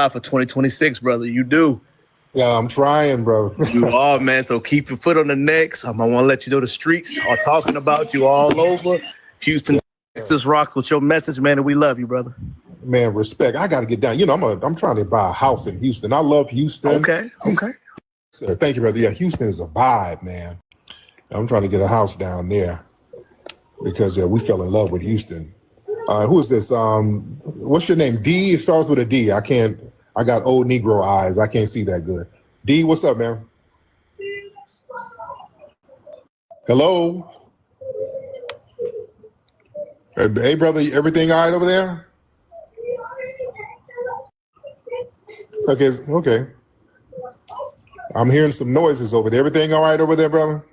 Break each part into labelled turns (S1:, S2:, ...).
S1: strive for 2026, brother. You do.
S2: Yeah, I'm trying, bro.
S1: You are, man. So keep your foot on the neck. I want to let you know the streets are talking about you all over. Houston, Texas rocks with your message, man, and we love you, brother.
S2: Man, respect. I got to get down. You know, I'm trying to buy a house in Houston. I love Houston.
S1: Okay.
S2: Sir, thank you, brother. Yeah, Houston is a vibe, man. I'm trying to get a house down there because we fell in love with Houston. Who is this? What's your name? D. It starts with a D. I got old Negro eyes. I can't see that good. D, what's up, man? Hello. Hey, brother. Everything all right over there? Okay. I'm hearing some noises over there. Everything all right over there, brother?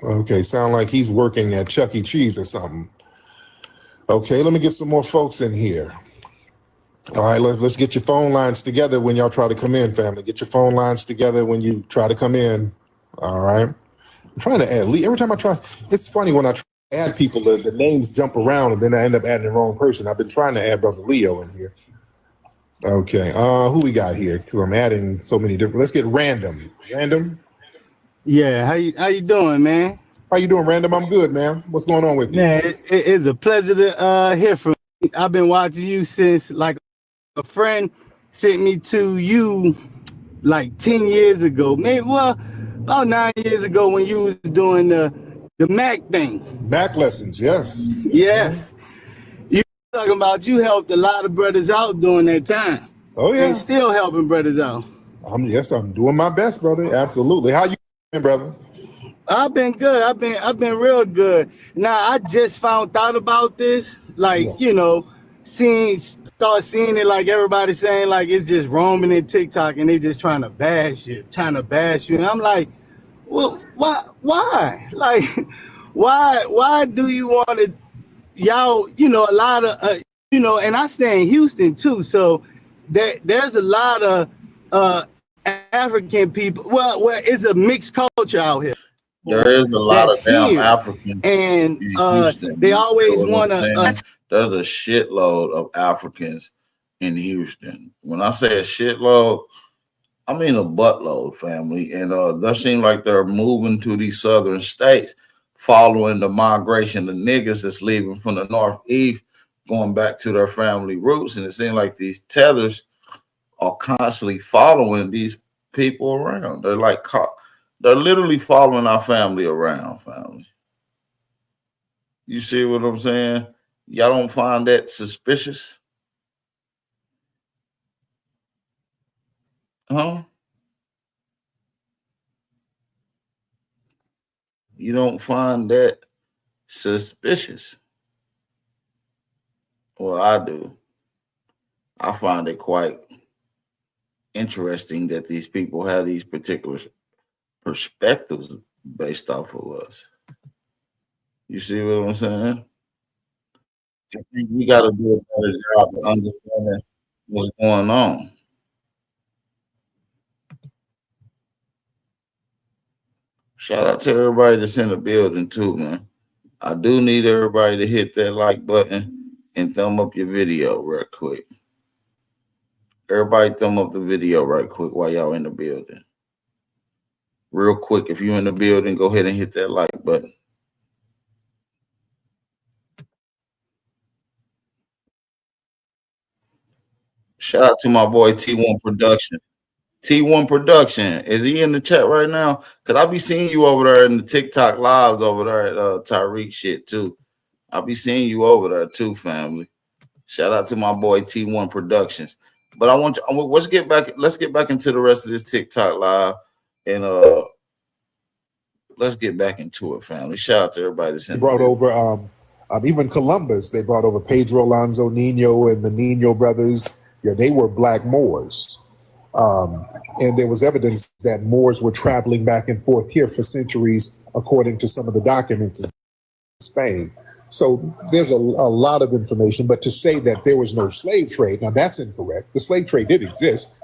S2: Okay, sound like he's working at Chuck E. Cheese or something. Okay, let me get some more folks in here. All right, let's get your phone lines together when y'all try to come in, family. Get your phone lines together when you try to come in. All right. I'm trying to add Lee. Every time I try, it's funny when I try to add people, the names jump around and then I end up adding the wrong person. I've been trying to add Brother Leo in here. Okay, who we got here? I'm adding so many different. Let's get Random. Random.
S3: Yeah, how you doing, man?
S2: How you doing, Random? I'm good, man. What's going on with you?
S3: Man, it's a pleasure to hear from you. I've been watching you since like a friend sent me to you like 10 years ago. Maybe about 9 years ago when you was doing the Mac thing.
S2: Mac lessons, yes.
S3: Yeah. You talking about you helped a lot of brothers out during that time.
S2: Oh yeah.
S3: And still helping brothers out.
S2: I'm doing my best, brother. Absolutely. How you doing, brother?
S3: I've been good. I've been real good. Now I just found out about this, you know, start seeing it like everybody saying like it's just roaming in TikTok and they just trying to bash you. And I'm like, well, why? Like, why do you want to, y'all, you know, a lot of, you know, and I stay in Houston too. So there's a lot of African people. Well, it's a mixed culture out here.
S4: There is a lot of damn Africans,
S3: and they always want to.
S4: There's a shitload of Africans in Houston. When I say a shitload, I mean a buttload, family. And they seem like they're moving to these southern states, following the migration of niggas that's leaving from the northeast, going back to their family roots. And it seems like these tethers are constantly following these people around. They're literally following our family around, family. You see what I'm saying? Y'all don't find that suspicious? Huh? You don't find that suspicious? Well, I do. I find it quite interesting that these people have these particular perspectives based off of us. You see what I'm saying? I think we got to do a better job of understanding what's going on. Shout out to everybody that's in the building too, man. I do need everybody to hit that like button and thumb up your video real quick. Everybody thumb up the video right quick while y'all in the building. Real quick, if you're in the building, go ahead and hit that like button. Shout out to my boy T1 Production. T1 Production, is he in the chat right now? Because I be seeing you over there in the TikTok lives over there at Tariq shit too. I be seeing you over there too, family. Shout out to my boy T1 Productions. But let's get back into the rest of this TikTok live, and let's get back into it, family. Shout out to everybody that's in.
S2: They brought over even Columbus. They brought over Pedro Alonso Nino and the Nino brothers. Yeah, they were black Moors. And there was evidence that Moors were traveling back and forth here for centuries, according to some of the documents in Spain. So there's a lot of information, but to say that there was no slave trade, now that's incorrect. The slave trade did exist.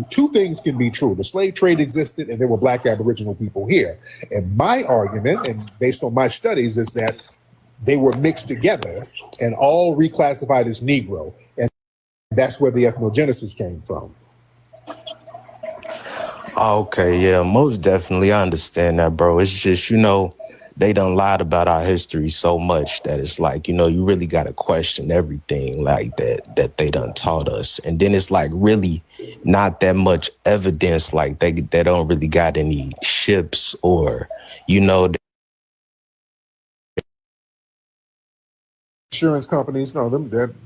S2: Two things can be true. The slave trade existed and there were black Aboriginal people here. And my argument, and based on my studies, is that they were mixed together and all reclassified as Negro. And that's where the ethnogenesis came from.
S5: Okay, yeah, most definitely. I understand that, bro. It's just, they done lied about our history so much that it's like, you really got to question everything like that they done taught us. And then it's like really not that much evidence, like they don't really got any ships or,
S2: Insurance companies, no,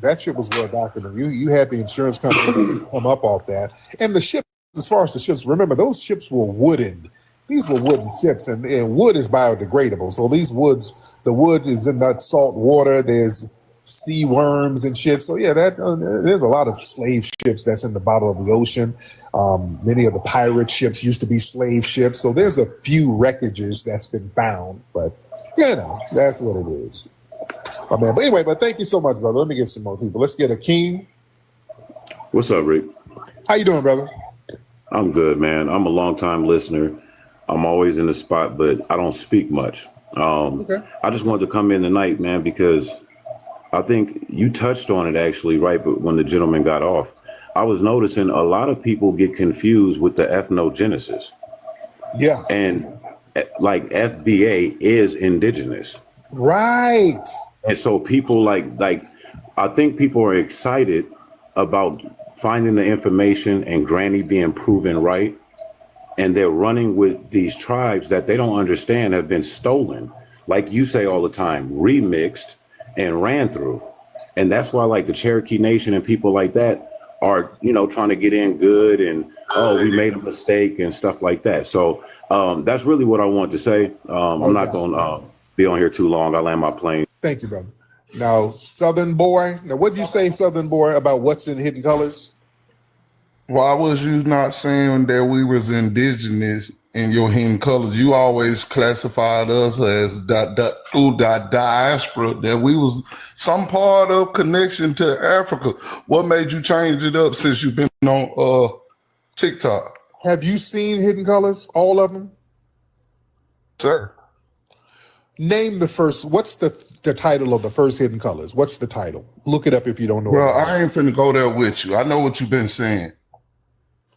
S2: that shit was well documented. You had the insurance company come up off that. And the ship, as far as the ships, remember, those ships were wooden. These were wooden ships, and wood is biodegradable. So the wood is in that salt water. There's sea worms and shit. So yeah, there's a lot of slave ships that's in the bottom of the ocean. Many of the pirate ships used to be slave ships. So there's a few wreckages that's been found, but that's what it is. Oh, man. But anyway, thank you so much, brother. Let me get some more people. Let's get Akeem.
S6: What's up, Rick?
S2: How you doing, brother?
S6: I'm good, man. I'm a long-time listener. I'm always in the spot, but I don't speak much.
S2: Okay.
S6: I just wanted to come in tonight, man, because I think you touched on it actually right when the gentleman got off. I was noticing a lot of people get confused with the ethnogenesis.
S2: Yeah.
S6: And like FBA is indigenous.
S2: Right.
S6: And so people like I think people are excited about finding the information and Granny being proven right. And they're running with these tribes that they don't understand have been stolen. Like you say all the time, remixed and ran through. And that's why like the Cherokee Nation and people like that are, trying to get in good and, we made a mistake and stuff like that. So that's really what I want to say. I'm not going to be on here too long. I land my plane.
S2: Thank you, brother. Now, Southern Boy. Now, what did you say, Southern Boy, about what's in Hidden Colors?
S7: Why was you not saying that we was indigenous in your Hidden Colors? You always classified us as through the diaspora, that we was some part of connection to Africa. What made you change it up since you've been on TikTok?
S2: Have you seen Hidden Colors, all of them?
S7: Sir.
S2: Name the first. What's the title of the first Hidden Colors? What's the title? Look it up if you don't know.
S7: Well, I ain't finna go there with you. I know what you've been saying.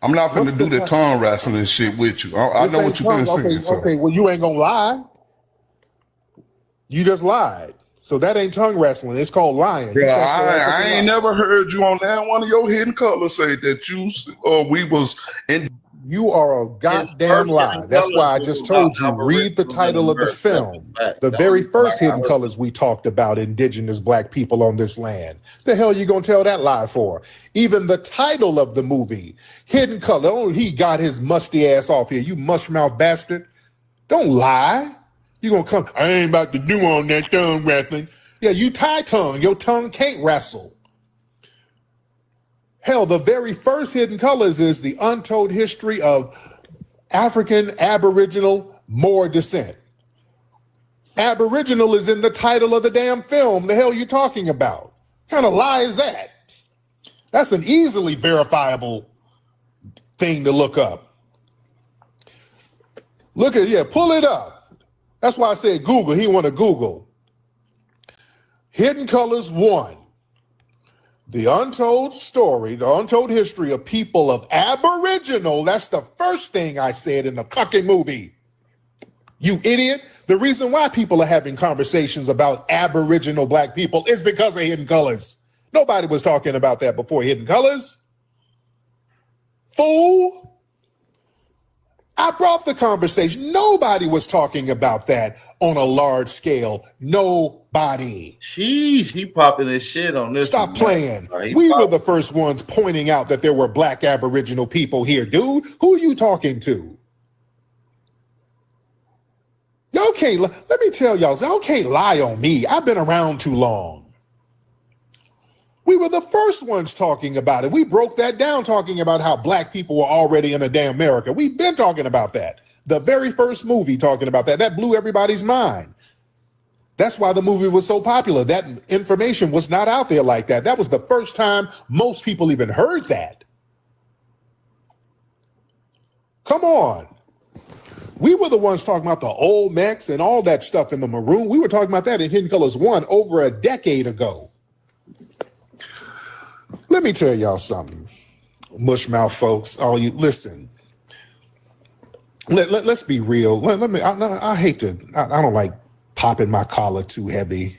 S7: I'm not finna do the tongue wrestling shit with you. I know what you've been saying.
S2: Okay, well, you ain't gonna lie. You just lied. So that ain't tongue wrestling. It's called lying.
S7: Yeah, I ain't never heard you on that one of your Hidden Colors say that you or we was in.
S2: You are a goddamn lie. That's why I just told you, read the title of the film. The very first Hidden Colors we talked about, indigenous black people on this land. The hell you gonna tell that lie for? Even the title of the movie, Hidden Color. Oh, he got his musty ass off here. You mushmouth bastard. Don't lie. You gonna come, I ain't about to do on that tongue wrestling. Yeah, you tie tongue. Your tongue can't wrestle. Hell, the very first Hidden Colors is the untold history of African Aboriginal Moor descent. Aboriginal is in the title of the damn film. The hell you talking about? What kind of lie is that? That's an easily verifiable thing to look up. Pull it up. That's why I said Google. He want to Google. Hidden Colors 1. The untold story, the untold history of people of Aboriginal. That's the first thing I said in the fucking movie. You idiot. The reason why people are having conversations about Aboriginal black people is because of Hidden Colors. Nobody was talking about that before Hidden Colors. Fool. I brought the conversation. Nobody was talking about that on a large scale. Nobody.
S4: Jeez, he popping his shit on this.
S2: Stop playing. We were the first ones pointing out that there were black Aboriginal people here, dude. Who are you talking to? Y'all can't, let me tell y'all can't lie on me. I've been around too long. We were the first ones talking about it. We broke that down, talking about how black people were already in a damn America. We've been talking about that. The very first movie talking about that. That blew everybody's mind. That's why the movie was so popular. That information was not out there like that. That was the first time most people even heard that. Come on. We were the ones talking about the Olmecs and all that stuff in the Maroon. We were talking about that in Hidden Colors 1 over a decade ago. Let me tell y'all something, mushmouth folks. All you listen. Let's be real. I hate to. I don't like popping my collar too heavy.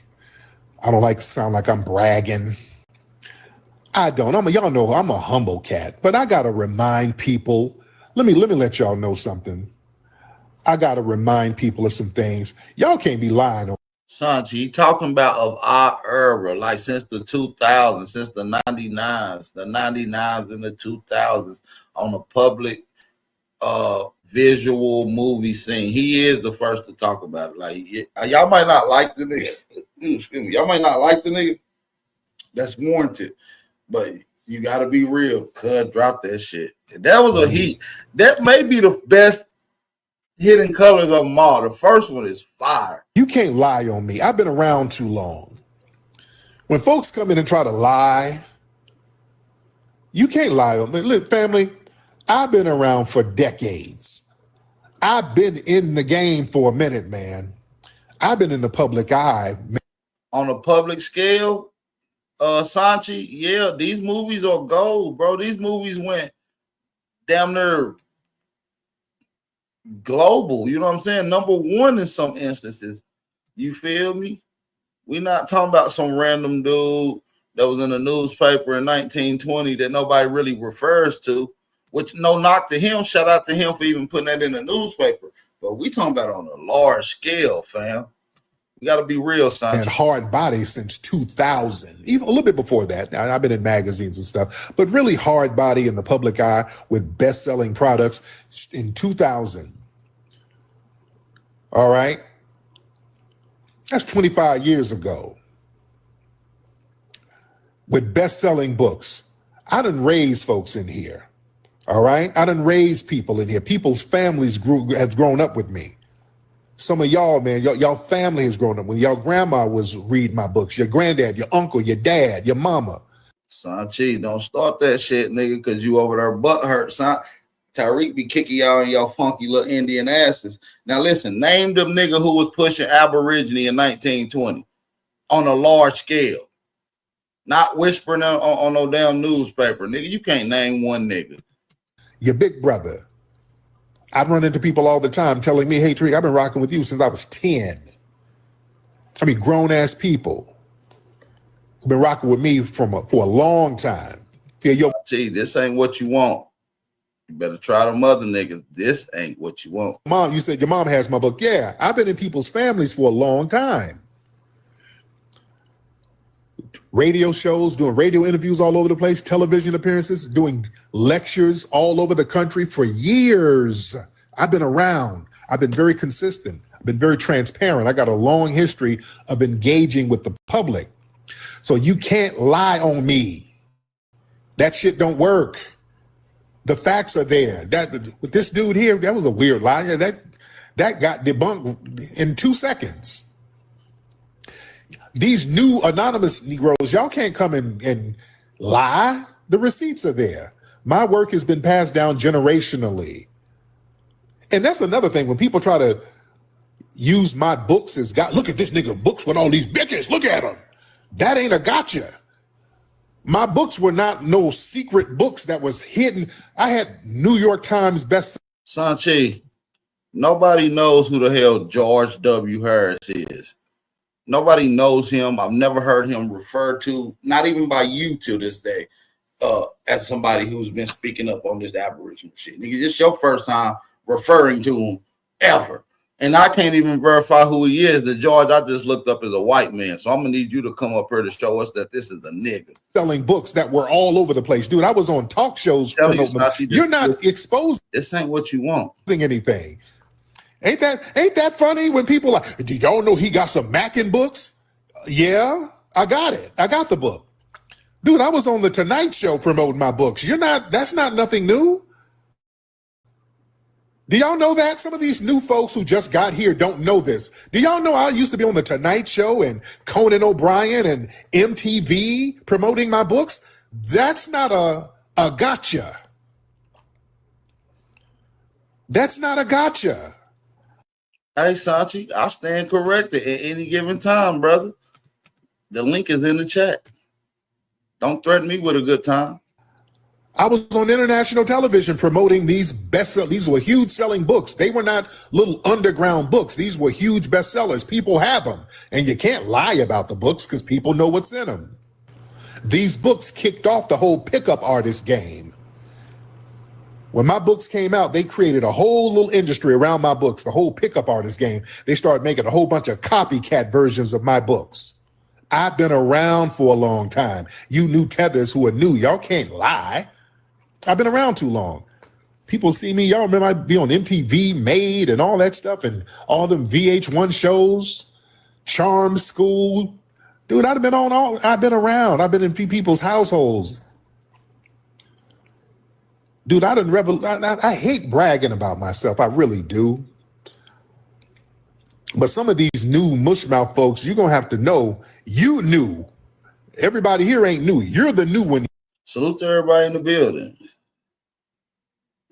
S2: I don't like to sound like I'm bragging. I don't. Y'all know I'm a humble cat, but I gotta remind people. Let me let y'all know something. I gotta remind people of some things. Y'all can't be lying on.
S4: Sanchi, he talking about of our era, like since the 2000s, since the 99s and the 2000s on the public visual movie scene. He is the first to talk about it. Like y'all might not like the nigga. Excuse me. Y'all might not like the nigga. That's warranted. But you got to be real. Cuz drop that shit. That was a heat. That may be the best Hidden Colors of them all. The first one is fire.
S2: You can't lie on me. I've been around too long. When folks come in and try to lie, you can't lie on me. Look, family, I've been around for decades. I've been in the game for a minute, man. I've been in the public eye.
S4: On a public scale, Sanchi, yeah, these movies are gold, bro. These movies went damn near global. You know what I'm saying? Number one in some instances. You feel me? We're not talking about some random dude that was in a newspaper in 1920 that nobody really refers to, which no knock to him. Shout out to him for even putting that in the newspaper. But we talking about on a large scale, fam. We got to be real, Sanchi.
S2: And hard body since 2000, even a little bit before that. Now, I've been in magazines and stuff, but really hard body in the public eye with best-selling products in 2000. All right? That's 25 years ago. With best-selling books. I done raised folks in here. All right? I done raised people in here. People's families have grown up with me. Some of y'all, man, y'all family has grown up. When y'all grandma was reading my books, your granddad, your uncle, your dad, your mama.
S4: Sanchi, don't start that shit, nigga, because you over there butt hurt, son. Tariq be kicking y'all in your funky little Indian asses. Now listen, name the nigga who was pushing Aborigine in 1920 on a large scale. Not whispering on no damn newspaper. Nigga, you can't name one nigga.
S2: Your big brother. I run into people all the time telling me, hey, Tariq, I've been rocking with you since I was 10. I mean, grown-ass people who've been rocking with me for a long time.
S4: Gee, this ain't what you want. You better try them other niggas. This ain't what you want.
S2: Mom, you said your mom has my book. Yeah, I've been in people's families for a long time. Radio shows, doing radio interviews all over the place, television appearances, doing lectures all over the country for years. I've been around. I've been very consistent. I've been very transparent. I got a long history of engaging with the public. So you can't lie on me. That shit don't work. The facts are there. That with this dude here, that was a weird lie. That got debunked in 2 seconds. These new anonymous Negroes, y'all can't come and lie. The receipts are there. My work has been passed down generationally. And that's another thing. When people try to use my books as God, look at this nigga books with all these bitches. Look at them. That ain't a gotcha. My books were not no secret books that was hidden. I had New York Times best.
S4: Sanchi, nobody knows who the hell George W. Harris is. Nobody knows him. I've never heard him referred to, not even by you to this day, as somebody who's been speaking up on this Aboriginal shit. Nigga, it's your first time referring to him ever. And I can't even verify who he is. The George I just looked up as a white man. So I'm going to need you to come up here to show us that this is a nigga.
S2: Selling books that were all over the place. Dude, I was on talk shows. You're not exposing.
S4: This ain't what you want.
S2: Anything. Ain't that funny when people are like, do y'all know he got some Mackin books? Yeah, I got it. I got the book. Dude, I was on the Tonight Show promoting my books. That's not nothing new. Do y'all know that? Some of these new folks who just got here don't know this. Do y'all know I used to be on the Tonight Show and Conan O'Brien and MTV promoting my books? That's not a gotcha. That's not a gotcha.
S4: Hey, Sanchi, I stand corrected at any given time, brother. The link is in the chat. Don't threaten me with a good time.
S2: I was on international television promoting these bestsellers. These were huge selling books. They were not little underground books. These were huge bestsellers. People have them. And you can't lie about the books because people know what's in them. These books kicked off the whole pickup artist game. When my books came out, they created a whole little industry around my books, the whole pickup artist game. They started making a whole bunch of copycat versions of my books. I've been around for a long time. You new Tethers who are new, y'all can't lie. I've been around too long. People see me, y'all remember I'd be on MTV, Made, and all that stuff, and all them VH1 shows, Charm School. Dude, I've been around. I've been in people's households. Dude, I hate bragging about myself. I really do. But some of these new mushmouth folks, you're going to have to know you new. Everybody here ain't new. You're the new one.
S4: Salute to everybody in the building.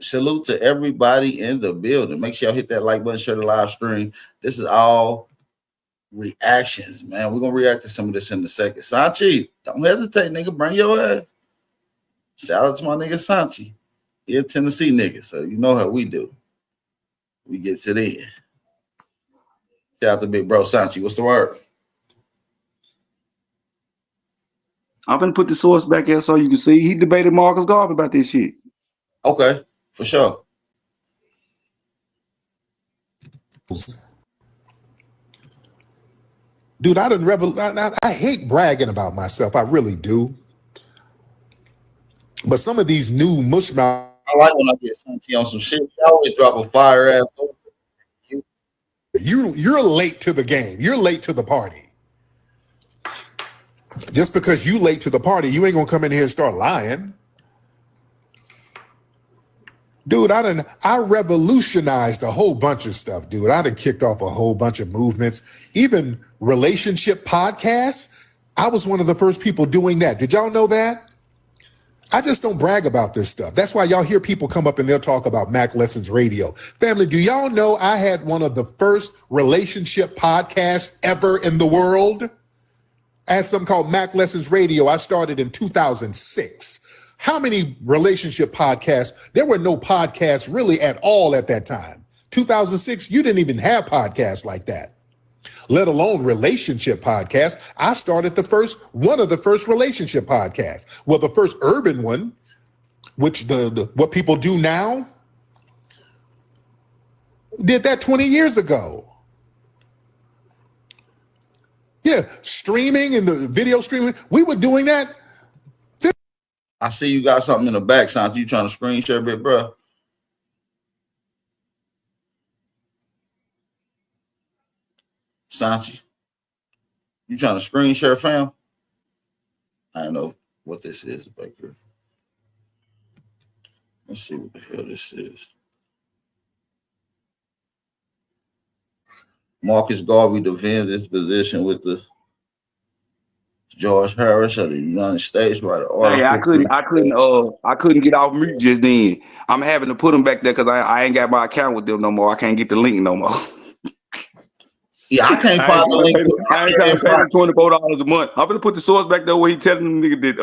S4: Salute to everybody in the building. Make sure y'all hit that like button, share the live stream. This is all reactions, man. We're going to react to some of this in a second. Sanchi, don't hesitate, nigga. Bring your ass. Shout out to my nigga Sanchi. He a Tennessee nigga, so you know how we do. We gets it in. Shout out to big bro Sanchi. What's the word?
S8: I'm gonna put the source back here so you can see. He debated Marcus Garvey about this shit.
S4: Okay, for sure.
S2: Dude, I hate bragging about myself. I really do. But some of these new mushmouth.
S4: I like when I get Sanchi on some shit. He always drop a fire ass over.
S2: You're late to the game. You're late to the party. Just because you late to the party, you ain't gonna come in here and start lying. Dude, I revolutionized a whole bunch of stuff, dude. I done kicked off a whole bunch of movements, even relationship podcasts. I was one of the first people doing that. Did y'all know that? I just don't brag about this stuff. That's why y'all hear people come up and they'll talk about Mac Lessons Radio. Family, do y'all know I had one of the first relationship podcasts ever in the world? I had something called Mac Lessons Radio. I started in 2006. How many relationship podcasts? There were no podcasts really at all at that time. 2006, you didn't even have podcasts like that, let alone relationship podcasts. I started one of the first relationship podcasts. Well, the first urban one, which the what people do now, did that 20 years ago. Yeah, streaming and the video streaming, we were doing that.
S4: I see you got something in the back, Sanchi. You trying to screen share a bit, bro? Sanchi, you trying to screen share, fam? I don't know what this is back here. Let's see what the hell this is. Marcus Garvey defends his position with the George Harris of the United States by the article.
S8: Hey, I couldn't get off mute just then. I'm having to put them back there because I ain't got my account with them no more. I can't get the link no more.
S4: Yeah, I can't find the link.
S8: I ain't trying to pay $24 a month. I'm gonna put the source back there where he telling them nigga that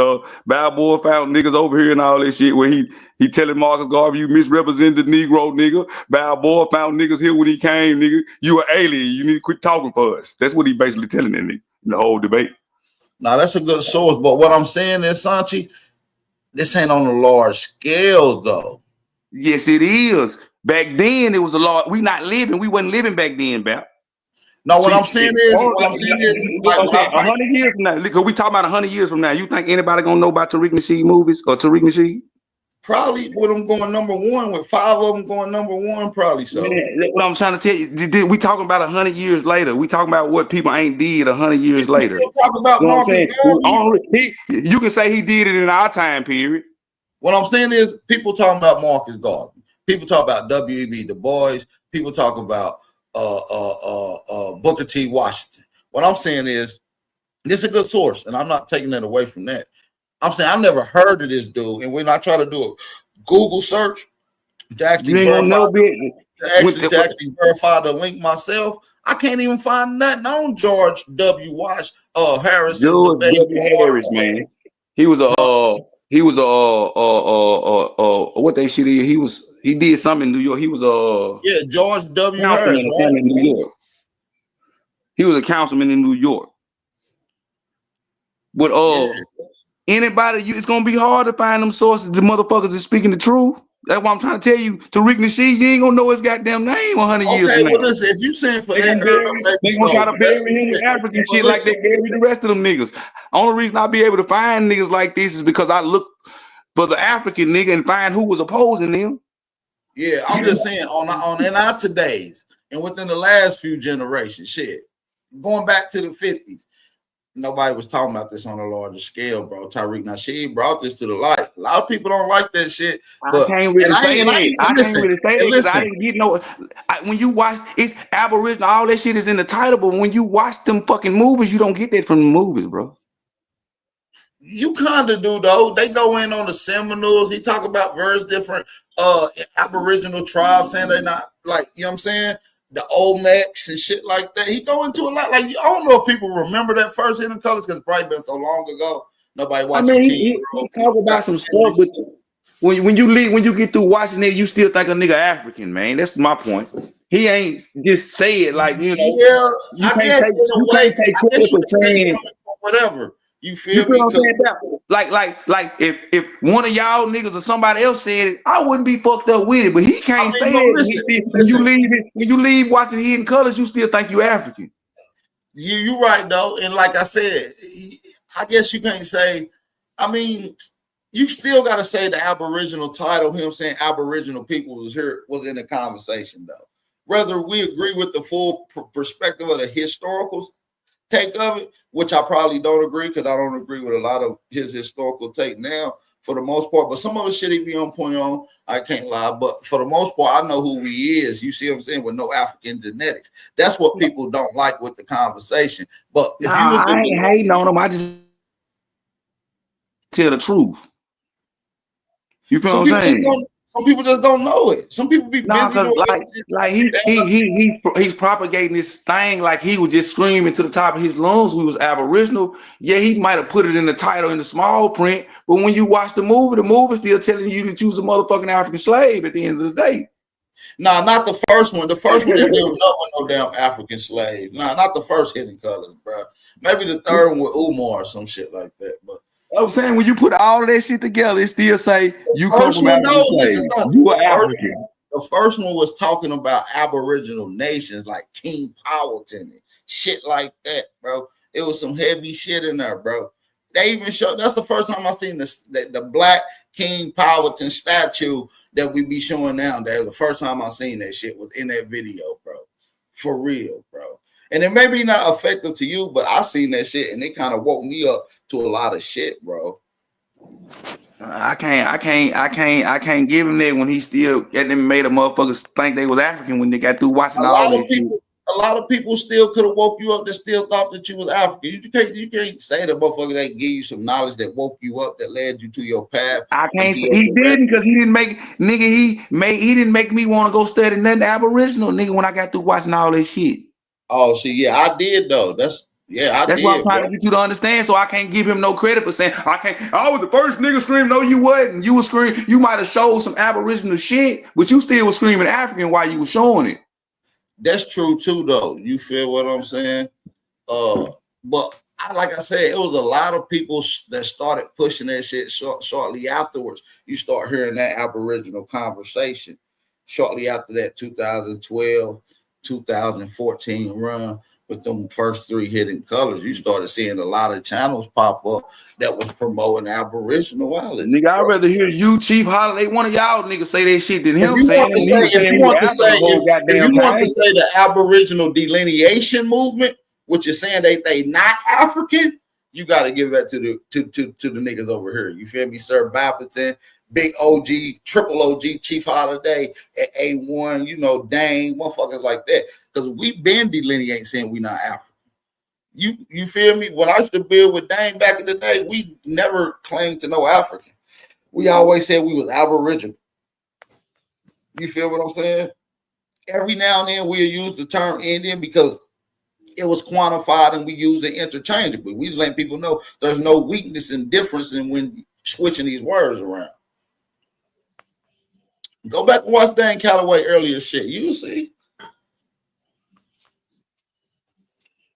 S8: Balboa found niggas over here and all that shit. Where he telling Marcus Garvey, you misrepresent the Negro, nigga. Balboa found niggas here when he came, nigga. You an alien. You need to quit talking for us. That's what he basically telling that nigga in the whole debate.
S4: Now that's a good source, but what I'm saying is, Sanchi, this ain't on a large scale though.
S8: Yes, it is. Back then it was a large. We wasn't living back then, Bal.
S4: No, what I'm saying is, like
S8: 100 years from now, because we talking about 100 years from now, you think anybody gonna know about Tariq Nasheed movies or Tariq Nasheed?
S4: Probably with them going number one, with 5 of them going number one, probably so.
S8: Man, what I'm trying to tell you, we talking about 100 years later. We talking about what people ain't did 100 years later.
S4: Talk about Marcus Garvey.
S8: You can say he did it in our time period.
S4: What I'm saying is, people talking about Marcus Garvey. People talk about W.E.B. Du Bois. People talk about Booker T. Washington. What I'm saying is, this is a good source, and I'm not taking that away from that. I'm saying I never heard of this dude, and when I try to do a Google search to actually verify the link myself, I can't even find nothing on George W. Harris.
S8: George W. Harris, man. He was what they shit is. He did something in New York. He was
S4: Yeah, George W.
S8: councilman
S4: Harris,
S8: or
S4: right?
S8: something in New York. He was a councilman in New York. But
S4: Yeah.
S8: anybody, it's gonna be hard to find them sources. The motherfuckers is speaking the truth. That's why I'm trying to tell you. Tariq Nasheed, you ain't gonna know his goddamn name 100 years
S4: Okay,
S8: from now.
S4: well, listen, if you saying for
S8: They
S4: that
S8: gonna
S4: era,
S8: bury,
S4: maybe
S8: they gonna
S4: so.
S8: try to
S4: But that's
S8: bury him with African
S4: but
S8: shit like
S4: listen,
S8: they bury the rest of them niggas. Only reason I be able to find niggas like this is because I look for the African nigga and find who was opposing them.
S4: yeah, I'm just saying on in our today's and within the last few generations, shit, going back to the 50s, nobody was talking about this on a larger scale, bro. Tariq Nasheed brought this to the light. A lot of people don't like that shit,
S8: I
S4: but
S8: can't really say that. I can't
S4: listen,
S8: really say that because I didn't get no. When you watch, it's Aboriginal. All that shit is in the title, but when you watch them fucking movies, you don't get that from the movies, bro.
S4: You kind of do though. They go in on the Seminoles. He talk about various different Aboriginal tribes, saying they're not like, you know what I'm saying, the Olmecs and shit like that. He go into a lot. Like, I don't know if people remember that first Hidden Colors because it's probably been so long ago. Nobody
S8: I
S4: watches
S8: mean,
S4: TV.
S8: he talk about some stuff, but when you get through watching it, you still think a nigga African, man. That's my point. He ain't just say it like, you know.
S4: Yeah,
S8: You
S4: I
S8: can't
S4: guess
S8: take
S4: in a
S8: you
S4: way,
S8: can't take
S4: I guess
S8: credit
S4: you
S8: for
S4: can take
S8: saying.
S4: from it or whatever. You
S8: You
S4: feel
S8: feel
S4: me?
S8: what I'm saying? Like if one of y'all niggas or somebody else said it, I wouldn't be fucked up with it. But he
S4: I
S8: can't
S4: mean,
S8: say
S4: no,
S8: that.
S4: listen.
S8: When you leave watching Hidden Colors, you still think you African.
S4: You right though, and like I said, I guess you can't say. I mean, you still got to say the Aboriginal title. Him saying Aboriginal people was in the conversation though. Whether we agree with the full perspective of the historical take of it, which I probably don't agree because I don't agree with a lot of his historical take now for the most part. But some of the shit he be on point on, I can't lie. But for the most part, I know who he is. You see what I'm saying? With no African genetics. That's what people don't like with the conversation. But if you was
S8: I ain't hating on him. I just tell the truth. You feel what I'm saying?
S4: some people just don't know it. Some people be
S8: Nah,
S4: busy
S8: cause
S4: doing
S8: like he's propagating this thing like he was just screaming to the top of his lungs. We was Aboriginal. Yeah, he might have put it in the title in the small print, but when you watch the movie still telling you to choose a motherfucking African slave at the end of the day.
S4: Nah, not the first one. The first one, he didn't know no damn African slave. Nah, not the first Hidden Colors, bro. Maybe the third one with Umar or some shit like that. But
S8: I'm saying when you put all of that shit together, it still say you come
S4: first
S8: from
S4: one,
S8: African
S4: no, listen,
S8: slaves.
S4: son,
S8: You are African.
S4: the first one was talking about Aboriginal nations like King Powhatan and shit like that, bro. It was some heavy shit in there, bro. They even showed. That's the first time I seen the Black King Powhatan statue that we be showing now. That the first time I seen that shit was in that video, bro. For real, bro. And it may be not effective to you, but I seen that shit and it kind of woke me up to a lot of shit, bro.
S8: I can't give him that when he still at them made a motherfuckers think they was African when they got through watching all this shit.
S4: A lot of people still could have woke you up that still thought that you was African. You can't say the motherfucker that gave you some knowledge that woke you up, that led you to your path.
S8: I can't say he didn't because he didn't make he didn't make me want to go study nothing Aboriginal, nigga, when I got through watching all this shit.
S4: Oh, see, yeah, I did though. That's
S8: why I'm trying to get you to understand. So I can't give him no credit for saying I was the first nigga screaming. No, you wasn't. You was screaming. You might have showed some Aboriginal shit, but you still was screaming African while you was showing it.
S4: That's true too, though. You feel what I'm saying? But like I said, it was a lot of people that started pushing that shit shortly afterwards. You start hearing that Aboriginal conversation shortly after that 2012, 2014 run with them first three Hidden Colors. You started seeing a lot of channels pop up that was promoting Aboriginality.
S8: Nigga, I'd rather hear you, Chief Holiday, one of y'all niggas say that shit than him
S4: If
S8: saying it.
S4: if you want to say the Aboriginal delineation movement, which is saying they not African, you got to give that to the niggas over here. You feel me, Sir Bapperton, Big OG, Triple OG, Chief Holiday, at A1, you know, Dane, motherfuckers like that. Because we been delineating saying we not African. You feel me? When I used to build with Dane back in the day, we never claimed to know African. We always said we was Aboriginal. You feel what I'm saying? Every now and then we'll use the term Indian because it was quantified and we use it interchangeably. We just letting people know there's no weakness and difference in when switching these words around. Go back and watch Dan Calloway earlier shit. You see.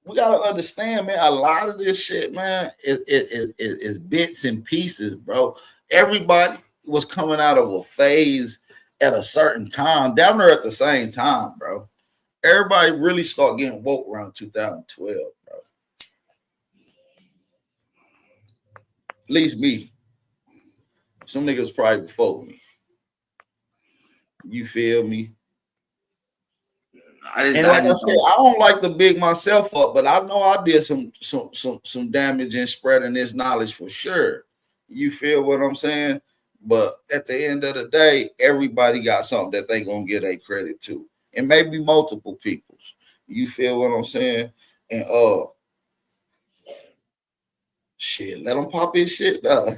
S4: We gotta understand, man, a lot of this shit, man, is bits and pieces, bro. Everybody was coming out of a phase at a certain time, down there at the same time, bro. Everybody really started getting woke around 2012, bro. At least me. Some niggas probably before me. You feel me? And like I said, I don't like to big myself up, but I know I did some damage in spreading this knowledge for sure. You feel what I'm saying? But at the end of the day, everybody got something that they gonna get a credit to, and maybe multiple people's. You feel what I'm saying? And shit, let him pop his shit though.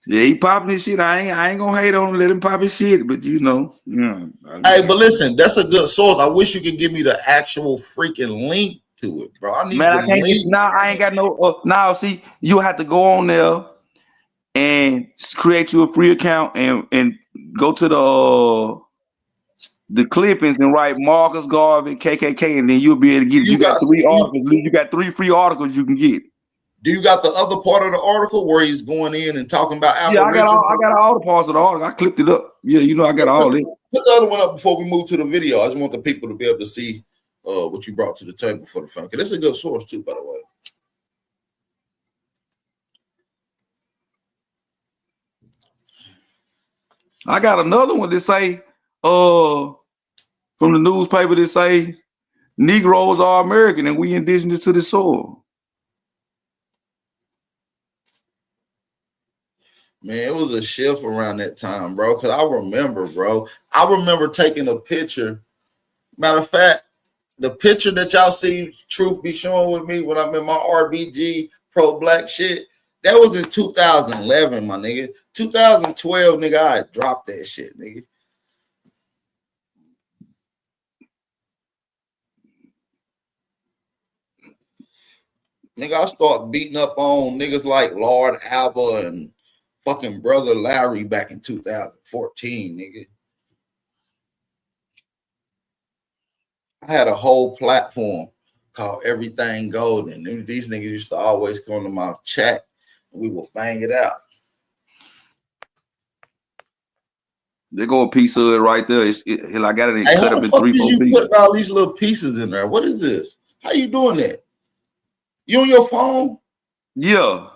S8: Yeah, he popping his shit. I ain't gonna hate on him. Let him pop his shit. But you know,
S4: Hey, but listen, that's a good source. I wish you could give me the actual freaking link to it, bro. I need
S8: man,
S4: the
S8: I can't
S4: link.
S8: get now. I ain't got no. Now, see, you have to go on there and create you a free account and go to the clippings and write Marcus Garvey KKK, and then you'll be able to get it. You got 3 articles. You got 3 free articles you can get.
S4: Do you got the other part of the article where he's going in and talking about
S8: Yeah,
S4: Aboriginal?
S8: I got all the parts of the article. I clipped it up. Yeah, you know, I got all it.
S4: Put the other one up before we move to the video. I just want the people to be able to see what you brought to the table for the fun. This is a good source too, by the way.
S8: I got another one that say, from the newspaper that say, Negroes are American and we indigenous to the soil.
S4: Man, it was a shift around that time, bro. Because I remember, bro. I remember taking a picture. Matter of fact, the picture that y'all see Truth be showing with me when I'm in my RBG pro-black shit, that was in 2011, my nigga. 2012, nigga, I dropped that shit, nigga. Nigga, I start beating up on niggas like Lord Alba and fucking Brother Larry back in 2014, nigga. I had a whole platform called Everything Golden. These niggas used to always come to my chat and we will bang it out.
S8: There go a piece of it right there. I got it cut up in 3-4
S4: pieces. You putting all these little pieces in there? What is this? How you doing that? You on your phone?
S8: Yeah.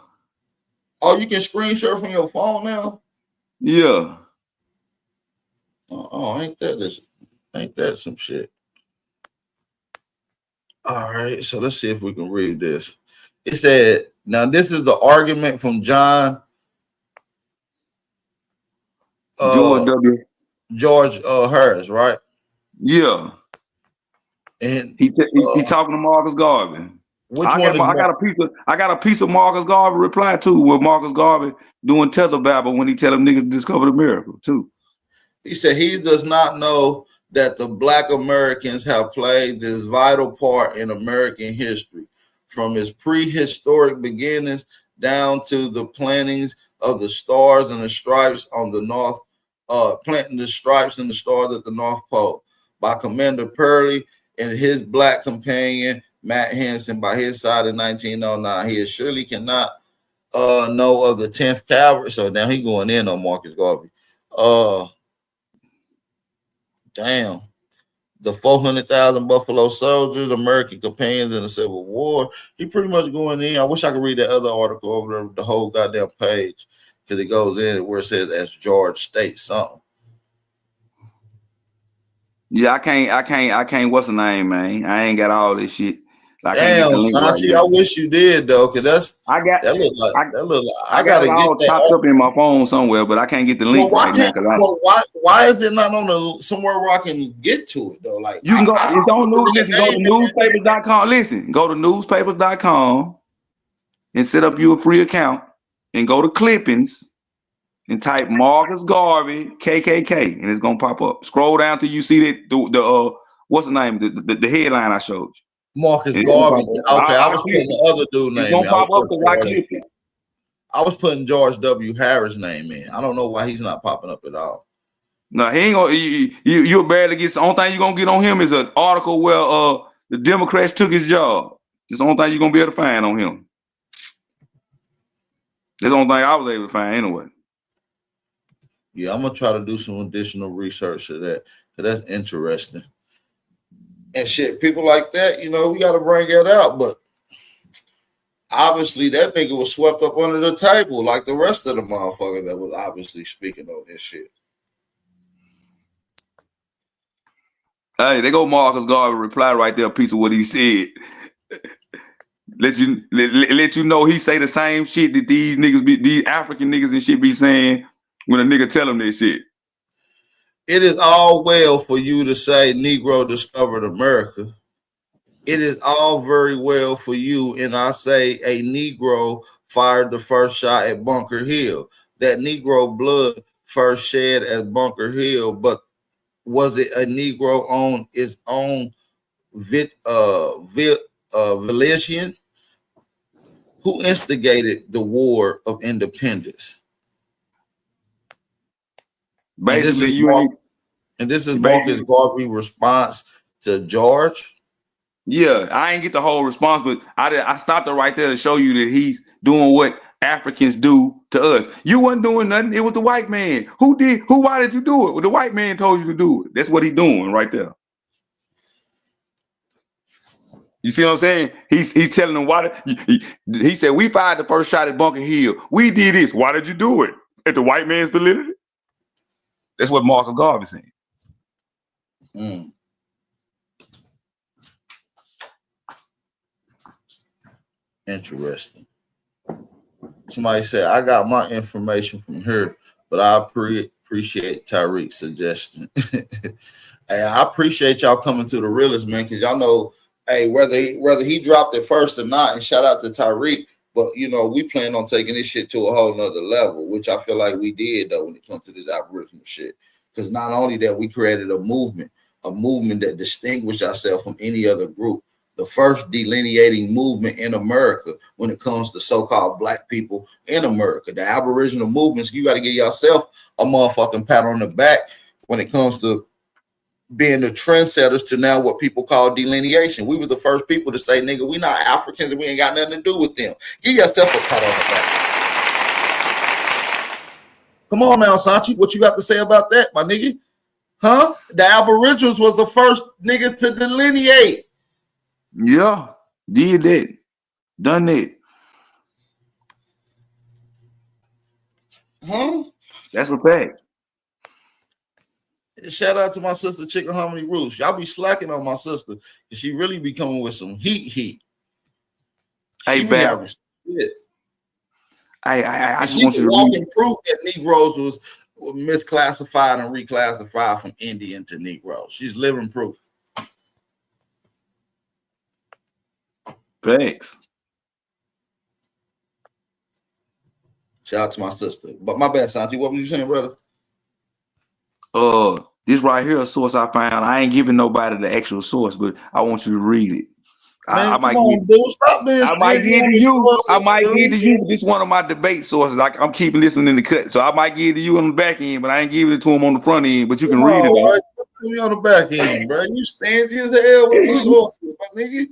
S4: Oh, you can screen share from your phone now?
S8: Yeah.
S4: Oh, ain't that some shit? All right, so let's see if we can read this. It said, now this is the argument from John George Harris, right?
S8: Yeah.
S4: And
S8: he talking to Marcus Garvey. I got a piece of Marcus Garvey reply to with Marcus Garvey doing tether babble when he tell them niggas discovered America too.
S4: He said he does not know that the Black Americans have played this vital part in American history, from its prehistoric beginnings down to the plantings of the stars and the stripes on the north, planting the stripes and the stars at the North Pole by Commander Peary and his black companion Matt Henson by his side in 1909. He surely cannot know of the 10th Cavalry. So now he going in on Marcus Garvey. Damn. The 400,000 Buffalo Soldiers, American companions in the Civil War. He pretty much going in. I wish I could read that other article over there, the whole goddamn page, because it goes in where it says as George states something.
S8: Yeah, I can't. What's the name, man? I ain't got all this shit. Like,
S4: damn, Sanchi, I wish you did though, cause I gotta
S8: it all chopped up in my phone somewhere, but I can't get the link right now.
S4: Why is it not on somewhere where I can get to it though? Like
S8: you can go. It's on news. Listen, go to newspapers.com. Listen, go to newspapers.com and set up you a free account and go to clippings and type Marcus Garvey KKK and it's gonna pop up. Scroll down till you see that the what's the name? The headline I showed you.
S4: Marcus
S8: It's
S4: Garvey.
S8: gonna pop up.
S4: Okay, I was
S8: click
S4: putting
S8: it.
S4: the other dude
S8: It's
S4: name
S8: gonna
S4: in.
S8: pop up because I clicked it.
S4: I was putting George W. Harris' name in. I don't know why he's not popping up at all.
S8: No, he ain't gonna. You'll barely get. The only thing you're gonna get on him is an article where the Democrats took his job. It's the only thing you're gonna be able to find on him. That's the only thing I was able to find anyway.
S4: Yeah, I'm gonna try to do some additional research to that, because that's interesting. And shit, people like that, you know, we gotta bring it out. But obviously, that nigga was swept up under the table, like the rest of the motherfuckers that was obviously speaking on this shit.
S8: Hey, they go Marcus Garvey reply right there, a piece of what he said. Let you know he say the same shit that these niggas these African niggas and shit be saying when a nigga tell them this shit.
S4: It is all well for you to say Negro discovered America. It is all very well for you, and I say a Negro fired the first shot at Bunker Hill. That Negro blood first shed at Bunker Hill, but was it a Negro on its own volition? Who instigated the War of Independence?
S8: Basically,
S4: this is Marcus Garvey's response to George.
S8: Yeah, I ain't get the whole response, but I stopped it right there to show you that he's doing what Africans do to us. You wasn't doing nothing. It was the white man. Why did you do it? Well, the white man told you to do it. That's what he's doing right there. You see what I'm saying? He's telling them why. He said, we fired the first shot at Bunker Hill. We did this. Why did you do it? At the white man's validity? That's what Marcus Garvey saying.
S4: Interesting. Somebody said, I got my information from her, but I appreciate Tariq's suggestion. Hey, I appreciate y'all coming to the realest, man, because y'all know, hey, whether he dropped it first or not, and shout out to Tariq, but you know, we plan on taking this shit to a whole nother level, which I feel like we did though when it comes to this Aboriginal shit. Because not only that, we created a movement that distinguished ourselves from any other group. The first delineating movement in America when it comes to so-called black people in America. The Aboriginal movements, you got to give yourself a motherfucking pat on the back when it comes to being the trendsetters to now what people call delineation. We were the first people to say, nigga, we not Africans and we ain't got nothing to do with them. Give yourself a pat on the back. Come on now, Sanchi, what you got to say about that, my nigga? Huh? The Aboriginals was the first niggas to delineate.
S8: Yeah, did that. Done that.
S4: Huh?
S8: That's a fact.
S4: Shout out to my sister Chicken Harmony Roots. Y'all be slacking on my sister because she really be coming with some heat.
S8: Hey, Barry. I just want you to
S4: walking proof that Negroes was misclassified and reclassified from Indian to Negro. She's living proof.
S8: Thanks.
S4: Shout out to my sister. But my bad, Santi. What were you saying, brother?
S8: This right here, a source I found. I ain't giving nobody the actual source, but I want you to read it.
S4: Man,
S8: I might
S4: come on, dude. Stop being
S8: I might give it to you.
S4: sources,
S8: I might
S4: dude.
S8: give it to you. This is one of my debate sources. I'm keeping this one in the cut, so I might give it to you on the back end, but I ain't giving it to him on the front end. But you can read it.
S4: Right. Put me on the back end, bro. You stingy as hell with the sources, my nigga.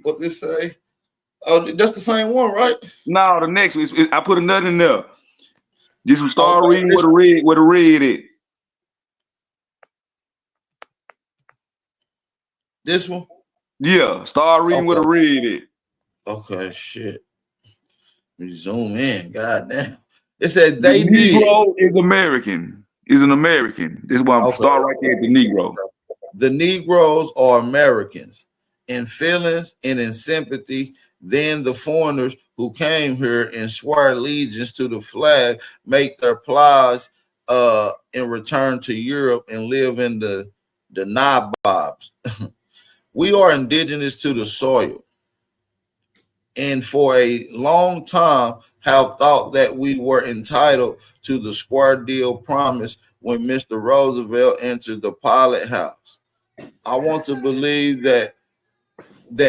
S4: What this say? Oh, that's the same one, right?
S8: No, the next one. I put another in there. Just start reading with a red it.
S4: This one?
S8: Yeah, start reading with a red it.
S4: Okay, shit. Let me zoom in. God damn. It said they
S8: Negro is American. Is an American. This is why I'm start right there at the Negro.
S4: The Negroes are Americans in feelings and in sympathy. Then the foreigners who came here and swore allegiance to the flag make their plies in return to Europe and live in the nabobs. We are indigenous to the soil, and for a long time have thought that we were entitled to the square deal promise when Mr. Roosevelt entered the pilot house. I want to believe that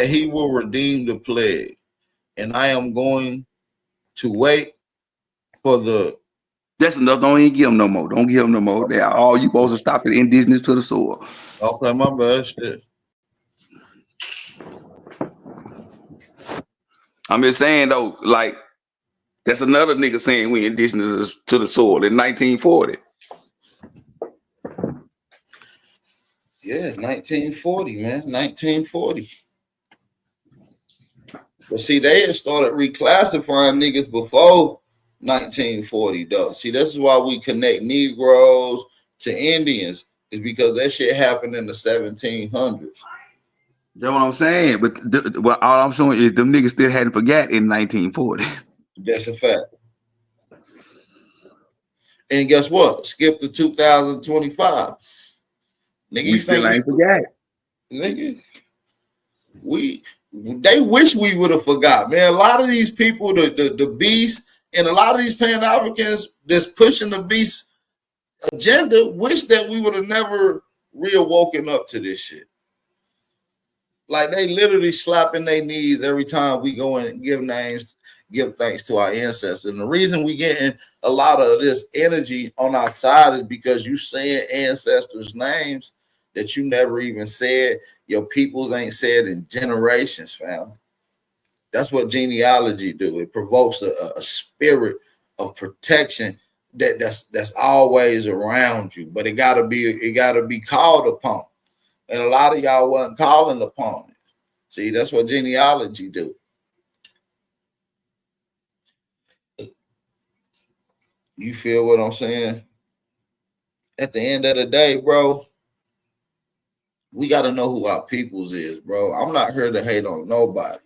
S4: he will redeem the plague, and I am going to wait for the.
S8: That's enough. Don't even give him no more. Don't give him no more. They are all you supposed to stop it indigenous to the soil.
S4: Okay, my bad. Shit.
S8: I'm just saying though, like that's another nigga saying we indigenous to the soil in 1940.
S4: Yeah, 1940, man, 1940. But see, they had started reclassifying niggas before 1940, though. See, this is why we connect Negroes to Indians, is because that shit happened in the 1700s.
S8: That's what I'm saying. But well, all I'm showing is them niggas still hadn't forgot in 1940.
S4: That's a fact. And guess what? Skip to 2025. Nigga,
S8: We still ain't forgot.
S4: Nigga, they wish we would have forgot, man. A lot of these people, the beast, and a lot of these Pan-Africans that's pushing the beast agenda wish that we would have never reawoken up to this shit. Like they literally slapping their knees every time we go and give thanks to our ancestors. And the reason we getting a lot of this energy on our side is because you saying ancestors' names that you never even said, your peoples ain't said in generations, fam. That's what genealogy do. It provokes a spirit of protection that's always around you, but it gotta be called upon. And a lot of y'all wasn't calling upon it. See, that's what genealogy do. You feel what I'm saying? At the end of the day, bro, we got to know who our peoples is, bro. I'm not here to hate on nobody.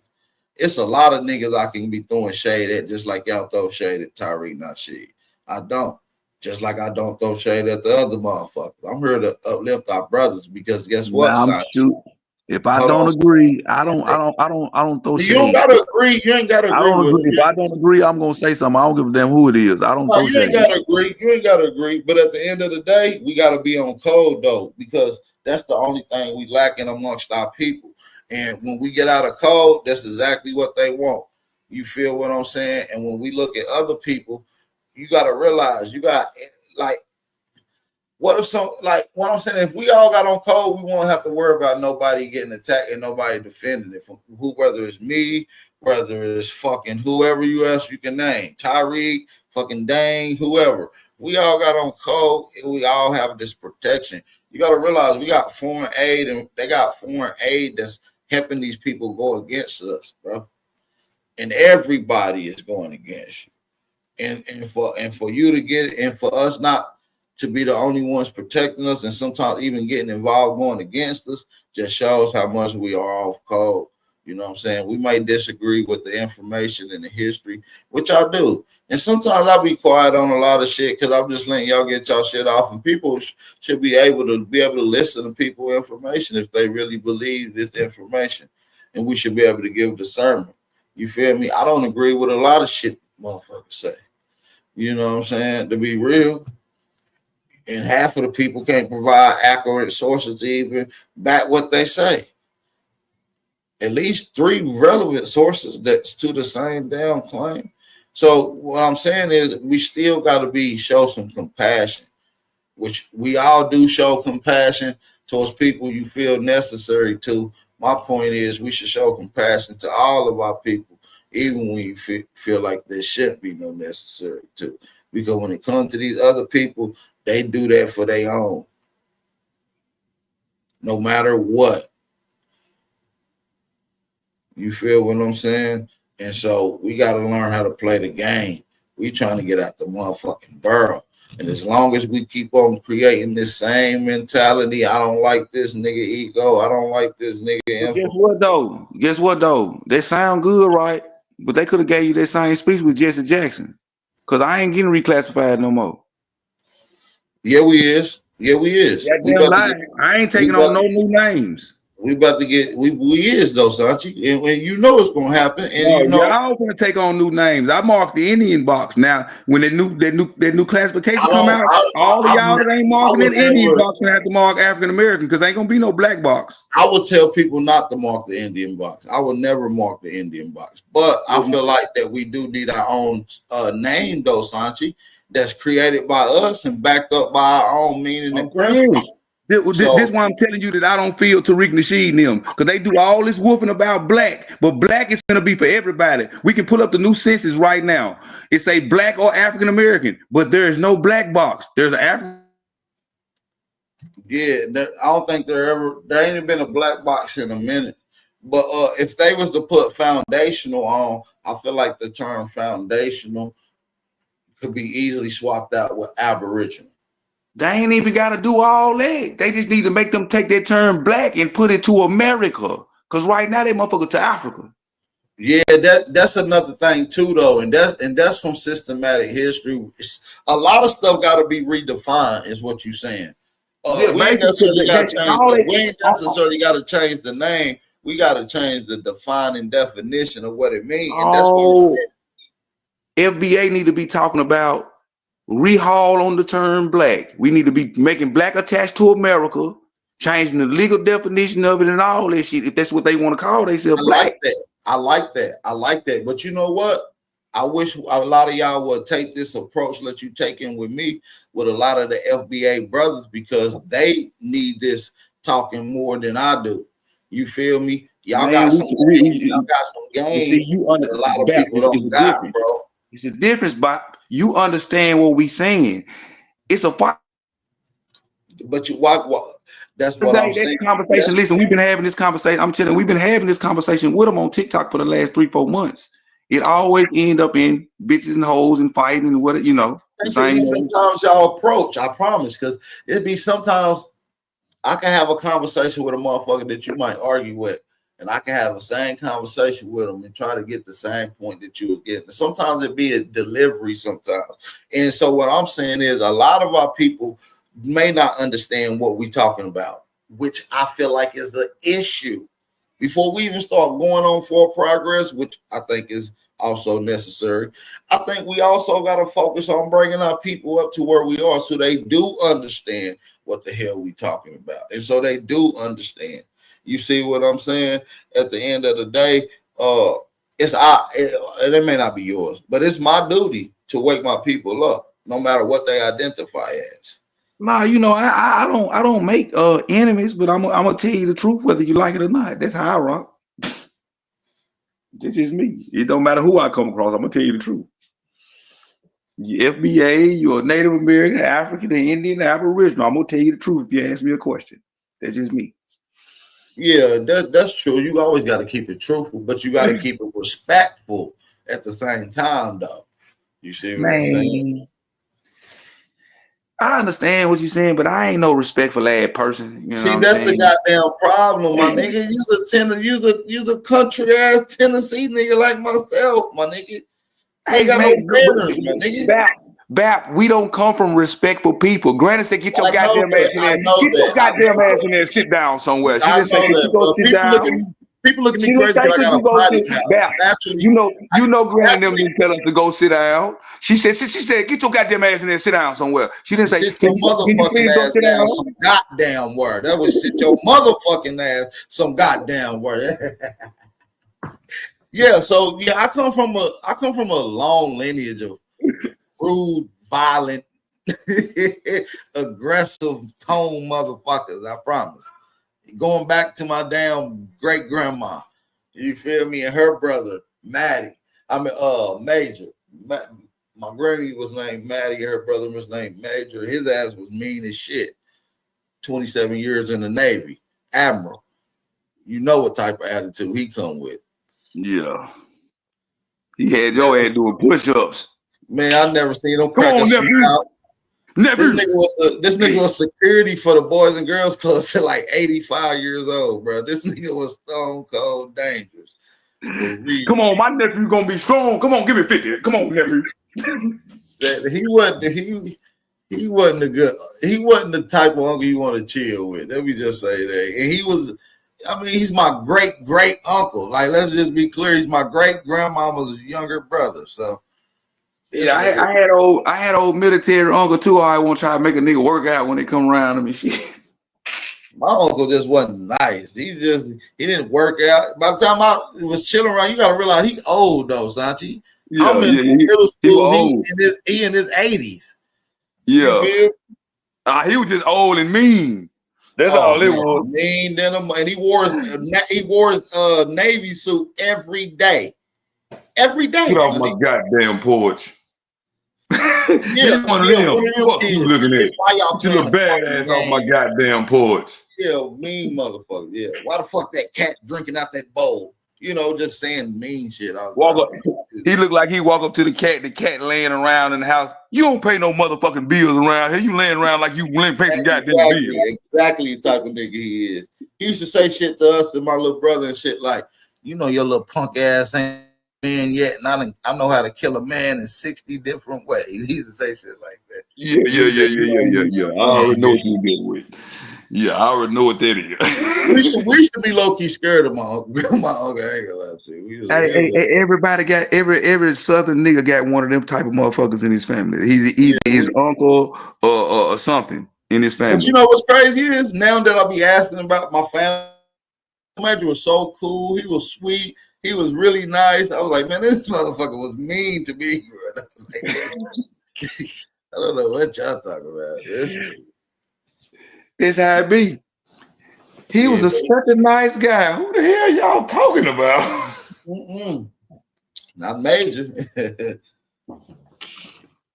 S4: It's a lot of niggas I can be throwing shade at, just like y'all throw shade at Tariq Nasheed. I don't. Just like I don't throw shade at the other motherfuckers. I'm here to uplift our brothers because guess what?
S8: If I don't agree, I don't throw shade.
S4: You don't gotta agree. You ain't gotta agree.
S8: I don't agree. If I don't agree, I'm gonna say something. I don't give a damn who it is. I don't throw shade.
S4: You ain't gotta agree. You ain't gotta agree. But at the end of the day, we gotta be on code though, because that's the only thing we lacking amongst our people. And when we get out of code, that's exactly what they want. You feel what I'm saying? And when we look at other people, you gotta realize you got like. What if what I'm saying, if we all got on code, we won't have to worry about nobody getting attacked and nobody defending it. Whether it's me, whether it's fucking whoever else you can name, Tariq, fucking Dang, whoever. We all got on code and we all have this protection. You got to realize we got foreign aid and they got foreign aid that's helping these people go against us, bro. And everybody is going against you. And for you to get it, and for us not to be the only ones protecting us and sometimes even getting involved going against us just shows how much we are off code. You know what I'm saying? We may disagree with the information and the history, which I do. And sometimes I'll be quiet on a lot of shit because I'm just letting y'all get y'all shit off. And people should be able to listen to people information if they really believe this information. And we should be able to give discernment. You feel me? I don't agree with a lot of shit motherfuckers say. You know what I'm saying? To be real. And half of the people can't provide accurate sources to even back what they say. At least 3 relevant sources that's to the same damn claim. So what I'm saying is we still got to show some compassion, which we all do show compassion towards people you feel necessary to. My point is we should show compassion to all of our people, even when you feel like there shouldn't be no necessary to. Because when it comes to these other people, they do that for their own, no matter what. You feel what I'm saying? And so we got to learn how to play the game. We trying to get out the motherfucking barrel. And as long as we keep on creating this same mentality, I don't like this nigga ego. I don't like this nigga info.
S8: Guess what though? They sound good, right? But they could have gave you that same speech with Jesse Jackson. Because I ain't getting reclassified no more.
S4: Yeah, we is. Yeah, we is.
S8: I ain't taking on no new names.
S4: We about to get we is though, Sanchi, and you know it's gonna happen, and
S8: No,
S4: you know
S8: y'all gonna take on new names. I marked the Indian box. Now, when that new classification
S4: I
S8: come
S4: don't
S8: out, all of y'all that ain't
S4: I
S8: marking
S4: would
S8: that Indian
S4: never
S8: box gonna have to mark African American because ain't gonna be no black box.
S4: I would tell people not to mark the Indian box. I would never mark the Indian box, but I feel like that we do need our own name though, Sanchi, that's created by us and backed up by our own meaning and principle.
S8: This why I'm telling you that I don't feel Tariq, Nasheed and them because they do all this whooping about black, but black is gonna be for everybody. We can pull up the new census right now. It say black or African American, but there is no black box. There's an African.
S4: Yeah, I don't think there ain't been a black box in a minute. But if they was to put foundational on, I feel like the term foundational could be easily swapped out with aboriginal.
S8: They ain't even got to do all that. They just need to make them take their term black and put it to America. Because right now they motherfucker to Africa.
S4: Yeah, that's another thing too, though, and that's from systematic history. A lot of stuff got to be redefined, is what you're saying. We ain't necessarily got to change. We ain't necessarily got to change the name. We got to change the defining definition of what it means, and that's what
S8: FBA need to be talking about. Rehaul on the term black. We need to be making black attached to America, changing the legal definition of it and all that shit. If that's what they want to call themselves black.
S4: I like that. But you know what? I wish a lot of y'all would take this approach, let you take in with me, with a lot of the FBA brothers, because they need this talking more than I do. You feel me? Y'all got some games.
S8: See, you
S4: a lot of people don't got, bro.
S8: It's a difference, but you understand what we saying. It's a fight.
S4: But you what that's what I'm saying.
S8: Conversation. Listen, we've been having this conversation. I'm telling you, we've been having this conversation with them on TikTok for the last 3-4 months. It always end up in bitches and hoes and fighting and what
S4: sometimes y'all approach, I promise, because it'd be sometimes I can have a conversation with a motherfucker that you might argue with, and I can have the same conversation with them and try to get the same point that you were getting. Sometimes it'd be a delivery sometimes. And so what I'm saying is a lot of our people may not understand what we're talking about, which I feel like is the issue. Before we even start going on for progress, which I think is also necessary, I think we also got to focus on bringing our people up to where we are so they do understand what the hell we talking about. And so they do understand. You see what I'm saying? At the end of the day, it may not be yours, but it's my duty to wake my people up, no matter what they identify as.
S8: Nah, I don't make enemies, but I'm gonna tell you the truth, whether you like it or not. That's how I rock. This is me. It don't matter who I come across. I'm gonna tell you the truth. You FBA, you're a Native American, African, Indian, Aboriginal. I'm gonna tell you the truth if you ask me a question. That's just me.
S4: Yeah, that's true. You always got to keep it truthful, but you got to keep it respectful at the same time, though. You see what I'm saying?
S8: I understand what you're saying, but I ain't no respectful ass person. You know
S4: see, that's the goddamn problem, my nigga. You's a country ass Tennessee nigga like myself, my nigga.
S8: Hey, got no manners, my nigga. Bap, we don't come from respectful people. Granny said, "Get your goddamn ass in there. Get your goddamn ass in there and sit down somewhere." She didn't say, "Can you go sit down?"
S4: People look at me crazy because I got a potty mouth.
S8: Naturally, you know, Granny and them didn't tell us to go sit down. She said, "Get your goddamn ass in there and sit down somewhere." She didn't say,
S4: "Sit your motherfucking ass down." Some goddamn word. That was "sit your motherfucking ass." Some goddamn word. Yeah. So yeah, I come from a long lineage of rude, violent, aggressive tone motherfuckers. I promise. Going back to my damn great grandma, you feel me, and her brother Maddie. Major. My granny was named Maddie. Her brother was named Major. His ass was mean as shit. 27 years in the Navy, Admiral. You know what type of attitude he come with.
S8: Yeah, he had your ass doing push-ups.
S4: Man, I never seen him crack a smile. This nigga was security for the Boys and Girls Club till like 85 years old, bro. This nigga was stone cold dangerous.
S8: Come on, my nephew gonna be strong. Come on, give me 50. Come on, nephew.
S4: He wasn't the type of uncle you want to chill with. Let me just say that. And he was I mean, he's my great uncle. Like, let's just be clear, he's my great grandmama's younger brother. So
S8: yeah, I had old military uncle too. I want to try to make a nigga work out when they come around to me. Shit.
S4: My uncle just wasn't nice. He didn't work out. By the time I was chilling around, you gotta realize he old though, Sanchi.
S8: Yeah,
S4: I'm in
S8: yeah,
S4: middle
S8: he was
S4: school.
S8: old.
S4: He in his 80s. You
S8: Yeah,
S4: feel?
S8: he was just old and mean. That's all it was.
S4: Mean denim, and he wore his Navy suit every day. Every day.
S8: Get off my goddamn porch.
S4: Yeah,
S8: one of
S4: yeah,
S8: them.
S4: one of them
S8: Fuck
S4: kids.
S8: you looking at?
S4: Why y'all
S8: Get your little badass off my goddamn porch.
S4: Yeah, mean motherfucker. Yeah. Why the fuck that cat drinking out that bowl? You know, just saying mean shit.
S8: Walk up. He looked like he walk up to the cat laying around in the house. You don't pay no motherfucking bills around here. You laying around like you ain't paying some goddamn bills.
S4: Exactly the type of nigga he is. He used to say shit to us and my little brother and shit like, you know, your little punk ass ain't man yet, and I know how to kill a man in 60 different ways. He used to say shit like that.
S8: Yeah. I already know what you did with. Yeah, I already know what that is.
S4: we used to be low key scared of my uncle. I ain't gonna lie to you.
S8: Everybody got every Southern nigga got one of them type of motherfuckers in his family. He's either his uncle or something in his family.
S4: But you know what's crazy is now that I'll be asking about my family, Major was so cool. He was sweet. He was really nice. I was like, man, this motherfucker was mean to me. I don't know what y'all talking about.
S8: It's how it be. He was such a nice guy. Who the hell y'all talking about?
S4: Not Major.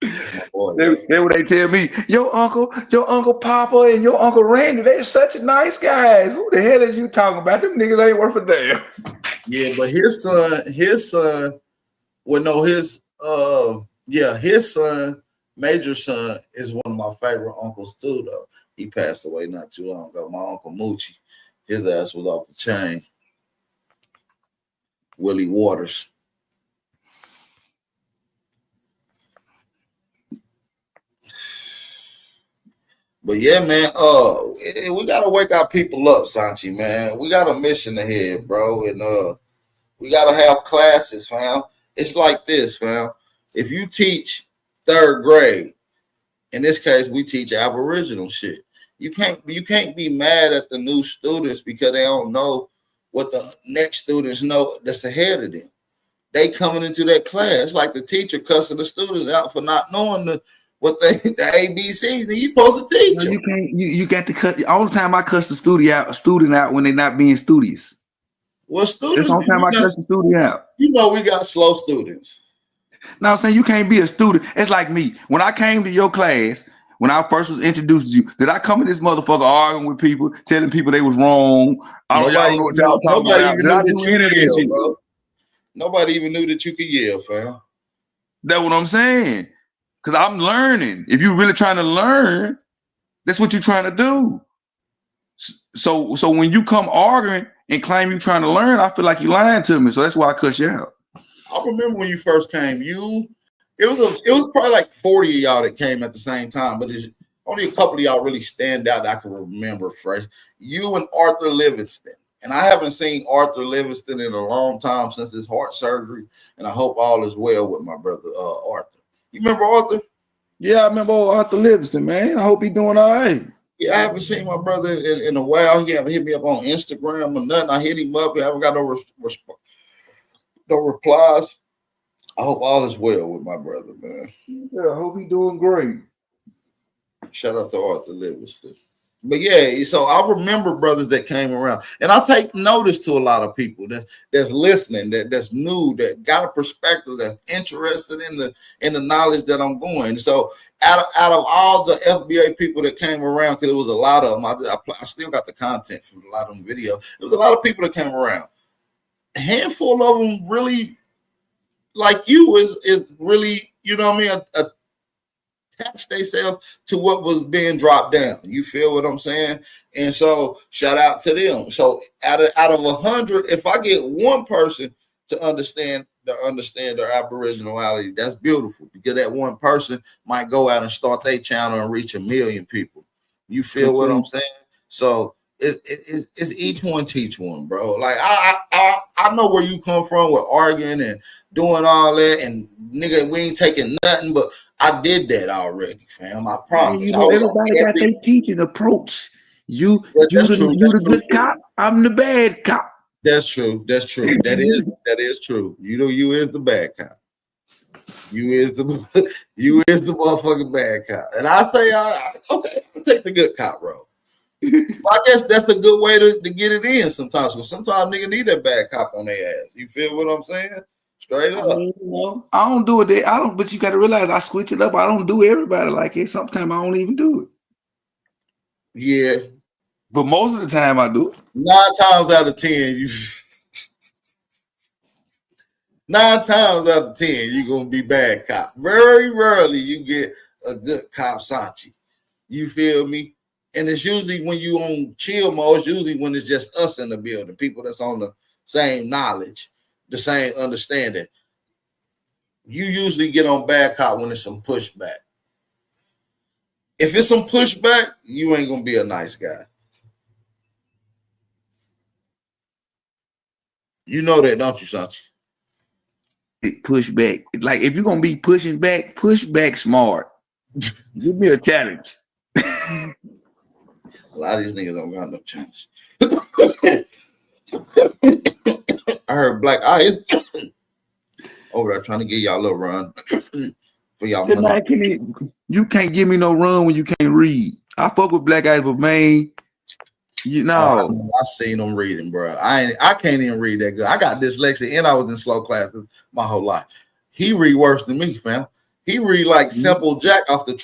S8: They would tell me, your uncle Papa and your uncle Randy, they're such such guys. Who the hell is you talking about? Them niggas ain't worth a damn.
S4: Yeah, but his son, well, no, his son, Major son, is one of my favorite uncles too, though. He passed away not too long ago. My Uncle Moochie, his ass was off the chain. Willie Waters. But yeah, man, we gotta wake our people up, Sanchi, man. We got a mission ahead, bro, and we gotta have classes, fam. It's like this, fam. If you teach 3rd grade, in this case, we teach Aboriginal shit. You can't be mad at the new students because they don't know what the next students know that's ahead of them. They coming into that class like the teacher cussing the students out for not knowing the ABCs. And you supposed to teach them.
S8: You got to cut all the time. I cuss the student out when they're not being studious.
S4: Well, students.
S8: All the time I cuss the student out.
S4: You know we got slow students.
S8: Now I'm saying you can't be a student. It's like me. When I came to your class, when I first was introduced to you, did I come in this motherfucker arguing with people, telling people they was wrong? I don't know what y'all talking about. Did I do any of that shit, bro?
S4: Nobody even knew that you could yell, fam.
S8: That's what I'm saying. Because I'm learning. If you're really trying to learn, that's what you're trying to do. So when you come arguing and claim you're trying to learn, I feel like you're lying to me. So that's why I cuss you out.
S4: I remember when you first came, it was probably like 40 of y'all that came at the same time, but there's only a couple of y'all really stand out that I can remember fresh. You and Arthur Livingston. And I haven't seen Arthur Livingston in a long time since his heart surgery. And I hope all is well with my brother Arthur. You remember Arthur?
S8: Yeah, I remember Arthur Livingston, man. I hope he's doing all right.
S4: Yeah, I haven't seen my brother in a while. He haven't hit me up on Instagram or nothing. I hit him up. I haven't got no replies. I hope all is well with my brother, man.
S8: Yeah, I hope he's doing great.
S4: Shout out to Arthur Livingston. But yeah, so I remember brothers that came around, and I take notice to a lot of people that's listening, that's new, that got a perspective, that's interested in the knowledge that I'm going. So out of all the FBA people that came around, because it was a lot of them, I still got the content from a lot of them videos. There was a lot of people that came around. A handful of them really, like you, is really, you know what I mean, attach themselves to what was being dropped down. You feel what I'm saying? And so shout out to them. So out of 100, if I get one person to understand their aboriginality, that's beautiful, because that one person might go out and start their channel and reach 1 million people. You feel what I'm saying? So it's each one teach one, bro. Like I know where you come from with arguing and doing all that, and nigga, we ain't taking nothing, but I did that already, fam. I promise.
S8: You know, everybody got their teaching approach. You the good cop. I'm the bad cop.
S4: That's true. That's true. That is true. You is the bad cop. You is the motherfucking bad cop. And I say, okay, I'll take the good cop role. Well, I guess that's the good way to get it in sometimes. Because sometimes nigga need that bad cop on their ass. You feel what I'm saying? Straight up.
S8: I mean, you know, I don't do it. I don't. But you got to realize I switch it up. I don't do everybody like it. Sometimes I don't even do it.
S4: Yeah.
S8: But most of the time I do it.
S4: 9 times out of 10, 9 times out of 10, you're gonna be bad cop. Very rarely you get a good cop Sanchi. You feel me? And it's usually when you on chill mode, it's usually when it's just us in the building, people that's on the same knowledge, the same understanding. You usually get on bad cop when it's some pushback. If it's some pushback, you ain't gonna be a nice guy. You know that, don't you, Sanchi?
S8: Push back. Like if you're gonna be pushing back, push back smart. Give me a challenge.
S4: A lot of these niggas don't got no chance. I heard Black Eyes over there trying to get y'all a little run for y'all money.
S8: You can't give me no run when you can't read. I fuck with Black Eyes, but man, you know.
S4: I seen them reading, bro. I can't even read that good. I got dyslexia and I was in slow classes my whole life. He read worse than me, fam. He read like Simple Jack off the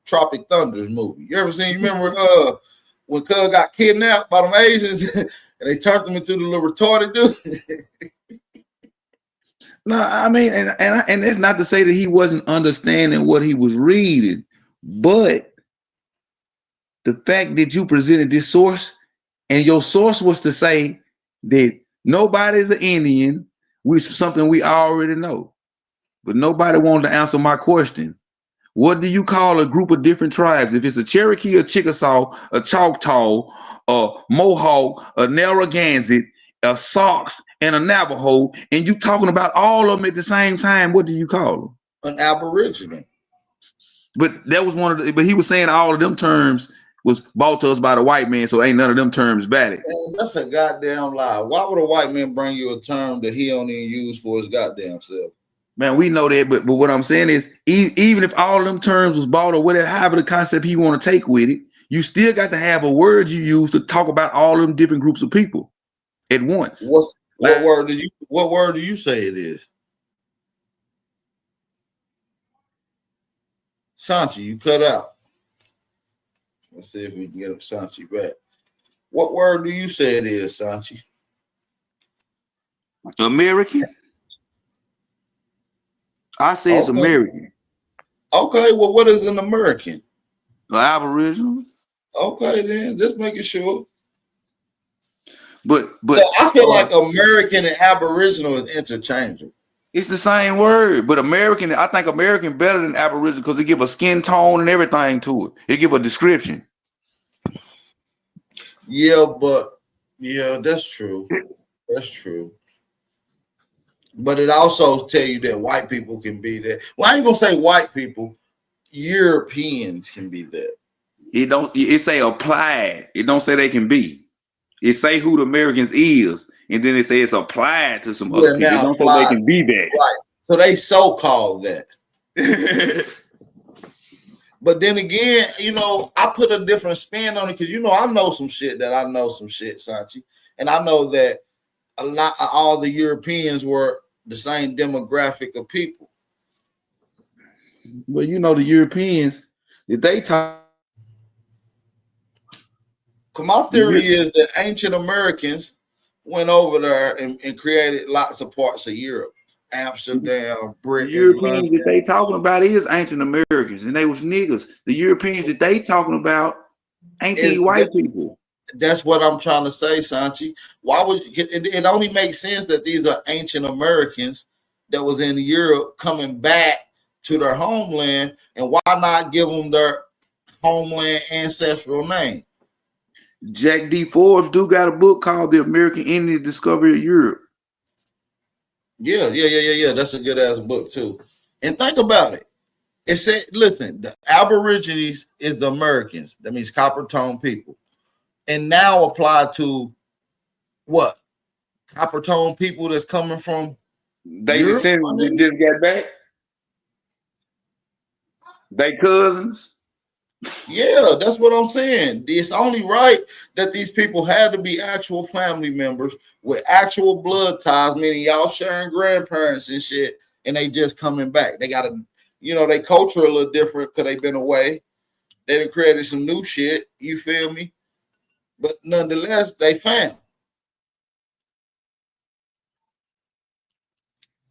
S4: Tropic Thunders movie. You ever seen? Remember when Cuz got kidnapped by them Asians and they turned him into the little retarded dude?
S8: No, I mean, and it's not to say that he wasn't understanding what he was reading, but the fact that you presented this source and your source was to say that nobody's an Indian, which is something we already know, but nobody wanted to answer my question. What do you call a group of different tribes? If it's a Cherokee, a Chickasaw, a Choctaw, a Mohawk, a Narragansett, a Sox, and a Navajo, and you talking about all of them at the same time, what do you call them?
S4: An Aboriginal.
S8: But that was one of the, but he was saying all of them terms was brought to us by the white man, so ain't none of them terms valid.
S4: Man, that's a goddamn lie. Why would a white man bring you a term that he don't even use for his goddamn self?
S8: Man, we know that, but what I'm saying is, even if all of them terms was bought or whatever, however the concept he want to take with it, you still got to have a word you use to talk about all of them different groups of people at once.
S4: What word do you say it is? Sanchi, you cut out. Let's see if we can get Sanchi back. What word do you say it is, Sanchi?
S8: American. I say it's American. Okay,
S4: well, what is an American?
S8: Aboriginal.
S4: Okay, then just making sure.
S8: But
S4: so I feel like American and Aboriginal is interchangeable.
S8: It's the same word, but American, I think American better than Aboriginal because it give a skin tone and everything to it. It give a description.
S4: Yeah, that's true. That's true. But it also tell you that white people can be that. Well, I ain't gonna say white people. Europeans can be that.
S8: It say applied. It don't say they can be. It say who the Americans is, and then it say it's applied to some other people. It don't say they can be that.
S4: Right. So they so-called that. But then again, I put a different spin on it because I know some shit, Sanchi. And I know that all the Europeans were the same demographic of people.
S8: Well, the Europeans, if they talk.
S4: My theory is that ancient Americans went over there and created lots of parts of Europe. Amsterdam, Britain,
S8: the Europeans
S4: London.
S8: that they talking about is ancient Americans, and they was niggas. The Europeans that they talking about ain't these white people.
S4: That's what I'm trying to say, Sanchi. Why would it only makes sense that these are ancient Americans that was in Europe coming back to their homeland, and why not give them their homeland ancestral name?
S8: Jack D. Forbes do got a book called The American Indian Discovery of Europe.
S4: Yeah. That's a good ass book too. And think about it. It said, listen, the Aborigines is the Americans. That means copper tone people. And now apply to what? Copper tone people that's coming from
S8: They
S4: Europe?
S8: descendants that just got back. They cousins.
S4: Yeah, that's what I'm saying. It's only right that these people had to be actual family members with actual blood ties, meaning y'all sharing grandparents and shit, and they just coming back. They got to, they culture a little different because they've been away. They done created some new shit. You feel me? But nonetheless, they found.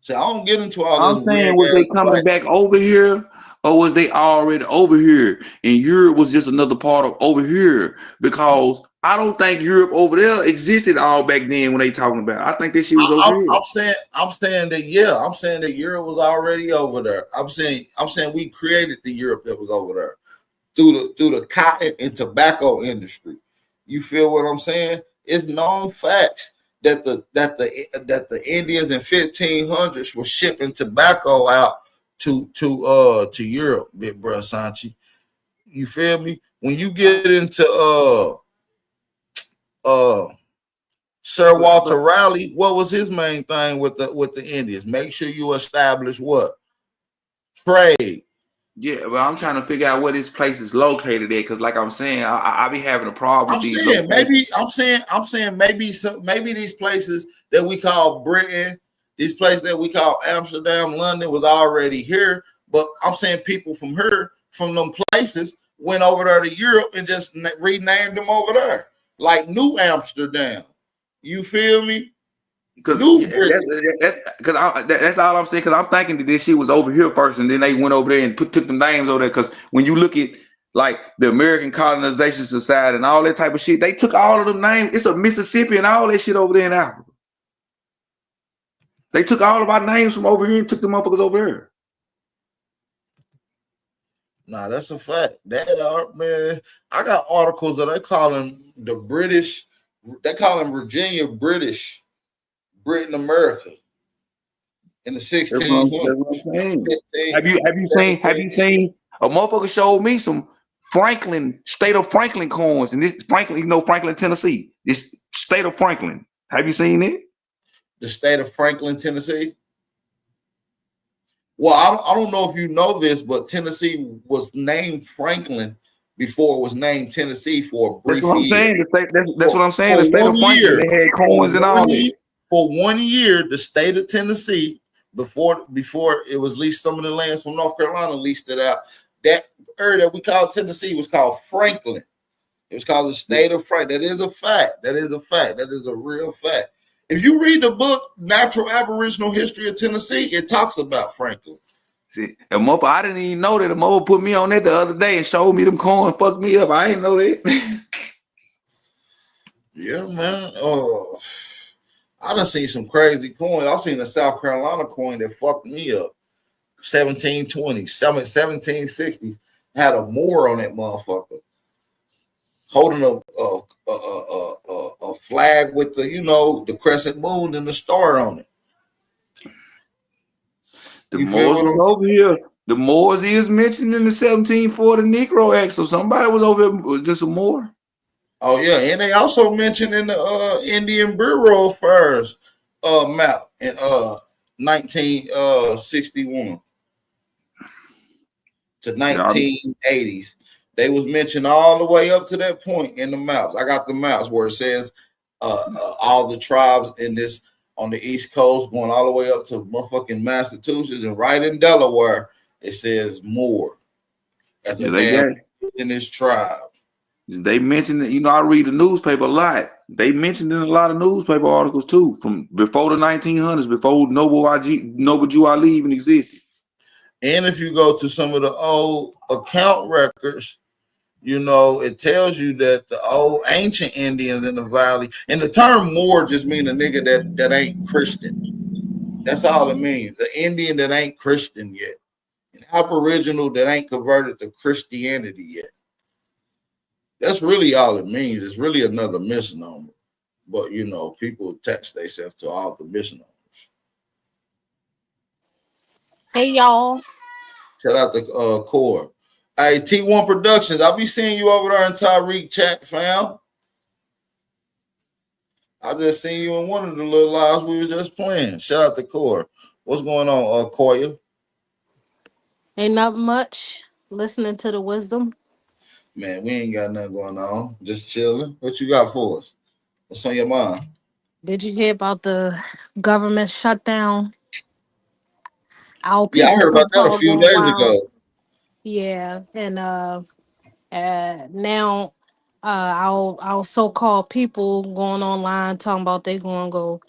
S4: So I don't get into all
S8: I'm
S4: this
S8: saying,
S4: weird
S8: was they
S4: ass
S8: coming back over here, or was they already over here? And Europe was just another part of over here, because I don't think Europe over there existed all back then when they talking about it. I think that shit was over here.
S4: I'm saying that I'm saying that Europe was already over there. I'm saying we created the Europe that was over there through the cotton and tobacco industry. You feel what I'm saying? It's known facts that the Indians in 1500s were shipping tobacco out to Europe, big bro Sanchi. You feel me? When you get into Sir Walter Raleigh, what was his main thing with the Indians? Make sure you establish what? Trade.
S8: Yeah, but I'm trying to figure out where this place is located at, because like I'm saying, I be having a problem with these locations.
S4: I'm saying maybe these places that we call Britain, these places that we call Amsterdam, London was already here, but I'm saying people from here, from them places, went over there to Europe and just renamed them over there, like New Amsterdam. You feel me?
S8: Because that's all I'm saying. Because I'm thinking that this shit was over here first, and then they went over there and took them names over there. Because when you look at like the American Colonization Society and all that type of shit, they took all of them names. It's a Mississippi and all that shit over there in Africa. They took all of our names from over here and took the motherfuckers over here.
S4: Nah, that's a fact. Man, I got articles that they call them the British. They call them Virginia British. Britain, America, in the 1600s.
S8: That's what I'm saying. Have you seen a motherfucker showed me some state of Franklin coins, and this Franklin, Franklin, Tennessee, this state of Franklin. Have you seen it?
S4: The state of Franklin, Tennessee. Well, I don't know if you know this, but Tennessee was named Franklin before it was named Tennessee for a brief year.
S8: That's what I'm saying. The state of Franklin, they had coins and all that.
S4: For 1 year, the state of Tennessee, before it was leased, some of the lands from North Carolina leased it out. That area that we call Tennessee was called Franklin. It was called the state of Franklin. That is a fact. That is a real fact. If you read the book Natural Aboriginal History of Tennessee, it talks about Franklin.
S8: See, I didn't even know that. A mother put me on that the other day and showed me them coins, fucked me up. I didn't know that.
S4: Yeah, man. I done seen some crazy coins. I've seen a South Carolina coin that fucked me up. 1720s, 1760s. Had a Moor on that motherfucker, holding a flag with the crescent moon and the star on it.
S8: The Moors was over here. The Moors is mentioned in the 1740 Negro Act, so somebody was over here. Was this a Moor?
S4: Oh yeah, and they also mentioned in the Indian Bureau Affairs map in 1961 to 1980s. They was mentioned all the way up to that point in the maps. I got the maps where it says all the tribes in this on the East Coast going all the way up to motherfucking Massachusetts, and right in Delaware it says Moor as a damn in this tribe.
S8: They mentioned that, I read the newspaper a lot. They mentioned in a lot of newspaper articles too, from before the 1900s, before Noble Jew Ali even existed.
S4: And if you go to some of the old account records, it tells you that the old ancient Indians in the valley, and the term Moor just means a nigga that ain't Christian. That's all it means. An Indian that ain't Christian yet. An Aboriginal that ain't converted to Christianity yet. That's really all it means. It's really another misnomer. But you know, people attach themselves to all the misnomers.
S9: Hey y'all.
S4: Shout out to Core. Hey, T1 Productions. I'll be seeing you over there in Tariq chat, fam. I just seen you in one of the little lives we were just playing. Shout out to Core. What's going on, Koya?
S9: Ain't nothing much. Listening to the wisdom.
S4: Man, we ain't got nothing going on. Just chilling. What you got for us? What's on your mind?
S9: Did you hear about the government shutdown? Our
S4: Yeah, I
S9: people
S4: heard about that a
S9: so-called
S4: few
S9: going
S4: days
S9: wild.
S4: ago.
S9: Yeah. And now our so-called people going online talking about they gonna go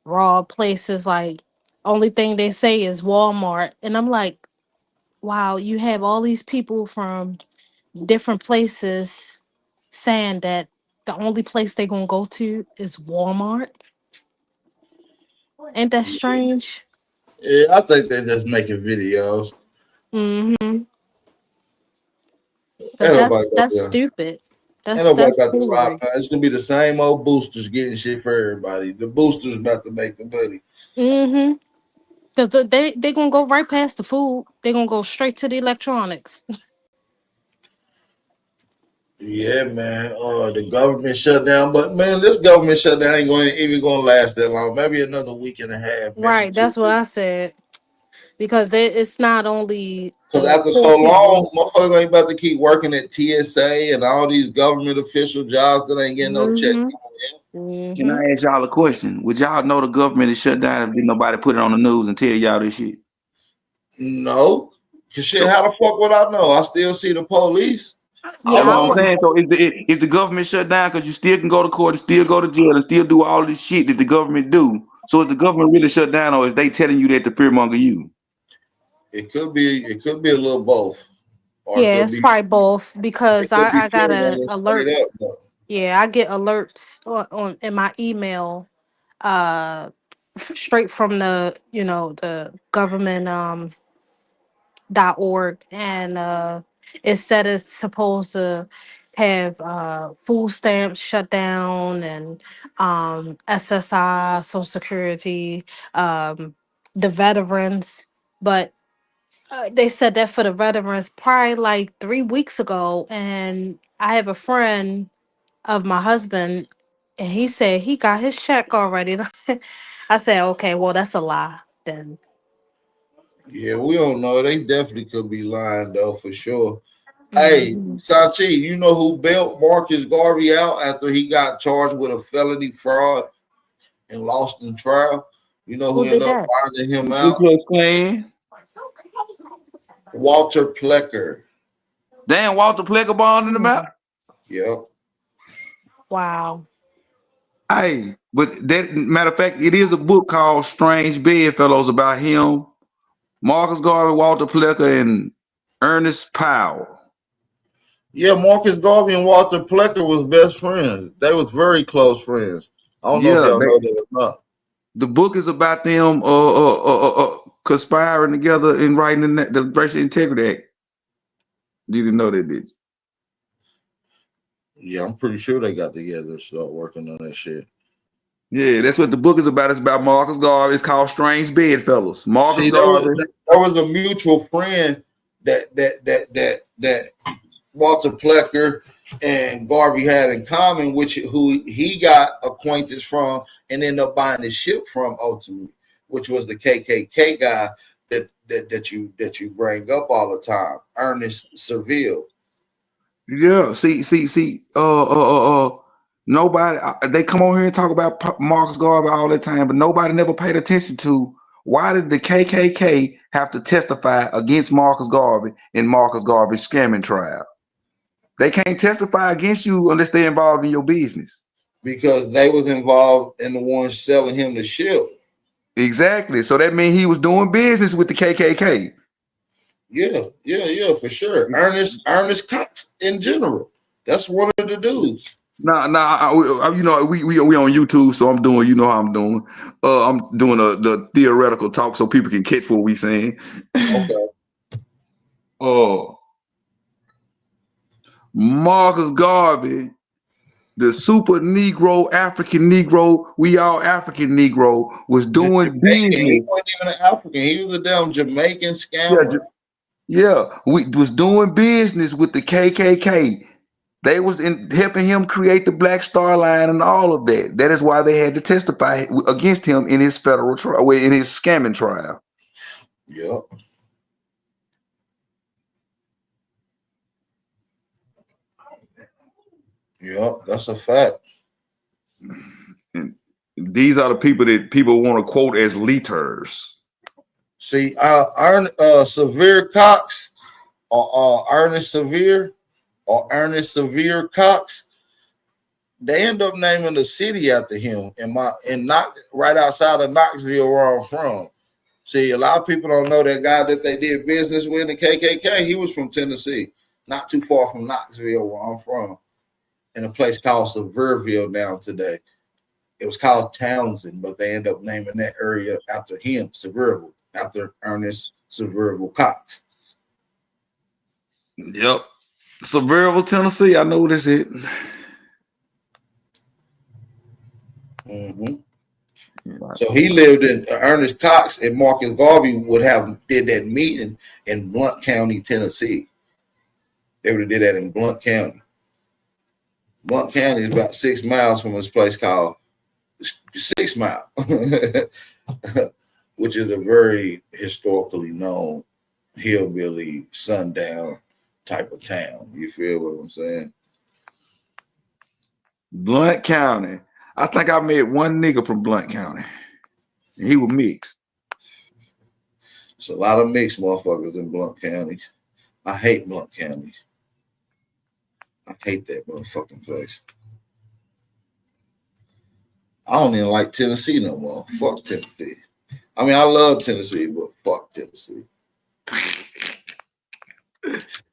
S9: raw places like only thing they say is Walmart. And I'm like, wow, you have all these people from different places saying that the only place they gonna go to is Walmart. Ain't that strange?
S4: Yeah, I think they're just making videos.
S9: Mm-hmm.
S4: Ain't
S9: Cause
S4: nobody
S9: that's
S4: go
S9: that's
S4: there.
S9: stupid.
S4: Ain't
S9: That's
S4: nobody
S9: that's
S4: about to rob.
S9: foolery.
S4: It's gonna be the same old boosters getting shit for everybody. The boosters about to make the money.
S9: Mm-hmm. Cause they gonna go right past the food. They gonna go straight to the electronics.
S4: Yeah, man. The government shut down, but man, this government shutdown ain't going to even going to last that long. Maybe another week and a half, maybe
S9: Right.
S4: two.
S9: That's what I said. Because it's not only
S4: Because
S9: the
S4: after
S9: poor
S4: so
S9: people.
S4: long, motherfuckers ain't about to keep working at TSA and all these government official jobs that ain't getting no check.
S9: Mm-hmm.
S8: Can
S9: Mm-hmm.
S8: I ask y'all a question? Would y'all know the government is shut down if did nobody put it on the news and tell y'all this shit?
S4: No, cause shit.
S8: So
S4: How the fuck would I know? I still see the police. I
S8: that's
S9: Yeah,
S8: what
S9: I
S8: I'm
S4: wouldn't.
S9: wouldn't.
S8: saying. So is the government shut down because you still can go to court and still go to jail and still do all this shit that the government do? So is the government really shut down, or is they telling you that to fearmonger you?
S4: It could be. It could be a little both, or it
S9: Yeah,
S4: could
S9: it's
S4: be.
S9: probably both
S4: It
S9: because
S4: could be
S9: I got
S4: fair
S9: a
S4: money
S9: alert.
S4: straight up. Though.
S9: Yeah, I get alerts on in my email uh straight from the the government .org, and it said it's supposed to have food stamps shut down, and SSI, Social Security, um the veterans, but they said that for the veterans probably like 3 weeks ago. And I have a friend of my husband, and he said he got his check already. I said, okay, well, that's a lie then.
S4: Yeah, we don't know. They definitely could be lying though, for sure. Hey,
S9: Mhm.
S4: Sachi, you know who bailed Marcus Garvey out after he got charged with a felony fraud and lost in trial? You know who
S9: Who did
S4: ended up
S9: that?
S4: finding him
S8: The Ku
S4: out?
S8: Klux Klan.
S4: Walter Plecker.
S8: Damn, Walter Plecker bonding them out.
S9: Mm.
S4: Yep.
S9: Wow.
S8: Hey, but that matter of fact, it is a book called Strange Bedfellows about him, Marcus Garvey, Walter Plecker, and Ernest Powell.
S4: Yeah, Marcus Garvey and Walter Plecker was best friends. They was very close friends. I don't know if
S8: Yeah,
S4: y'all know that or not.
S8: the book is about them conspiring together and writing the Racial Integrity Act. You didn't know that, did you?
S4: Yeah, I'm pretty sure they got together and start working on that shit.
S8: Yeah, that's what the book is about. It's about Marcus Garvey. It's called Strange Bedfellows. Marcus
S4: See,
S8: Garvey.
S4: there was a mutual friend that Walter Plecker and Garvey had in common, which who he got acquaintance from and ended up buying his ship from ultimately, which was the KKK guy that you bring up all the time, Ernest Seville.
S8: Yeah, nobody. They come on here and talk about Marcus Garvey all the time, but nobody never paid attention to why did the KKK have to testify against Marcus Garvey in Marcus Garvey's scamming trial? They can't testify against you unless they're involved in your business.
S4: Because they was involved in the ones selling him the ship.
S8: Exactly. So that means he was doing business with the KKK.
S4: Yeah, for sure. Ernest Cox in general. That's one of the dudes.
S8: You know, we on YouTube, so I'm doing, you know how I'm doing. I'm doing the theoretical talk so people can catch what we saying.
S4: Okay.
S8: Oh, Marcus Garvey, the super Negro, African Negro, we all African Negro, was
S4: The
S8: doing
S4: Jamaican, he
S8: business.
S4: wasn't even an African. He was a damn Jamaican
S8: Yeah,
S4: scammer.
S8: we was doing business with the KKK. They was helping him create the Black Star Line and all of that. That is why they had to testify against him in his federal trial, in his scamming trial.
S4: Yep. Yep, that's a fact.
S8: And these are the people that people want to quote as leaders.
S4: See, Severe Cox or Ernest Severe or Ernest Severe Cox, they end up naming the city after him right outside of Knoxville, where I'm from. See, a lot of people don't know that guy that they did business with in the KKK. He was from Tennessee, not too far from Knoxville, where I'm from, in a place called Sevierville now today. It was called Townsend, but they end up naming that area after him, Sevierville, after Ernest Sevierville Cox.
S8: Yep. Sevierville, Tennessee. I know this it.
S4: Mm-hmm. So he lived in Ernest Cox and Marcus Garvey did that meeting in Blount County, Tennessee. They would have did that in Blount County. Blount County is about 6 miles from this place called 6 Mile, which is a very historically known hillbilly sundown type of town. You feel what I'm saying?
S8: Blount County. I think I met one nigga from Blount County. And he was mixed.
S4: It's a lot of mixed motherfuckers in Blount County. I hate Blount County. I hate that motherfucking place. I don't even like Tennessee no more. Fuck Tennessee. I mean, I love Tennessee, but fuck Tennessee.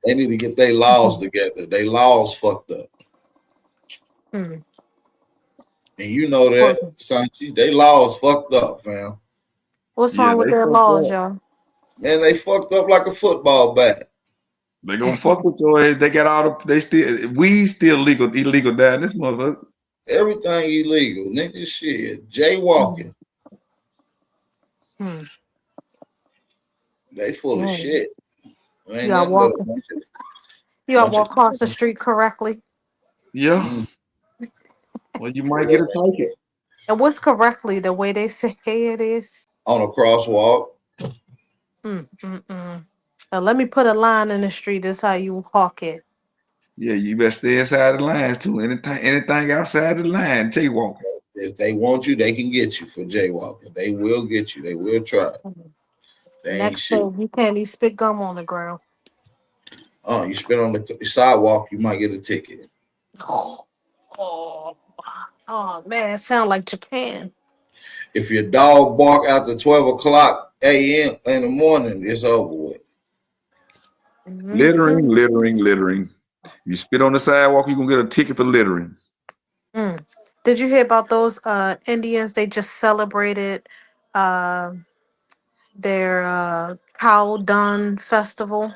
S4: They need to get their laws together. They laws fucked up.
S9: Hmm.
S4: And you know that, Sanchi, they laws fucked up, fam.
S9: What's wrong with their laws, y'all?
S4: Man, they fucked up like a football bat.
S8: They gonna fuck with your ass. They got all we still illegal down this motherfucker.
S4: Everything illegal, nigga. Shit, jaywalking.
S9: Hmm.
S4: They full of shit. Ain't
S9: You gotta
S4: nothing
S9: walk.
S4: but
S9: You gotta walk across the street correctly.
S8: Yeah. Well, you might get a ticket.
S9: And what's correctly the way they say it is?
S4: On a crosswalk.
S9: Let me put a line in the street. That's how you walk it.
S8: Yeah, you better stay inside the lines too. Anything outside the line, jaywalking.
S4: If they want you, they can get you for jaywalking. They will get you. They will try. They ain't
S9: Next
S4: shit.
S9: thing, you can't even spit gum on the ground.
S4: Oh, you spit on the sidewalk, you might get a ticket.
S9: Oh man, it sounds like Japan.
S4: If your dog bark after 12 o'clock a.m. in the morning, it's over with.
S8: Littering. You spit on the sidewalk, you're gonna get a ticket for littering.
S9: Did you hear about those Indians? They just celebrated their cow dung festival.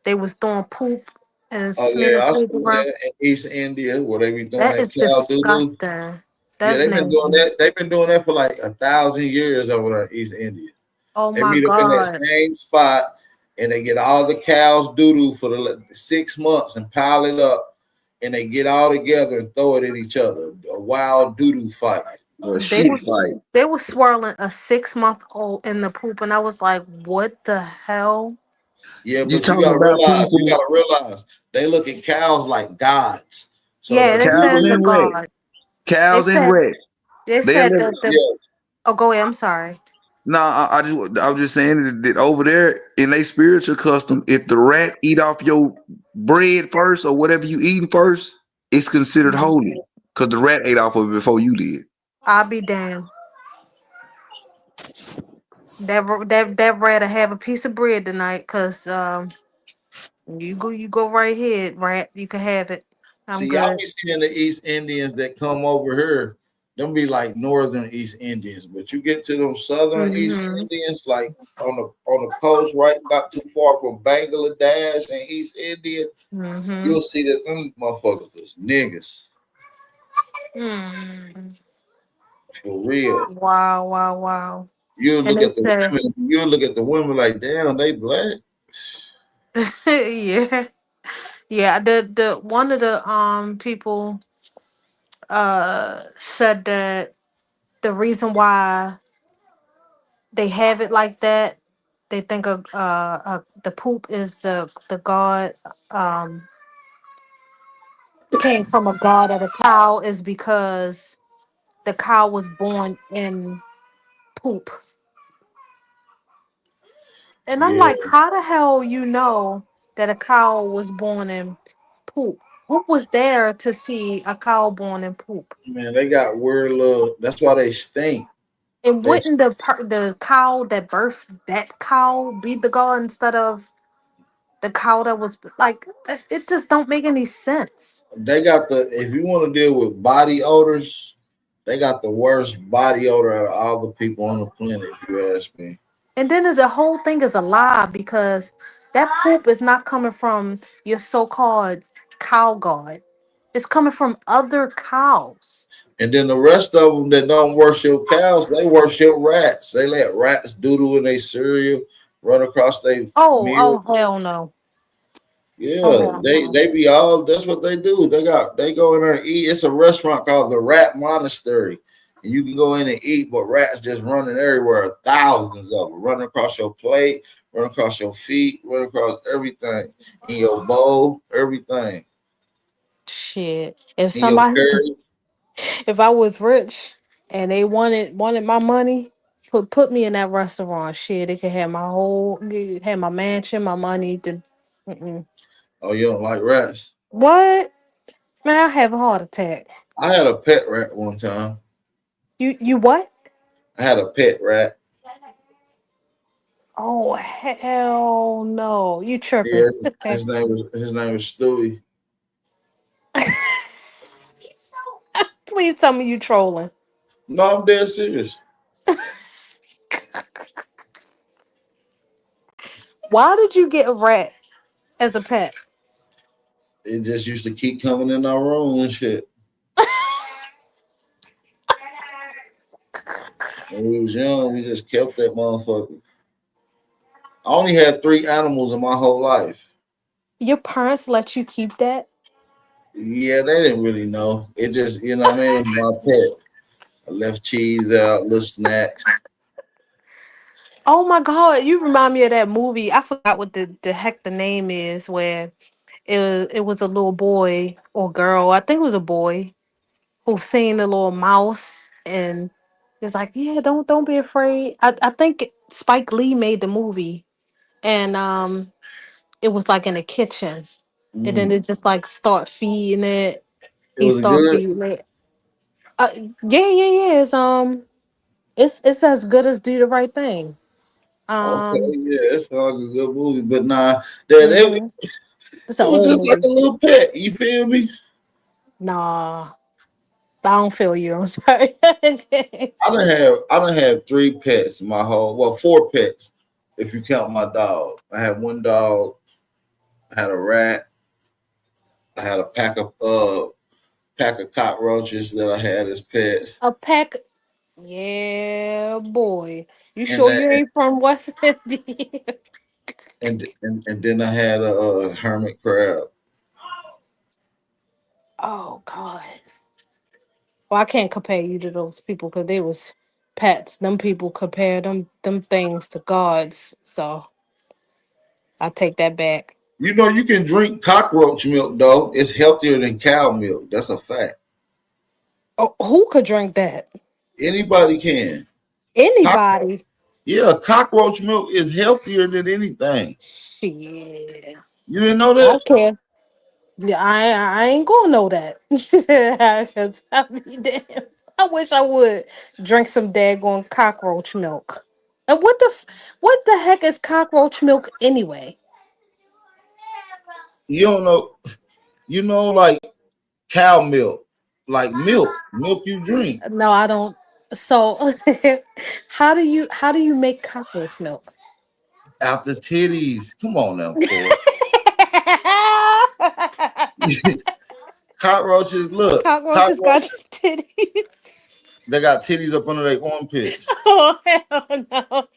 S9: They was throwing poop and
S4: Oh yeah,
S9: smearing
S4: I
S9: poop
S4: see
S9: around.
S4: that in East India where they be doing
S9: That
S4: that
S9: is
S4: cow doodle.
S9: disgusting.
S4: Yeah,
S9: That's
S4: they've been doing
S9: nasty.
S4: that. They've been doing that for like 1,000 years over there in East India.
S9: Oh
S4: They
S9: my
S4: meet up in that
S9: God.
S4: same spot and they get all the cows doodle for the 6 months and pile it up, and they get all together and throw it at each other. A wild doodle fight.
S9: They was swirling a 6-month-old in the poop, and I was like, "What the hell?"
S4: Yeah,
S8: You
S4: but you
S8: talking
S4: gotta
S8: about
S4: realize,
S8: people?
S4: they look at cows like gods. So
S9: Yeah, they said
S8: Cows
S9: it's a
S8: and
S9: god.
S8: rats. Cows and rats.
S9: They
S8: They
S9: said
S8: let,
S9: the. Oh, go ahead. I'm sorry.
S8: no, I was just saying that over there in a spiritual custom, if the rat eat off your bread first or whatever you eating first, it's considered holy because the rat ate off of it before you did.
S9: I'll be damned. That rather have a piece of bread tonight, cause you go right ahead, rat. You can have it. I'm
S4: see, y'all
S9: good.
S4: be seeing the East Indians that come over here them be like northern East Indians, but you get to them southern East
S9: Mm-hmm.
S4: Indians, like on the coast, right, not too far from Bangladesh and East India,
S9: Mm-hmm.
S4: you'll see that them motherfuckers is niggas
S9: Mm.
S4: for real.
S9: Wow, wow, wow.
S4: You
S9: And
S4: look
S9: they
S4: at the
S9: said,
S4: women, you look at the women like, damn, they black.
S9: yeah, yeah. The one of the people said that the reason why they have it like that, they think of the poop is the god um came from a god of a cow is because the cow was born in poop. And I'm
S4: Yeah,
S9: like, how the hell you know that a cow was born in poop? Who was there to see a cow born in poop?
S4: man, they got weird little. That's why they stink.
S9: And
S4: They
S9: wouldn't the cow that birthed that cow be the god instead of the cow that was like? It just don't make any sense.
S4: they got the. If you want to deal with body odors, they got the worst body odor out of all the people on the planet. If you ask me.
S9: And then the whole thing is a lie because that poop is not coming from your so-called cow god. It's coming from other cows.
S4: And then the rest of them that don't worship cows, they worship rats. They let rats doodle in their cereal, run across their
S9: Oh,
S4: meal.
S9: oh hell no. Oh
S4: Yeah,
S9: hell
S4: they
S9: no.
S4: they be all. That's what they do. They go in there and eat. It's a restaurant called the Rat Monastery, and you can go in and eat, but rats just running everywhere. Thousands of them running across your plate, running across your feet, running across everything in your bowl, everything
S9: Shit. If
S4: in your
S9: somebody
S4: curry.
S9: if I was rich and they wanted my money, put me in that restaurant. Shit, they could have my whole have my mansion, my money. Mm-mm.
S4: Oh, you don't like rats?
S9: What? Man, I have a heart attack.
S4: I had a pet rat one time.
S9: You what?
S4: I had a pet rat.
S9: Oh hell no! You tripping?
S4: Yeah, his name was Stewie.
S9: Please tell me you trolling.
S4: No, I'm dead serious.
S9: Why did you get a rat as a pet?
S4: It just used to keep coming in our room and shit. When we was young, we just kept that motherfucker. I only had 3 animals in my whole life.
S9: Your parents let you keep that?
S4: Yeah, they didn't really know. It just, what I mean, it was my pet. I left cheese out, little snacks.
S9: Oh my god, you remind me of that movie. I forgot what the heck the name is where it was a little boy or girl. I think it was a boy who seen the little mouse and it was like, yeah, don't be afraid. I think Spike Lee made the movie and it was like in the kitchen. And then
S4: Mm.
S9: it just like start feeding it.
S4: It
S9: He
S4: was
S9: start
S4: good.
S9: feeding it. Yeah. It's as good as Do the Right Thing.
S4: Okay,
S9: Um,
S4: yeah, it's like a good movie. But nah, that it,
S9: mhm. It's
S4: it
S9: an
S4: was
S9: old
S4: just like a
S9: movie.
S4: little pet. You feel me?
S9: Nah, I don't feel you. I'm sorry.
S4: I done had 3 pets in my whole 4 pets if you count my dog. I had one dog, I had a rat, I had a pack of cockroaches that I had as pets.
S9: A pack. Yeah, boy. You
S4: And
S9: sure
S4: then
S9: you ain't from West Indies?
S4: and then I had a hermit crab.
S9: Oh God. Well, I can't compare you to those people because they was pets. Them people compare them things to gods. So I take that back.
S4: You can drink cockroach milk though. It's healthier than cow milk. That's a fact.
S9: Oh, who could drink that?
S4: Anybody can. Cockroach,
S9: Anybody.
S4: yeah, cockroach milk is healthier than anything.
S9: Shit.
S4: You didn't know
S9: I
S4: that?
S9: care. Yeah, I ain't gonna know that. Cause I be damn. I wish I would drink some daggone cockroach milk. And what the heck is cockroach milk anyway?
S4: You don't know. Like cow milk. like milk you drink.
S9: No, I don't. So, how do you make cockroach milk?
S4: After titties. Come on now, Core. Cockroaches, look,
S9: Cockroaches got
S4: cockroaches,
S9: titties.
S4: they got titties up under their armpits.
S9: Oh hell no!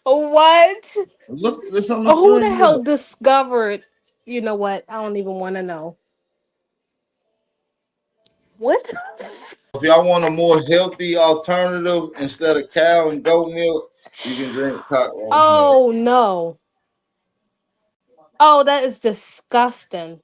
S9: What?
S4: Look, this on the
S9: Who the
S4: screen.
S9: hell
S4: Look.
S9: discovered? You know what? I don't even want to know. What?
S4: If y'all want a more healthy alternative instead of cow and goat milk, you can drink cockroach milk.
S9: Oh no! Oh, that is disgusting.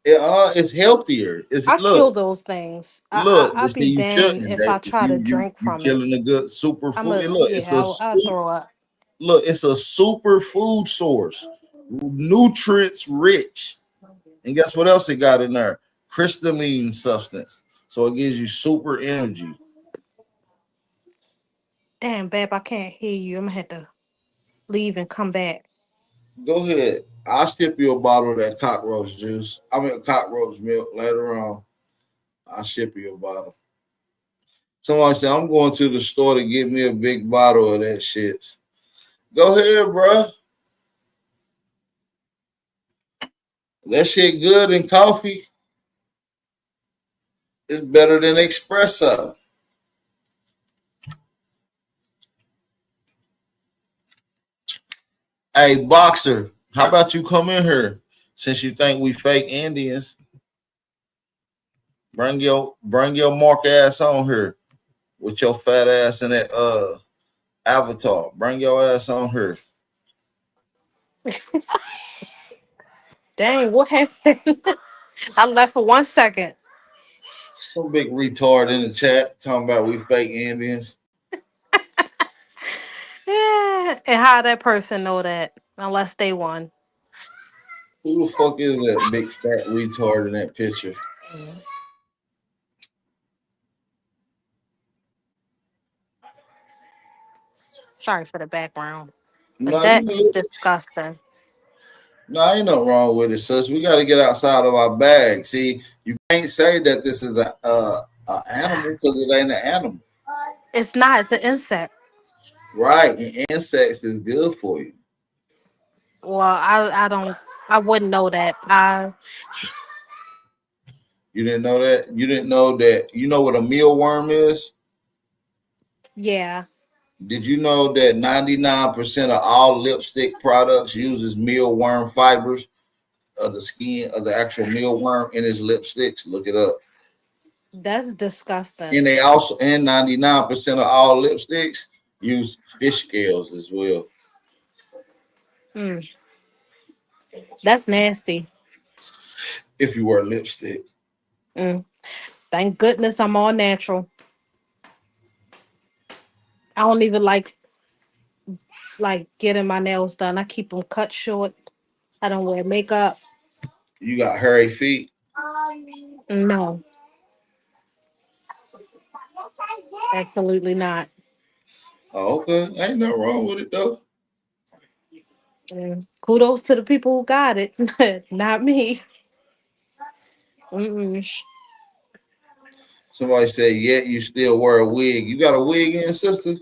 S4: It's healthier. It's
S9: I kill
S4: look,
S9: those things.
S4: look.
S9: I'd
S4: See,
S9: be
S4: you
S9: damned
S4: shouldn't.
S9: if
S4: That
S9: I try to drink
S4: you
S9: from it.
S4: killing a good super
S9: I'm
S4: food.
S9: a
S4: And look, it's
S9: yeah.
S4: a
S9: I'll throw up.
S4: look. It's a super food source, nutrients rich. And guess what else it got in there? Crystalline substance. So it gives you super energy.
S9: Damn, babe, I can't hear you. I'm gonna have to leave and come back.
S4: Go ahead. I'll ship you a bottle of that cockroach juice. I mean cockroach milk later on. I'll ship you a bottle. Somebody said I'm going to the store to get me a big bottle of that shit. Go ahead, bro. That shit good in coffee. It's better than espresso. Hey, boxer, how about you come in here? Since you think we fake Indians, bring your mark ass on here with your fat ass in that avatar. Bring your ass on here.
S9: Dang, what happened? I left for 1 second.
S4: Some big retard in the chat talking about we fake Indians.
S9: Yeah, and how that person know that unless they won?
S4: Who the fuck is that big fat retard in that picture?
S9: Mm. Sorry for the background, but
S4: No, you
S9: that is
S4: good.
S9: disgusting.
S4: No, ain't nothing wrong with it, sis. We got to get outside of our bag. See, you can't say that this is a animal because it ain't an animal.
S9: It's not. It's an insect.
S4: Right, and insects is good for you.
S9: Well, I don't. I wouldn't know that.
S4: You didn't know that? You didn't know that? You know what a mealworm is?
S9: Yeah.
S4: Did you know that 99% of all lipstick products uses mealworm fibers of the skin of the actual mealworm in its lipsticks? Look it up.
S9: That's disgusting.
S4: And they also, and 99% of all lipsticks use fish scales as well.
S9: Mm, that's nasty.
S4: If you wear lipstick.
S9: Mm, thank goodness I'm all natural. I don't even like getting my nails done. I keep them cut short. I don't wear makeup.
S4: You got hairy feet.
S9: No, absolutely not.
S4: Oh, okay. Ain't nothing wrong with it though.
S9: Mm, kudos to the people who got it, not me. Mm-mm.
S4: Somebody said, yet you still wear a wig. You got a wig in, sister?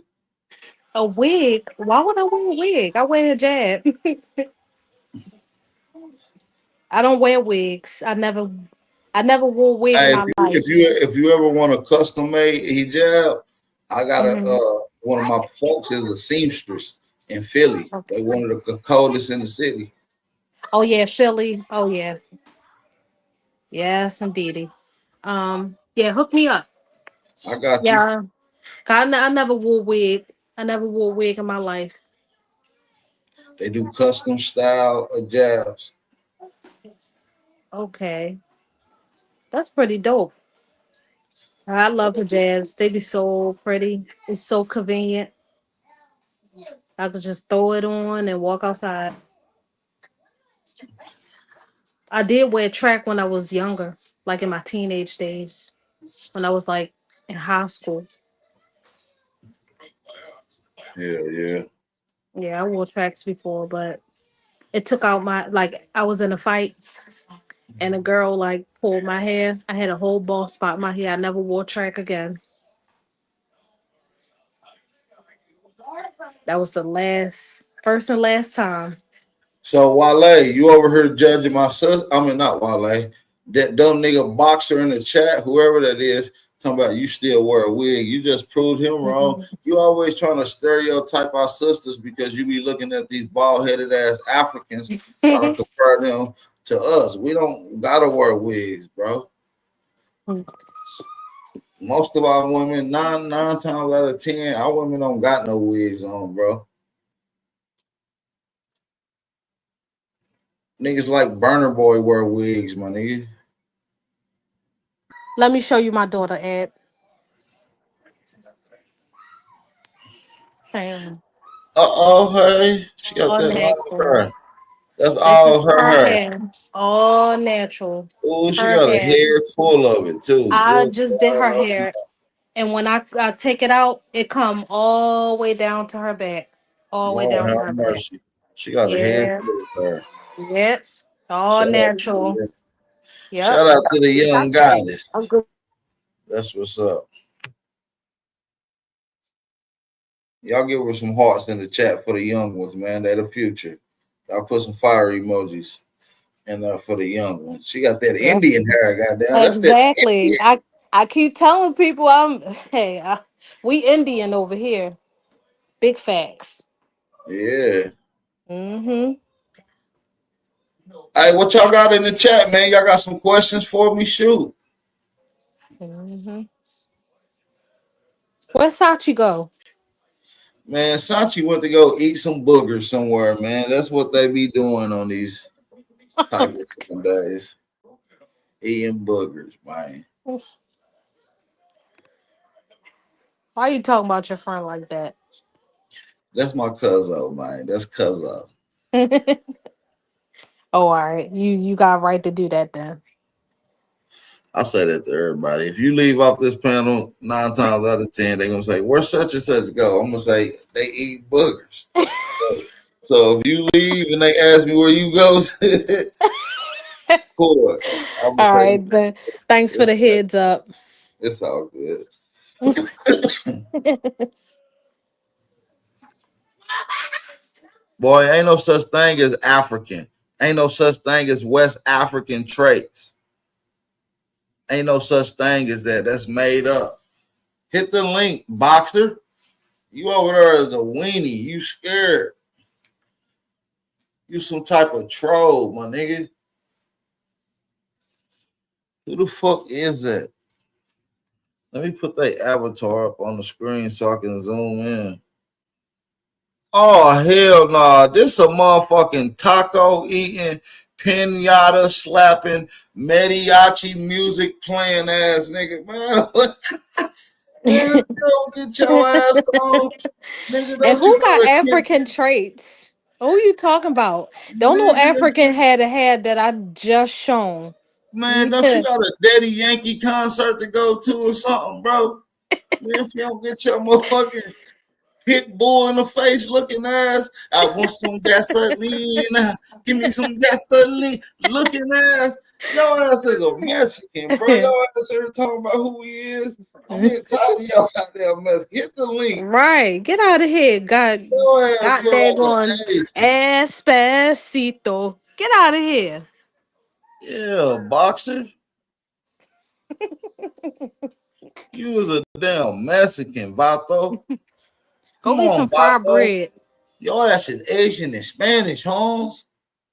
S9: A wig? Why would I wear a wig? I wear a hijab. I don't wear wigs. I never wore a wig in
S4: Hey,
S9: my life.
S4: if you ever want a custom made hijab, I got a
S9: Mhm.
S4: one of my folks is a seamstress in Philly.
S9: Okay.
S4: They one of the coldest in the city.
S9: Oh yeah, Philly. Oh yeah, yes, indeedy. Yeah, hook me up.
S4: I got you.
S9: Yeah, 'cause I never wore a wig. I never wore a wig in my life.
S4: They do custom style hijabs.
S9: Okay, that's pretty dope. I love hijabs. They be so pretty. It's so convenient. I could just throw it on and walk outside. I did wear track when I was younger, like in my teenage days, when I was like in high school.
S4: Yeah, yeah.
S9: Yeah, I wore tracks before, but it took out my like I was in a fight and a girl like pulled my hair. I had a whole bald spot in my hair. I never wore track again. That was the first and last time.
S4: So Wale, you over here judging my sister? I mean, not Wale. That dumb nigga boxer in the chat, whoever that is, talking about you still wear a wig. You just proved him wrong. You always trying to stereotype our sisters because you be looking at these bald headed ass Africans trying to compare them to us. We don't gotta wear wigs, bro. Most of our women, nine times out of 10, our women don't got no wigs on, bro. Niggas like Burner Boy wear wigs, my nigga.
S9: Let me show you my daughter, Ed. Damn.
S4: Hey, she got
S9: All
S4: that long
S9: natural.
S4: hair. That's
S9: This
S4: all
S9: is
S4: her
S9: her
S4: hair.
S9: hair. All natural.
S4: Oh, she
S9: Her
S4: got a
S9: hair.
S4: head full of it too.
S9: I
S4: Good
S9: just did her
S4: God.
S9: hair, and when I take it out, it come all the way down to her back. All the way
S4: Lord
S9: down to
S4: have
S9: her back.
S4: mercy. She got a head
S9: Yeah.
S4: full of hair.
S9: Yep. All
S4: Shout out,
S9: natural. Yep.
S4: shout out to the young
S9: I'm
S4: goddess.
S9: good.
S4: That's what's up. Y'all give her some hearts in the chat for the young ones, man. They're the future. Y'all put some fire emojis in there for the young ones. She got that
S9: Yep.
S4: Indian hair, goddamn. That's that
S9: Exactly.
S4: Indian.
S9: I keep telling people we Indian over here. Big facts.
S4: Yeah.
S9: Mm-hmm.
S4: Hey, what y'all got in the chat, man? Y'all got some questions for me? Shoot.
S9: Mm-hmm. Where Sachi go?
S4: Man, Sanchi went to go eat some boogers somewhere, man. That's what they be doing on these type of Sundays. Eating boogers, man.
S9: Why you talking about your friend like that?
S4: That's my cousin, man. That's cousin.
S9: Oh, all right. You got right to do that then.
S4: I say that to everybody. If you leave off this panel 9 times out of 10, they're gonna say, "Where such and such go?" I'm gonna say they eat boogers. So if you leave and they ask me where you go, for it, I'm gonna
S9: All
S4: say
S9: right, then. Thanks for
S4: it's,
S9: the heads up.
S4: it's all good. Boy, ain't no such thing as African. Ain't no such thing as West African traits. Ain't no such thing as that. That's made up. Hit the link, Boxer. You over there as a weenie. You scared. You some type of troll, my nigga. Who the fuck is that? Let me put that avatar up on the screen so I can zoom in. Oh, hell no. Nah. This a motherfucking taco eating, pinata slapping, mariachi music playing ass nigga. Man, man, don't get your ass on. Nigga,
S9: And
S4: don't you
S9: who
S4: know
S9: got
S4: that kid?
S9: African traits? Who you talking about? Don't no
S4: Nigga,
S9: African had a head that I just shown.
S4: man, don't you got a Daddy Yankee concert to go to or something, bro? Man, if you don't get your motherfucking pit bull in the face looking ass. I want some gasoline. Give me some gasoline looking ass. Your ass is a Mexican, bro. Your ass here talking about who he is. I'm getting tired of y'all out there, man. Hit the link.
S9: Right. Get out of here.
S4: Your ass
S9: Got
S4: feel
S9: that
S4: like
S9: going.
S4: an Asian.
S9: Espacito. Get out of here.
S4: Yeah, boxer. You was a damn Mexican, Vato.
S9: Go
S4: Come
S9: get
S4: on,
S9: some fried
S4: Vato.
S9: bread.
S4: Your ass is Asian and Spanish, Holmes.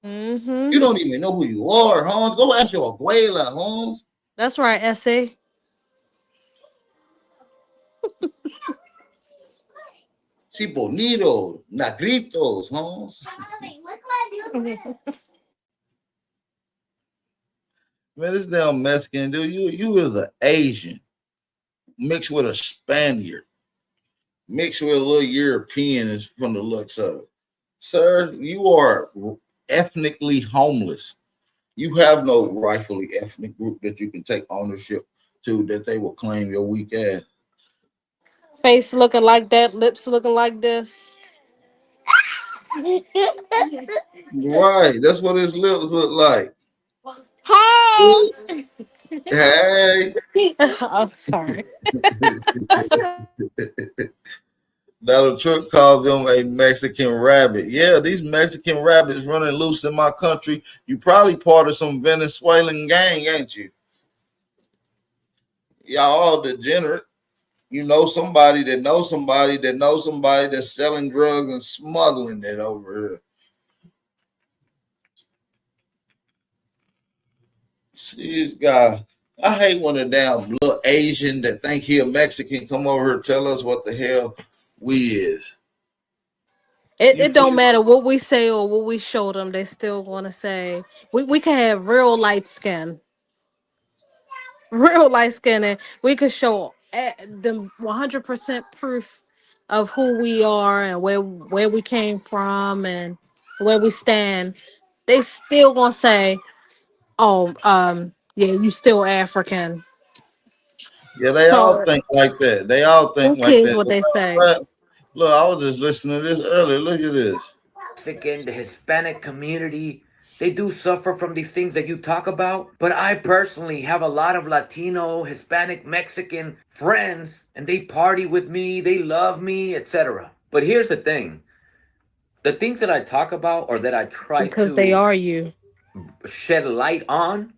S9: Mm-hmm.
S4: You don't even know who you are, Holmes. Go ask your abuela, Holmes.
S9: That's right, essay.
S4: Si bonito, nagritos, Holmes. Man, this damn Mexican dude, you is an Asian mixed with a Spaniard, mixed with a little European is from the looks of it. Sir, you are ethnically homeless. You have no rightfully ethnic group that you can take ownership to that they will claim your weak ass.
S9: Face looking like that, lips looking like this.
S4: Right, that's what his lips look like.
S9: Hey!
S4: Hey.
S9: I'm sorry.
S4: Donald Trump called them a Mexican rabbit. Yeah, these Mexican rabbits running loose in my country. You probably part of some Venezuelan gang, ain't you? Y'all all degenerate. You know somebody that knows somebody that knows somebody that's selling drugs and smuggling it over here. She's got. I hate when a damn little Asian that think he a Mexican come over here and tell us what the hell we is. You
S9: It don't
S4: feel?
S9: matter what we say or what we show them, they still gonna say we can have real light skin. Real light skin, and we could show them 100% proof of who we are and where we came from and where we stand. They still gonna say, "Oh, yeah, you still African."
S4: Yeah, they all
S9: So
S4: think like that. They all
S9: who
S4: think like
S9: cares
S4: that.
S9: what they say?
S4: But look, I was just listening to this earlier. Look at this.
S10: Mexican, the Hispanic community, they do suffer from these things that you talk about. But I personally have a lot of Latino, Hispanic, Mexican friends, and they party with me, they love me, etc. But here's the thing, the things that I talk about or that I try
S9: Because they
S10: to
S9: are you.
S10: shed light on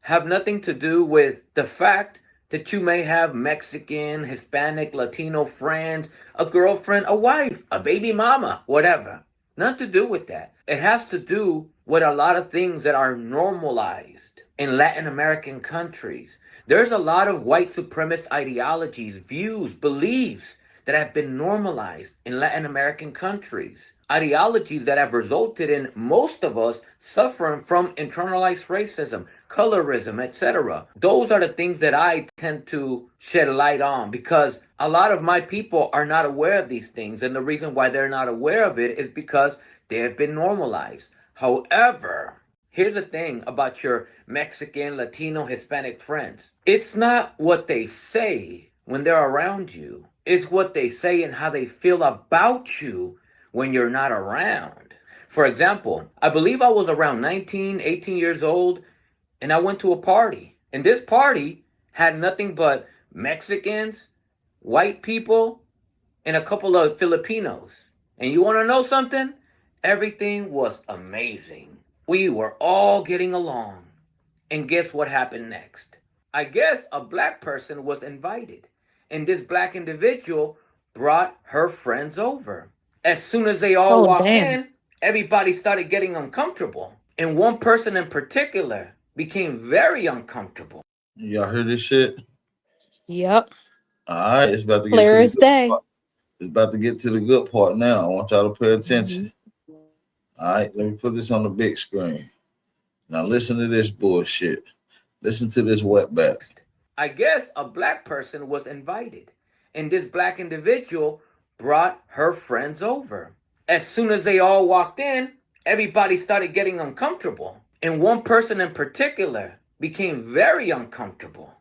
S10: have nothing to do with the fact that you may have Mexican, Hispanic, Latino friends, a girlfriend, a wife, a baby mama, whatever. Nothing to do with that. It has to do with a lot of things that are normalized in Latin American countries. There's a lot of white supremacist ideologies, views, beliefs that have been normalized in Latin American countries. Ideologies that have resulted in most of us suffering from internalized racism, colorism, etc. Those are the things that I tend to shed light on because a lot of my people are not aware of these things. And the reason why they're not aware of it is because they have been normalized. However, here's the thing about your Mexican, Latino, Hispanic friends. It's not what they say when they're around you. It's what they say and how they feel about you when you're not around. For example, I believe I was around 19, 18 years old, and I went to a party. And this party had nothing but Mexicans, white people, and a couple of Filipinos. And you want to know something? Everything was amazing. We were all getting along. And guess what happened next? I guess a black person was invited. And this black individual brought her friends over. As soon as they all
S9: Oh,
S10: walked
S9: damn.
S10: in, everybody started getting uncomfortable. And one person in particular became very uncomfortable.
S4: Y'all hear this shit?
S9: Yep.
S4: All right, it's about to get to
S9: Clear
S4: the
S9: as
S4: good
S9: day.
S4: part. It's about to get to the good part now. I want y'all to pay attention.
S9: Mhm.
S4: All right, let me put this on the big screen. Now listen to this bullshit. Listen to this wetback.
S10: I guess a black person was invited. And this black individual brought her friends over. As soon as they all walked in, everybody started getting uncomfortable. And one person in particular became very uncomfortable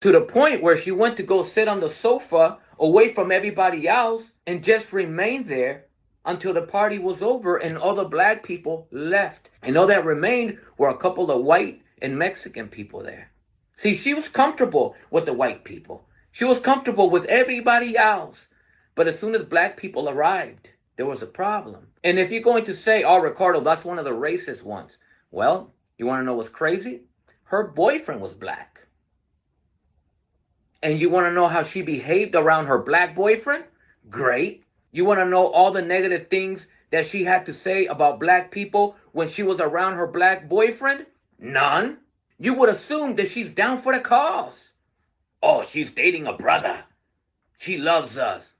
S10: to the point where she went to go sit on the sofa away from everybody else and just remained there until the party was over and all the black people left. And all that remained were a couple of white and Mexican people there. See, she was comfortable with the white people. She was comfortable with everybody else. But as soon as black people arrived, there was a problem. And if you're going to say, oh, Ricardo, that's one of the racist ones. Well, you want to know what's crazy? Her boyfriend was black. And you want to know how she behaved around her black boyfriend? Great. You want to know all the negative things that she had to say about black people when she was around her black boyfriend? None. You would assume that she's down for the cause. Oh, she's dating a brother. She loves us.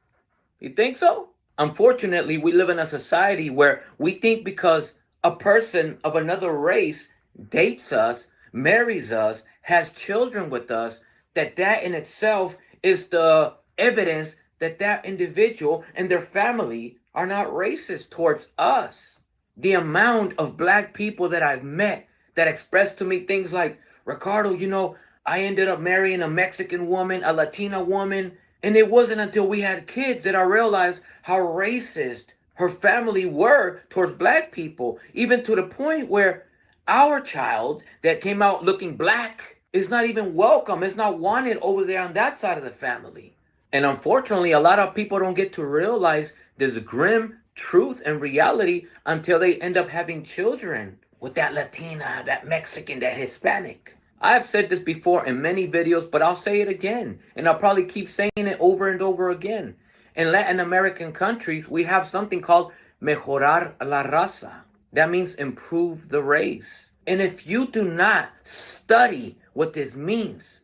S10: You think so? Unfortunately, we live in a society where we think because a person of another race dates us, marries us, has children with us, that in itself is the evidence that that individual and their family are not racist towards us. The amount of black people that I've met that express to me things like, Ricardo, I ended up marrying a Mexican woman, a Latina woman, and it wasn't until we had kids that I realized how racist her family were towards black people, even to the point where Our child that came out looking black is not even welcome, is not wanted over there on that side of the family. And unfortunately, a lot of people don't get to realize this grim truth and reality until they end up having children with that Latina, that Mexican, that Hispanic. I've said this before in many videos, but I'll say it again. And I'll probably keep saying it over and over again. In Latin American countries, we have something called mejorar la raza. That means improve the race. And if you do not study what this means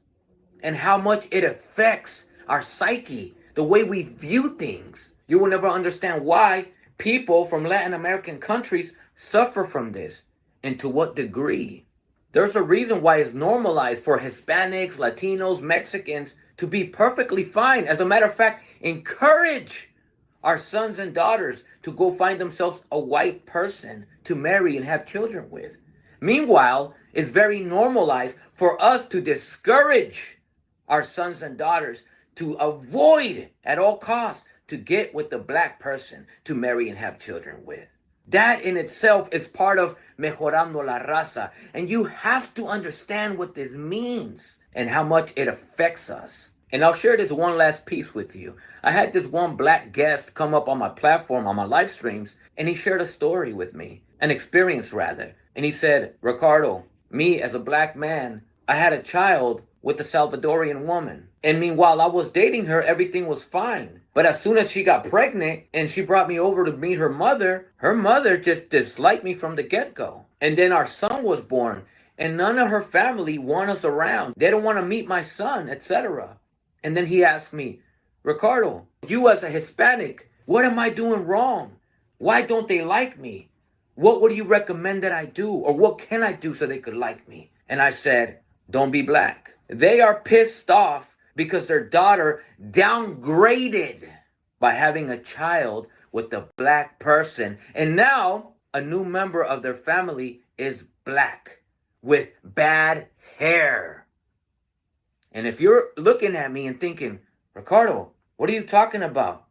S10: and how much it affects our psyche, the way we view things, you will never understand why people from Latin American countries suffer from this and to what degree. There's a reason why it's normalized for Hispanics, Latinos, Mexicans to be perfectly fine. As a matter of fact, encourage our sons and daughters to go find themselves a white person to marry and have children with. Meanwhile, it's very normalized for us to discourage our sons and daughters to avoid at all costs to get with the black person to marry and have children with. That in itself is part of mejorando la raza. And you have to understand what this means and how much it affects us. And I'll share this one last piece with you. I had this one black guest come up on my platform, on my live streams, and he shared a story with me, an experience rather. And he said, Ricardo, me as a black man, I had a child with a Salvadorian woman. And meanwhile, I was dating her, everything was fine. But as soon as she got pregnant and she brought me over to meet her mother just disliked me from the get-go. And then our son was born, and none of her family want us around. They don't want to meet my son, etc. And then he asked me, Ricardo, you as a Hispanic, what am I doing wrong? Why don't they like me? What would you recommend that I do? Or what can I do so they could like me? And I said, don't be black. They are pissed off because their daughter downgraded by having a child with a black person. And now a new member of their family is black with bad hair. And if you're looking at me and thinking, Ricardo, what are you talking about?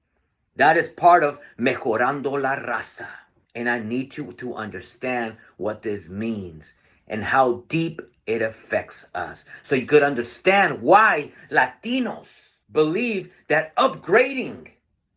S10: That is part of mejorando la raza. And I need you to understand what this means and how deep it affects us. So you could understand why Latinos believe that upgrading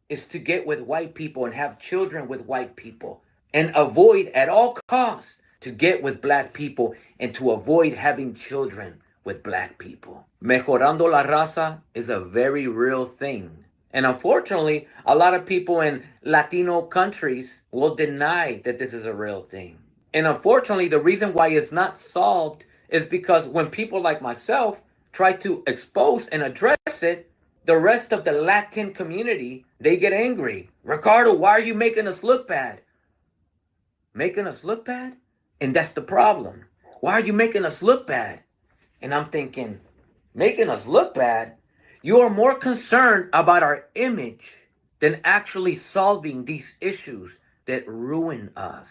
S10: is to get with white people and have children with white people and avoid at all costs to get with black people and to avoid having children with black people. Mejorando la raza is a very real thing. And unfortunately, a lot of people in Latino countries will deny that this is a real thing. And unfortunately, the reason why it's not solved is because when people like myself try to expose and address it, the rest of the Latin community, they get angry. Ricardo, why are you making us look bad? Making us look bad? And that's the problem. Why are you making us look bad? And I'm thinking, making us look bad? You are more concerned about our image than actually solving these issues that ruin us.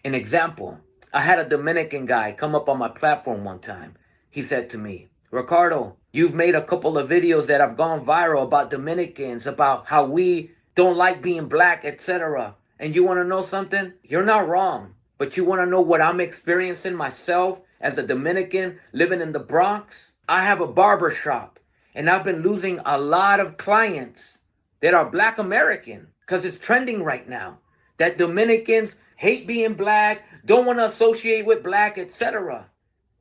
S10: An example, I had a Dominican guy come up on my platform one time. He said to me, Ricardo, you've made a couple of videos that have gone viral about Dominicans, about how we don't like being black, etc. And you want to know something? You're not wrong. But you want to know what I'm experiencing myself as a Dominican living in the Bronx? I have a barber shop, and I've been losing a lot of clients that are black American because it's trending right now. That Dominicans hate being black, don't want to associate with black, etc.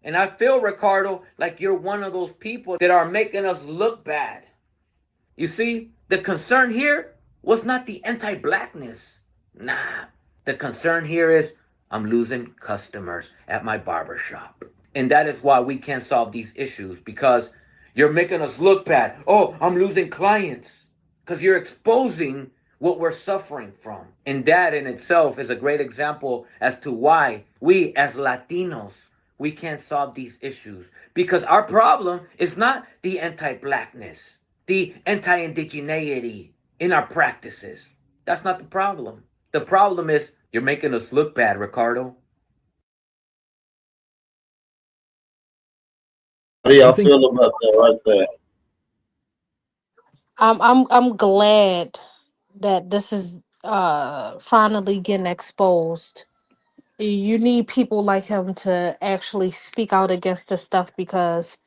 S10: And I feel, Ricardo, like you're one of those people that are making us look bad. You see, the concern here was not the anti-blackness. Nah, the concern here is I'm losing customers at my barber shop. And that is why we can't solve these issues, because you're making us look bad. Oh, I'm losing clients. Because you're exposing what we're suffering from. And that in itself is a great example as to why we as Latinos, we can't solve these issues. Because our problem is not the anti-blackness, the anti-indigeneity in our practices. That's not the problem. The problem is you're making us look bad, Ricardo.
S4: How do y'all feel about that right there?
S9: I'm glad that this is finally getting exposed. You need people like him to actually speak out against this stuff because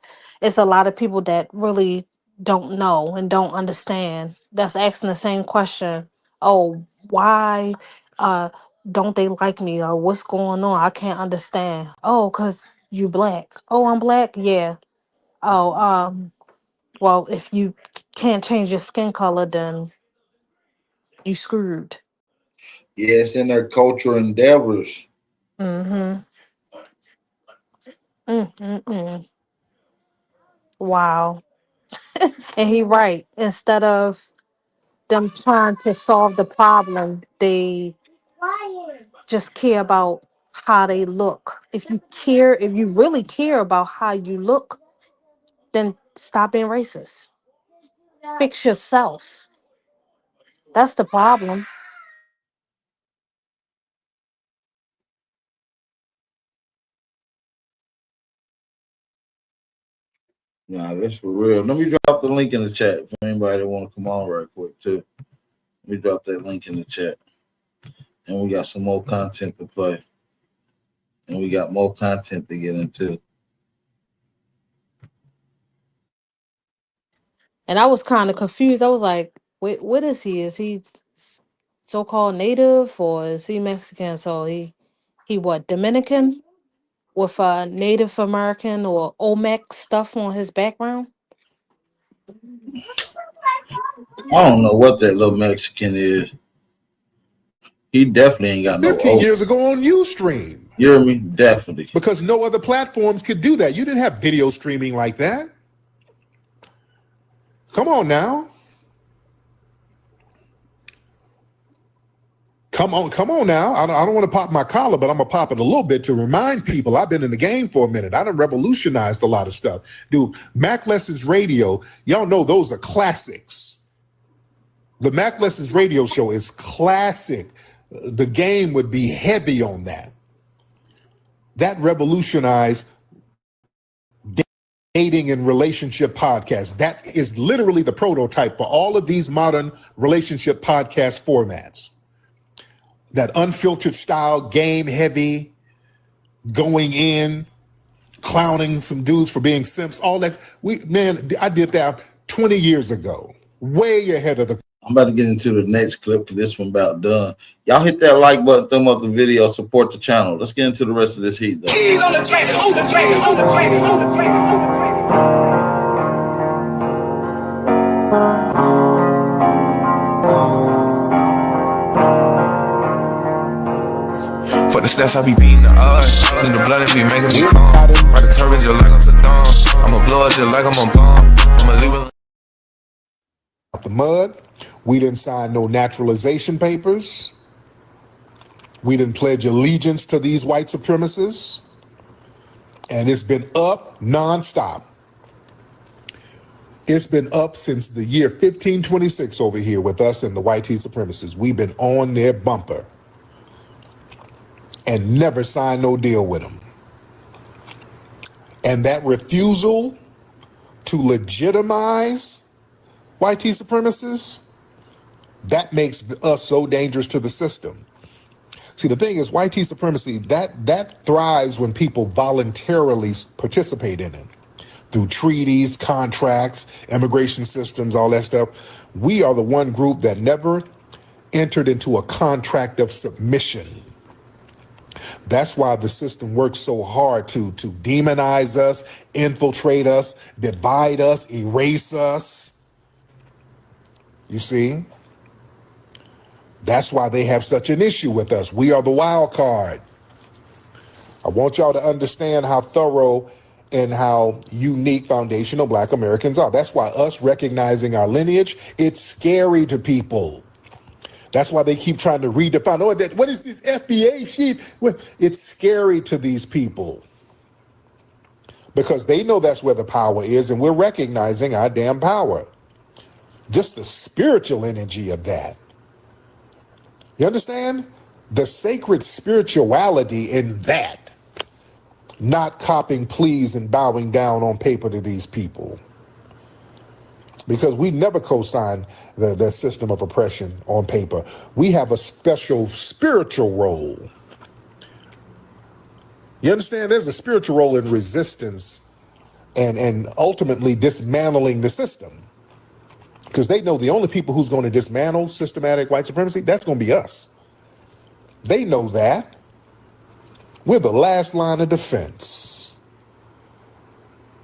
S9: it's a lot of people that really don't know and don't understand that's asking the same question. Oh, why uh don't they like me, or what's going on? I can't understand. Oh, cuz you black. Oh, I'm black. Yeah. Oh, well, if you can't change your skin color, then you screwed.
S4: Yes, in their cultural endeavors.
S9: Mm-hmm. Mm-mm-mm. Wow. And he right. Instead of them trying to solve the problem, they just care about how they look. If you really care about how you look, then stop being racist. Fix yourself. That's the problem.
S4: Nah, that's for real. Let me drop the link in the chat for anybody that want to come on right quick too. Let me drop that link in the chat. And we got some more content to play. And we got more content to get into.
S9: And I was kind of confused. I was like, wait, what is he? Is he so-called native or is he Mexican? So he what, Dominican with Native American or Olmec stuff on his background?
S4: I don't know what that little Mexican is. He definitely ain't got no
S2: 15
S4: old.
S2: years ago on Ustream.
S4: You hear me? Definitely.
S2: Because no other platforms could do that. You didn't have video streaming like that. Come on now. Come on now. I don't want to pop my collar, but I'm going to pop it a little bit to remind people I've been in the game for a minute. I done revolutionized a lot of stuff. Dude, Mac Lessons Radio, y'all know those are classics. The Mac Lessons Radio show is classic. The game would be heavy on that. That revolutionized dating and relationship podcasts. That is literally the prototype for all of these modern relationship podcast formats. That unfiltered style, game heavy, going in, clowning some dudes for being simps, all that. I did that 20 years ago, way ahead of the.
S4: I'm about to get into the next clip because this one about done. Y'all hit that like button, thumb up the video, support the channel. Let's get into the rest of this heat though.
S11: He's on the track, on the track, on the track, on the track, on the track.
S12: For the stats, I be beating the odds. Need the blood and be making me calm. Ride the turbine just like I'm Saddam. I'ma blow it just like I'm a bomb. I'ma leave it
S2: Out the mud. We didn't sign no naturalization papers. We didn't pledge allegiance to these white supremacists. And it's been up nonstop. It's been up since the year 1526 over here with us and the white supremacists. We've been on their bumper and never signed no deal with them. And that refusal to legitimize white supremacists, that makes us so dangerous to the system. See, the thing is, white supremacy, that thrives when people voluntarily participate in it. Through treaties, contracts, immigration systems, all that stuff. We are the one group that never entered into a contract of submission. That's why the system works so hard to demonize us, infiltrate us, divide us, erase us. You see? That's why they have such an issue with us. We are the wild card. I want y'all to understand how thorough and how unique foundational Black Americans are. That's why us recognizing our lineage, it's scary to people. That's why they keep trying to redefine. Oh, what is this FBA shit? It's scary to these people because they know that's where the power is, and we're recognizing our damn power. Just the spiritual energy of that. You understand? The sacred spirituality in that. Not copping pleas and bowing down on paper to these people. Because we never co-sign the system of oppression on paper. We have a special spiritual role You understand? There's a spiritual role in resistance and ultimately dismantling the system. Because they know the only people who's going to dismantle systematic white supremacy, that's going to be us. They know that. We're the last line of defense.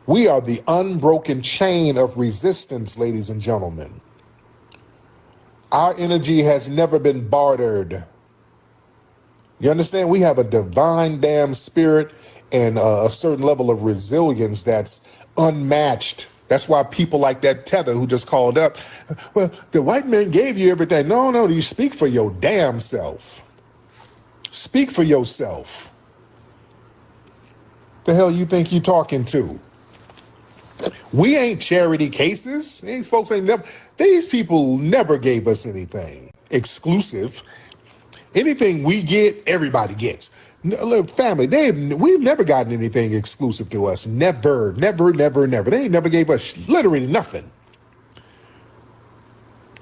S2: We are the unbroken chain of resistance, ladies and gentlemen. Our energy has never been bartered. You understand? We have a divine damn spirit and a certain level of resilience that's unmatched. That's why people like that Tether who just called up, well, the white man gave you everything. No, you speak for your damn self. Speak for yourself. The hell you think you talking to? We ain't charity cases. These folks ain't never, these people never gave us anything exclusive. Anything we get, everybody gets. Look, family, we've never gotten anything exclusive to us. Never. They ain't never gave us literally nothing.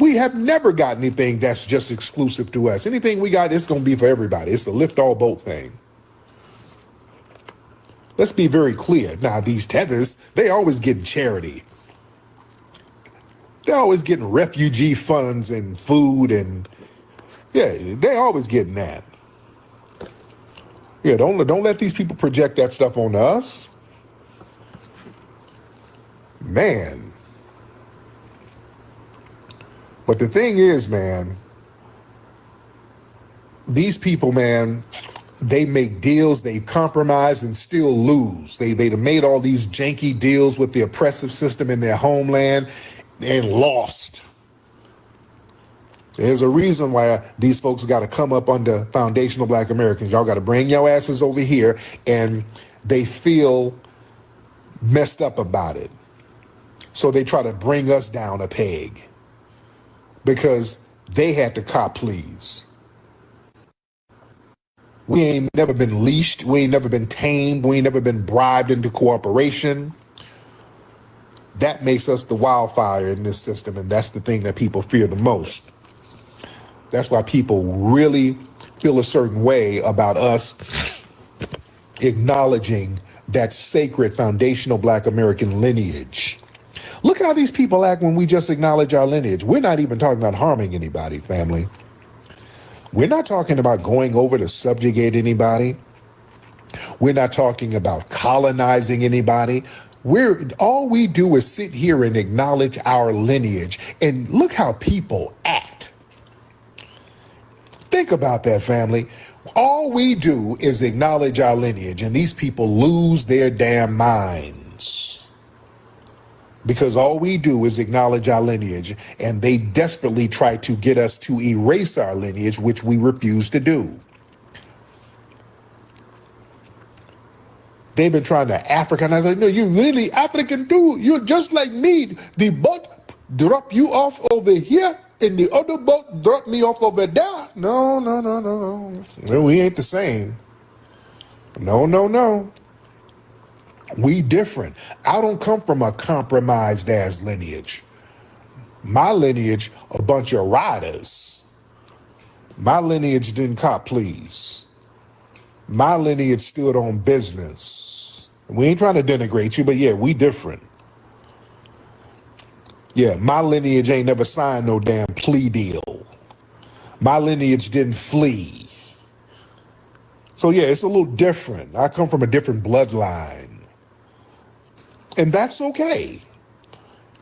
S2: We have never got anything that's just exclusive to us. Anything we got, it's going to be for everybody. It's a lift all boat thing. Let's be very clear. Now, these tethers, they always getting charity. They're always getting refugee funds and food and, yeah, they always getting that. Yeah, don't let these people project that stuff on us. Man. But the thing is, man, these people, man, they make deals, they compromise and still lose. They've made all these janky deals with the oppressive system in their homeland and lost. There's a reason why these folks got to come up under foundational Black Americans. Y'all got to bring your asses over here, and they feel messed up about it. So they try to bring us down a peg because they had to cop please. We ain't never been leashed. We ain't never been tamed. We ain't never been bribed into cooperation. That makes us the wildfire in this system, and that's the thing that people fear the most. That's why people really feel a certain way about us acknowledging that sacred foundational Black American lineage. Look how these people act when we just acknowledge our lineage. We're not even talking about harming anybody, family. We're not talking about going over to subjugate anybody. We're not talking about colonizing anybody. All we do is sit here and acknowledge our lineage. And look how people act. Think about that, family. All we do is acknowledge our lineage, and these people lose their damn minds. Because all we do is acknowledge our lineage, and they desperately try to get us to erase our lineage, which we refuse to do. They've been trying to Africanize. Like, no, you really African dude. You're just like me. The boat drop you off over here, and the other boat drop me off over there. No. Well, we ain't the same. No. We different. I don't come from a compromised ass lineage. My lineage, a bunch of riders. My lineage didn't cop please. My lineage stood on business. We ain't trying to denigrate you, but yeah, we different. Yeah, my lineage ain't never signed no damn plea deal. My lineage didn't flee. So yeah, it's a little different. I come from a different bloodline. And that's okay.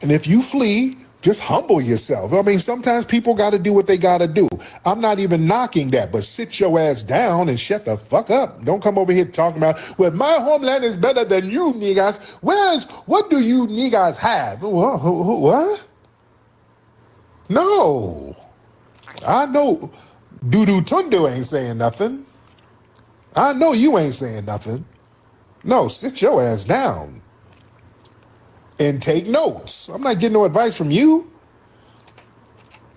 S2: And if you flee, just humble yourself. I mean, sometimes people got to do what they got to do. I'm not even knocking that, but sit your ass down and shut the fuck up. Don't come over here talking about, well, my homeland is better than you niggas. What do you niggas have? What? No. I know Dudu Tundu ain't saying nothing. I know you ain't saying nothing. No, sit your ass down and take notes. I'm not getting no advice from you.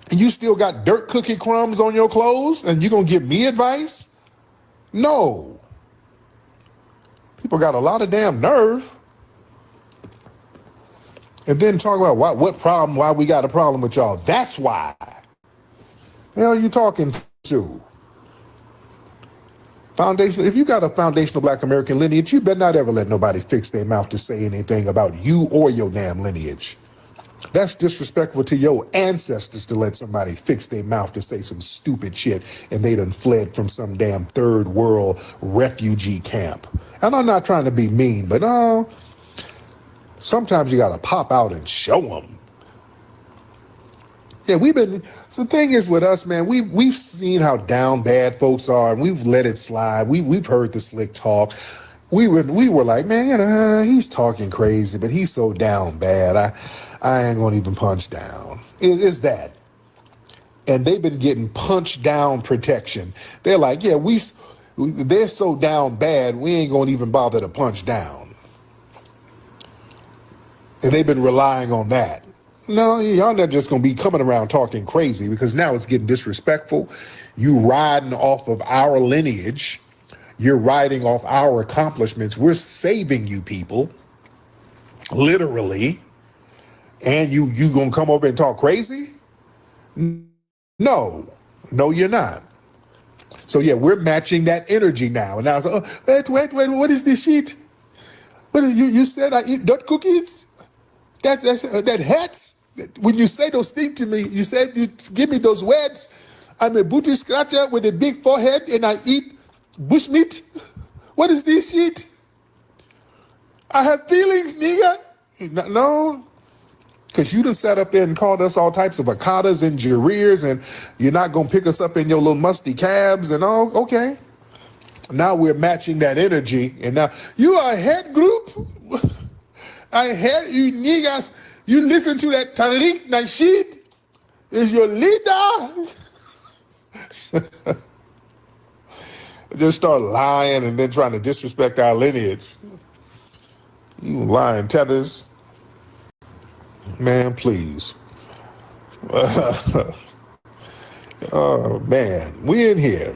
S2: And you still got dirt cookie crumbs on your clothes and you gonna give me advice? No. People got a lot of damn nerve. And then talk about why we got a problem with y'all. That's why. The hell are you talking to? Foundational. If you got a foundational Black American lineage, you better not ever let nobody fix their mouth to say anything about you or your damn lineage. That's disrespectful to your ancestors to let somebody fix their mouth to say some stupid shit and they done fled from some damn third world refugee camp. And I'm not trying to be mean, but sometimes you gotta pop out and show them. Yeah, so the thing is with us, man, we've seen how down bad folks are, and we've let it slide. We've heard the slick talk. We were like, man, he's talking crazy, but he's so down bad. I ain't gonna even punch down. It's that. And they've been getting punched down protection. They're like, yeah, they're so down bad, we ain't gonna even bother to punch down. And they've been relying on that. No, y'all not just gonna be coming around talking crazy, because now it's getting disrespectful. You riding off of our lineage. You're riding off our accomplishments. We're saving you people, literally. And you gonna come over and talk crazy? No, you're not. So yeah, we're matching that energy now. And now it's like, wait, what is this shit? What you said I eat dirt cookies? That's that hats. When you say those things to me, you said you give me those words. I'm a booty scratcher with a big forehead and I eat bushmeat. What is this shit? I have feelings, nigga. No, because you done sat up there and called us all types of avocados and jareers, and you're not going to pick us up in your little musty cabs and all. Okay. Now we're matching that energy, and now you are a head group. I heard you niggas. You listen to that Tariq Nasheed is your leader. Just start lying and then trying to disrespect our lineage. You lying Tethers. Man, please. Oh, man. We in here.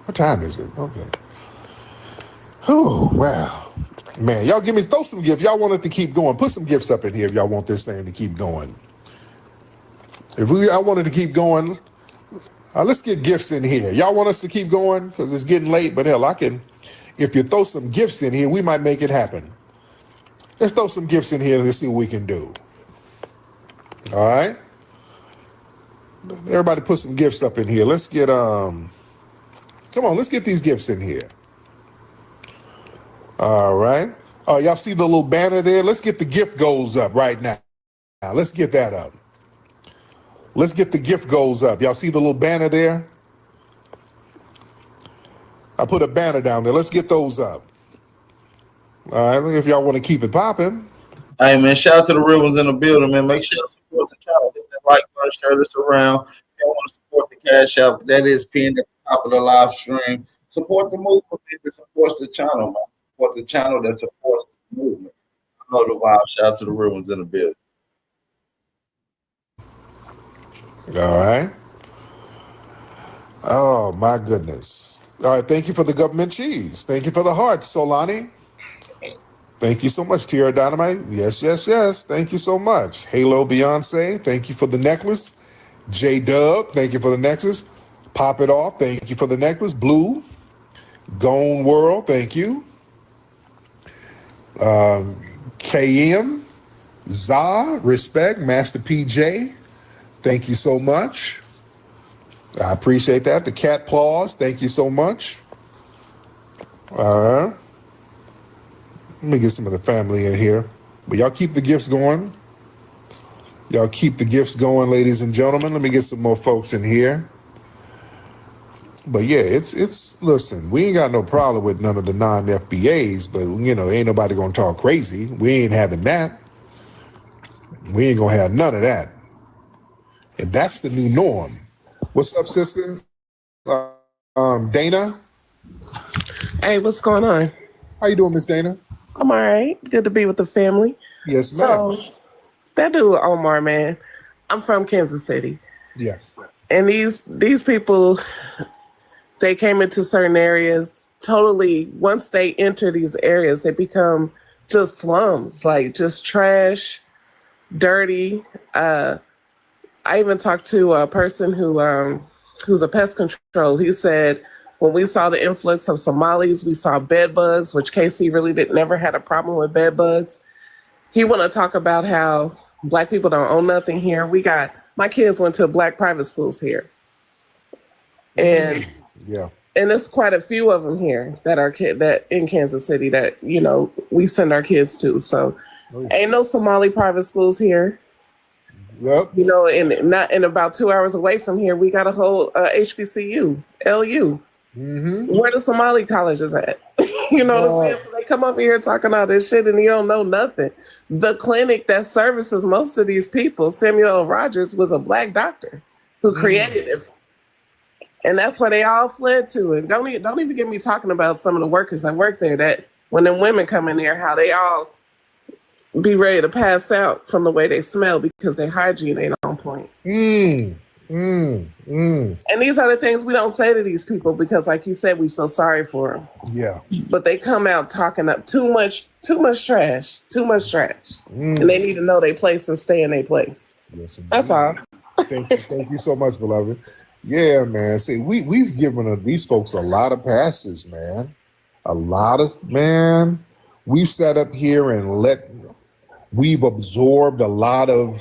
S2: What time is it? Okay. Oh, wow. Man, y'all throw some gifts. Y'all want it to keep going. Put some gifts up in here if y'all want this thing to keep going. I want it to keep going, let's get gifts in here. Y'all want us to keep going? Because it's getting late, but hell, if you throw some gifts in here, we might make it happen. Let's throw some gifts in here and let's see what we can do. All right? Everybody put some gifts up in here. Let's get, come on, let's get these gifts in here. All right. Oh, y'all see the little banner there? Let's get the gift goals up right now. Let's get that up. Let's get the gift goals up. Y'all see the little banner there? I put a banner down there. Let's get those up. All right, if y'all want to keep it popping.
S4: Hey, man, shout out to the real ones in the building, man. Make sure you support the channel. Hit that like button, share this around. If you want to support the Cash App, that is pinned at the top of the live stream. Support the movement that supports the channel, man. Support the channel that supports the movement. I know the vibe. Shout out to the real ones in the building.
S2: All right. Oh, my goodness. All right, thank you for the government cheese. Thank you for the heart, Solani. Thank you so much, Tierra Dynamite. Yes. Thank you so much. Halo Beyonce, thank you for the necklace. J-Dub, thank you for the necklace. Pop It Off, thank you for the necklace. Blue, Gone World, thank you. KM, Za, respect. Master PJ, thank you so much. I appreciate that. The Cat Paws, thank you so much. Let me get some of the family in here. But y'all keep the gifts going. Y'all keep the gifts going, ladies and gentlemen. Let me get some more folks in here. But yeah, it's listen, we ain't got no problem with none of the non-FBAs, but ain't nobody gonna talk crazy. We ain't having that. We ain't gonna have none of that. And that's the new norm. What's up, sister? Dana?
S13: Hey, what's going on?
S2: How you doing, Miss Dana?
S13: I'm all right. Good to be with the family.
S2: Yes, ma'am.
S13: So, that dude Omar, man, I'm from Kansas City.
S2: Yes.
S13: And these people, they came into certain areas totally, once they enter these areas, they become just slums, like just trash, dirty. I even talked to a person who's a pest control. He said When we saw the influx of Somalis, we saw bed bugs, which Casey really never had a problem with bed bugs. He want to talk about how Black people don't own nothing here. My kids went to Black private schools here. And
S2: Yeah.
S13: and there's quite a few of them here that in Kansas City that, we send our kids to. So ain't no Somali private schools here.
S2: Yep.
S13: And about 2 hours away from here, we got a whole HBCU, LU. Where the Somali colleges at? What I'm saying? So they come up here talking all this shit and you don't know nothing. The clinic that services most of these people, Samuel L. Rogers, was a Black doctor who created it. And that's where they all fled to. And don't even get me talking about some of the workers that work there, that when the women come in there, how they all be ready to pass out from the way they smell because their hygiene ain't on point. And these are the things we don't say to these people because, like you said, we feel sorry for them.
S2: Yeah.
S13: But they come out talking up too much trash. And they need to know their place and stay in their place.
S2: Yes,
S13: that's all.
S2: Thank you so much, beloved. Yeah, man. See, we've given these folks a lot of passes, man. We've sat up here and we've absorbed a lot of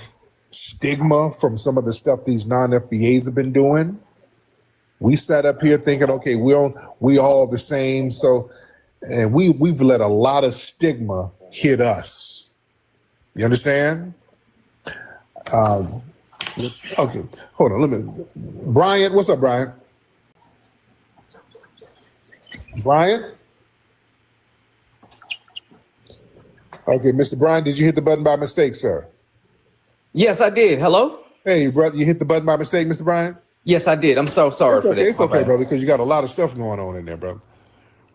S2: stigma from some of the stuff these non-FBAs have been doing. We sat up here thinking, okay, we all the same. So, and we've let a lot of stigma hit us. You understand? Okay, hold on. Brian, what's up, Brian? Brian? Okay, Mr. Brian, did you hit the button by mistake, sir?
S14: Yes, I did. Hello?
S2: Hey, brother, you hit the button by mistake, Mr. Brian?
S14: Yes, I did. I'm so sorry for that.
S2: It's okay, brother, because you got a lot of stuff going on in there, brother.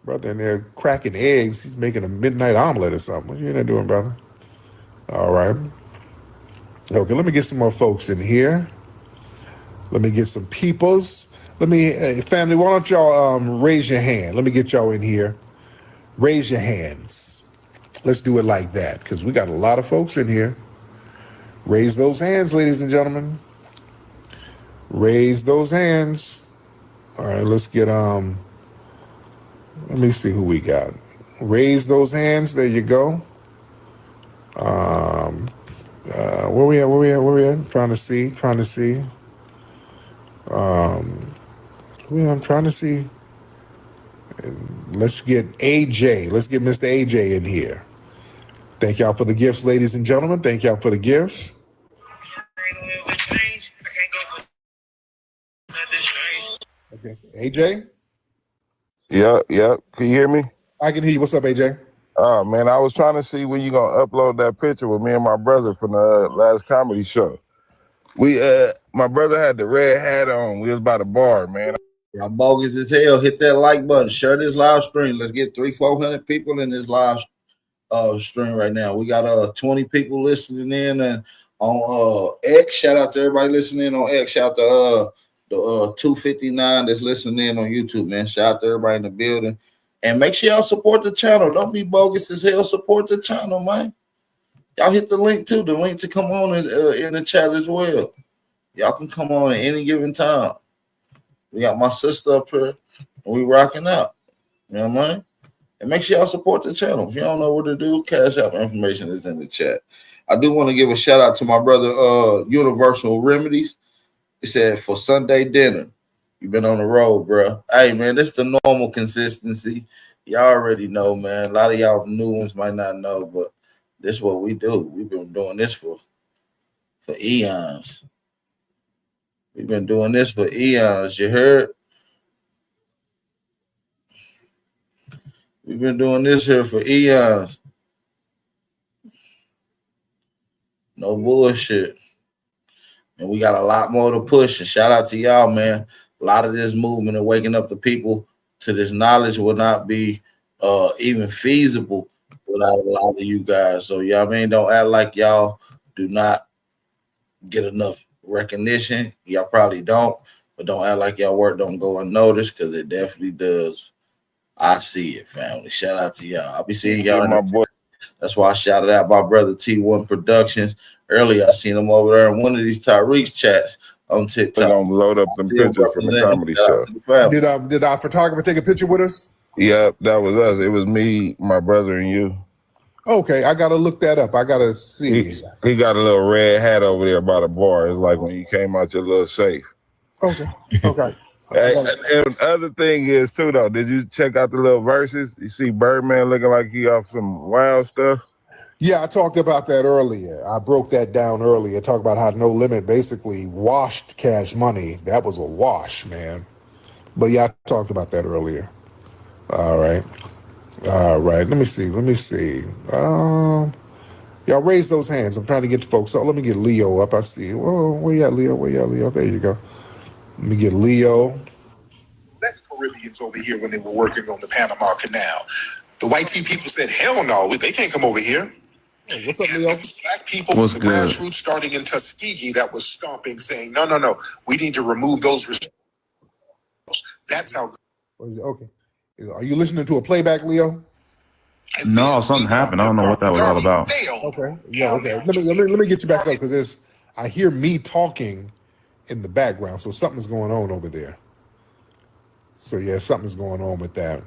S2: Brother in there cracking eggs. He's making a midnight omelet or something. What are you in there doing, brother? All right. Okay, let me get some more folks in here. Let me get some peoples. Family, why don't y'all raise your hand? Let me get y'all in here. Raise your hands. Let's do it like that, because we got a lot of folks in here. Raise those hands, ladies and gentlemen. Raise those hands. All right, let's get, let me see who we got. Raise those hands. There you go. Where we at? Trying to see. I'm trying to see. Let's get AJ. Let's get Mr. AJ in here. Thank y'all for the gifts, ladies and gentlemen. Thank y'all for the gifts. Okay, AJ?
S15: Yeah. Can you hear me?
S2: I can hear you. What's up, AJ?
S15: Oh, man, I was trying to see when you going to upload that picture with me and my brother from the last comedy show. My brother had the red hat on. We was by the bar, man.
S4: Y'all bogus as hell. Hit that like button. Share this live stream. Let's get 300-400 people in this live stream right now. We got 20 people listening in and on X. Shout out to everybody listening on X. Shout out to the 259 that's listening in on YouTube, man. Shout out to everybody in the building. And make sure y'all support the channel. Don't be bogus as hell. Support the channel, man. Y'all hit the link too. The link to come on is in the chat as well. Y'all can come on at any given time. We got my sister up here, and we rocking out. You know what I mean? And make sure y'all support the channel. If you don't know what to do, Cash App information is in the chat. I do want to give a shout out to my brother, Universal Remedies. He said, for Sunday dinner, you've been on the road, bro. Hey, man, this is the normal consistency. Y'all already know, man. A lot of y'all new ones might not know, but this is what we do. We've been doing this for eons. We've been doing this for eons. You heard? We've been doing this here for eons. No bullshit. And we got a lot more to push. And shout out to y'all, man. A lot of this movement and waking up the people to this knowledge will not be even feasible without a lot of you guys. So, y'all mean, don't act like y'all do not get enough recognition. Y'all probably don't, but don't act like y'all work don't go unnoticed, because it definitely does. I see it, family. Shout out to y'all. I'll be seeing y'all.
S15: My boy.
S4: That's why I shouted out my brother T1 Productions. Earlier, I seen him over there in one of these Tariq chats. on
S15: They're
S4: TikTok.
S15: gonna load up them
S4: Still
S15: pictures from the
S4: representing.
S15: comedy
S4: Shout out
S15: show.
S4: to the family.
S2: Did our photographer take a picture with us?
S15: Yep, that was us. It was me, my brother, and you.
S2: Okay, I gotta look that up. I gotta see.
S15: He got a little red hat over there by the bar. It's like when you came out your little safe.
S2: Okay. Okay.
S15: Hey, and the other thing is too though, did you check out the little verses? You see Birdman looking like he off some wild stuff?
S2: Yeah, I talked about that earlier. I broke that down earlier. Talk about how No Limit basically washed Cash Money. That was a wash, man. But yeah, I talked about that earlier. All right. All right. Let me see. Y'all raise those hands. I'm trying to get folks. So let me get Leo up. I see. Oh, where you at, Leo? Where you at, Leo? There you go. Let me get Leo.
S16: Let Caribbeans over here when they were working on the Panama Canal. The white tea people said, hell no, they can't come over here.
S2: Hey, what's up, Leo?
S16: It was black people from the grassroots starting in Tuskegee that was stomping, saying, no, we need to remove those restrictions. That's how.
S2: Okay. Are you listening to a playback, Leo?
S17: No, something happened. I don't know what that was all about.
S2: Okay. Yeah. Okay. Let me get you back up because I hear me talking in the background, so something's going on over there. So yeah, something's going on with that.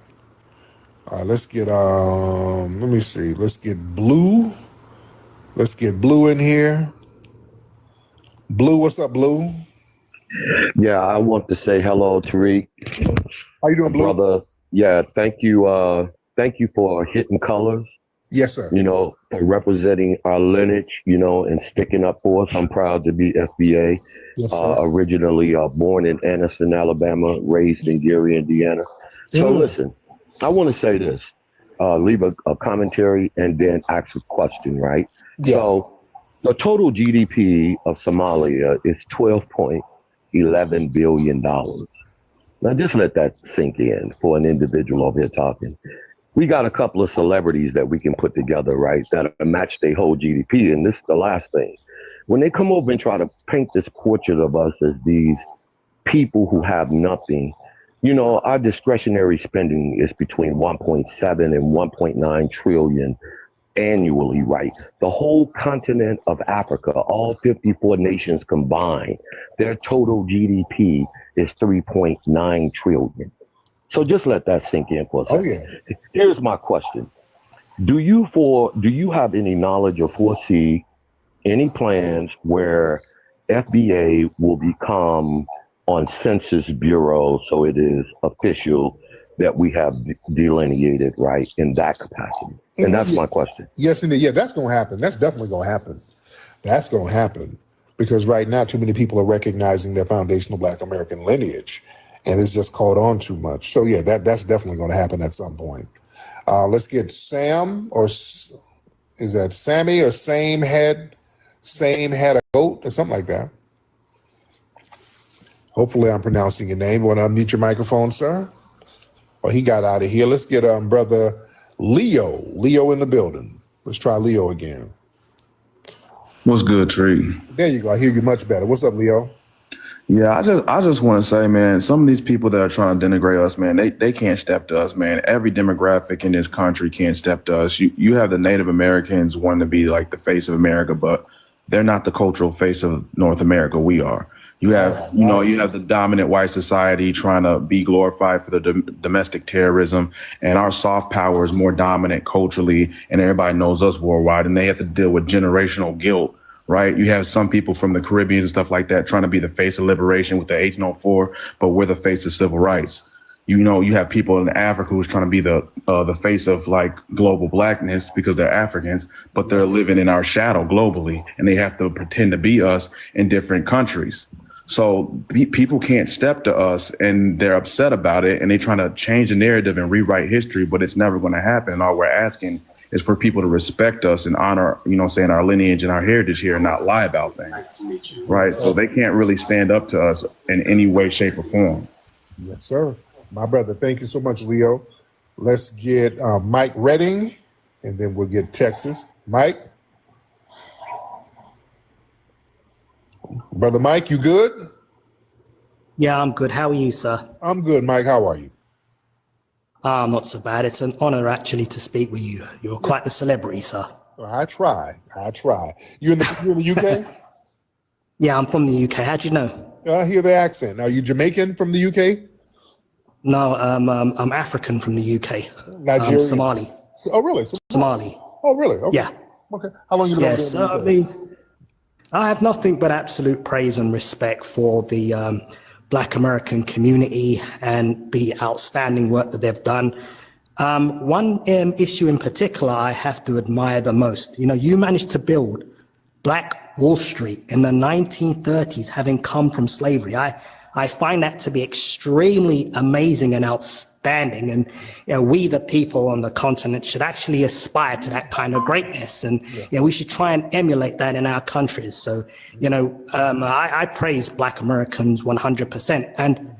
S2: All right. Let's get let me see. Let's get Blue. Let's get Blue in here. Blue, what's up, Blue?
S18: Yeah, I want to say hello, Tariq.
S2: How you doing, Blue?
S18: Brother. Yeah, thank you. Thank you for hitting colors.
S2: Yes, sir.
S18: You know, for representing our lineage, you know, and sticking up for us. I'm proud to be FBA.
S2: Yes, sir.
S18: Originally born in Anniston, Alabama, raised in Gary, Indiana. So listen, I want to say this. Leave a commentary and then ask a question, right?
S2: Yeah.
S18: So the total GDP of Somalia is $12.11 billion. Now just let that sink in for an individual over here talking. We got a couple of celebrities that we can put together, right, that match their whole GDP. And this is the last thing. When they come over and try to paint this portrait of us as these people who have nothing, you know, our discretionary spending is between 1.7 and 1.9 trillion annually, right? The whole continent of Africa, all 54 nations combined, their total GDP is 3.9 trillion. So just let that sink in for a second.
S2: Yeah.
S18: Here's my question. Do you have any knowledge or foresee any plans where FBA will become on Census Bureau so it is official that we have delineated, right, in that capacity? And that's my question.
S2: Yes, indeed. Yeah, that's going to happen. That's definitely going to happen. That's going to happen because right now too many people are recognizing their foundational Black American lineage, and it's just caught on too much. So yeah, that's definitely going to happen at some point. Let's get Sam, or is that Sammy, or same had a goat or something like that. Hopefully I'm pronouncing your name. Want to unmute your microphone, sir? Well, he got out of here. Let's get brother Leo in the building. Let's try Leo again.
S17: What's good, Tariq?
S2: There you go. I hear you much better. What's up, Leo?
S17: Yeah, I just want to say, man, some of these people that are trying to denigrate us, man, they can't step to us, man. Every demographic in this country can't step to us. You have the Native Americans wanting to be like the face of America, but they're not the cultural face of North America. We are. You have, you have the dominant white society trying to be glorified for the domestic terrorism, and our soft power is more dominant culturally, and everybody knows us worldwide, and they have to deal with generational guilt, right? You have some people from the Caribbean and stuff like that trying to be the face of liberation with the 1804, but we're the face of civil rights. You know, you have people in Africa who's trying to be the face of like global blackness because they're Africans, but they're living in our shadow globally, and they have to pretend to be us in different countries. So people can't step to us, and they're upset about it, and they're trying to change the narrative and rewrite history, but it's never going to happen. And all we're asking is for people to respect us and honor, saying our lineage and our heritage here and not lie about things. Nice to meet you. Right. So they can't really stand up to us in any way, shape, or form.
S2: Yes, sir. My brother, thank you so much, Leo. Let's get Mike Redding, and then we'll get Texas. Mike? Brother Mike, you good?
S19: Yeah, I'm good. How are you, sir?
S2: I'm good, Mike. How are you?
S19: Not so bad. It's an honor, actually, to speak with you. You're quite the celebrity, sir.
S2: I try. You in the UK?
S19: Yeah, I'm from the UK. How'd you know?
S2: I hear the accent. Are you Jamaican from the UK?
S19: No, I'm African from the UK.
S2: Nigerian.
S19: Somali.
S2: Oh, really?
S19: Somali.
S2: Oh, really? Okay.
S19: Yeah.
S2: Okay. How long you been over
S19: Yes.
S2: there in
S19: I
S2: the
S19: mean,
S2: UK?
S19: I have nothing but absolute praise and respect for the Black American community and the outstanding work that they've done. One issue in particular I have to admire the most. You know, you managed to build Black Wall Street in the 1930s, having come from slavery. I find that to be extremely amazing and outstanding. And you know, we, the people on the continent, should actually aspire to that kind of greatness. And we should try and emulate that in our countries. So, you know, I praise Black Americans 100%. And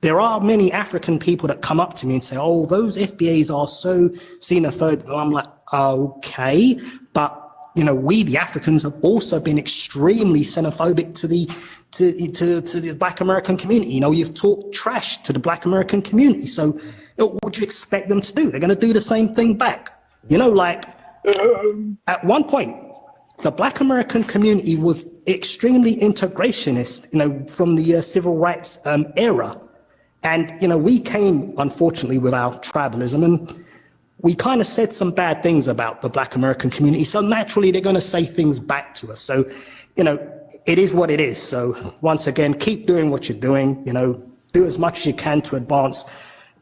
S19: there are many African people that come up to me and say, oh, those FBAs are so xenophobic. And I'm like, okay, but you know, we, the Africans, have also been extremely xenophobic to the Black American community. You know, you've talked trash to the Black American community. So what would you expect them to do? They're going to do the same thing back. You know, like at one point, the Black American community was extremely integrationist, you know, from the civil rights era. And, you know, we came, unfortunately, with our tribalism, and we kind of said some bad things about the Black American community. So naturally, they're going to say things back to us. So, you know, it is what it is. So once again, keep doing what you're doing, you know, do as much as you can to advance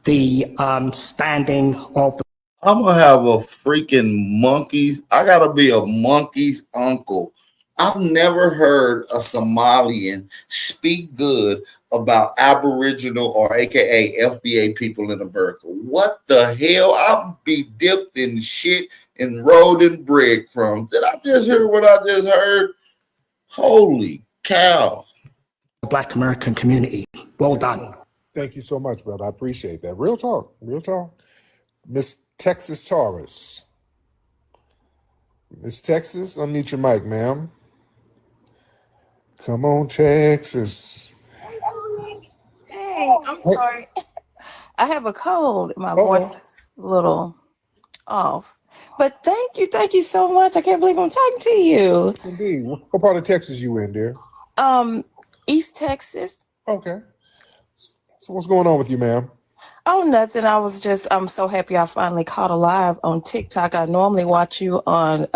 S19: the standing of the.
S4: I'm gonna have a freaking monkeys. I gotta be a monkey's uncle. I've never heard a Somalian speak good about Aboriginal or AKA FBA people in America. What the hell? I'll be dipped in shit and rolled in breadcrumbs. Did I just hear what I just heard? Holy cow.
S19: The Black American community. Well done.
S2: Thank you so much, brother. I appreciate that. Real talk. Real talk. Miss Texas Taurus. Miss Texas, unmute your mic, ma'am. Come on, Texas.
S20: Hey, I'm sorry. I have a cold. My voice is a little off. But thank you so much. I can't believe I'm talking to you.
S2: Indeed. What part of Texas you in, dear?
S20: East Texas.
S2: Okay. So what's going on with you, ma'am?
S20: Oh, nothing. I'm so happy I finally caught a live on TikTok. I normally watch you on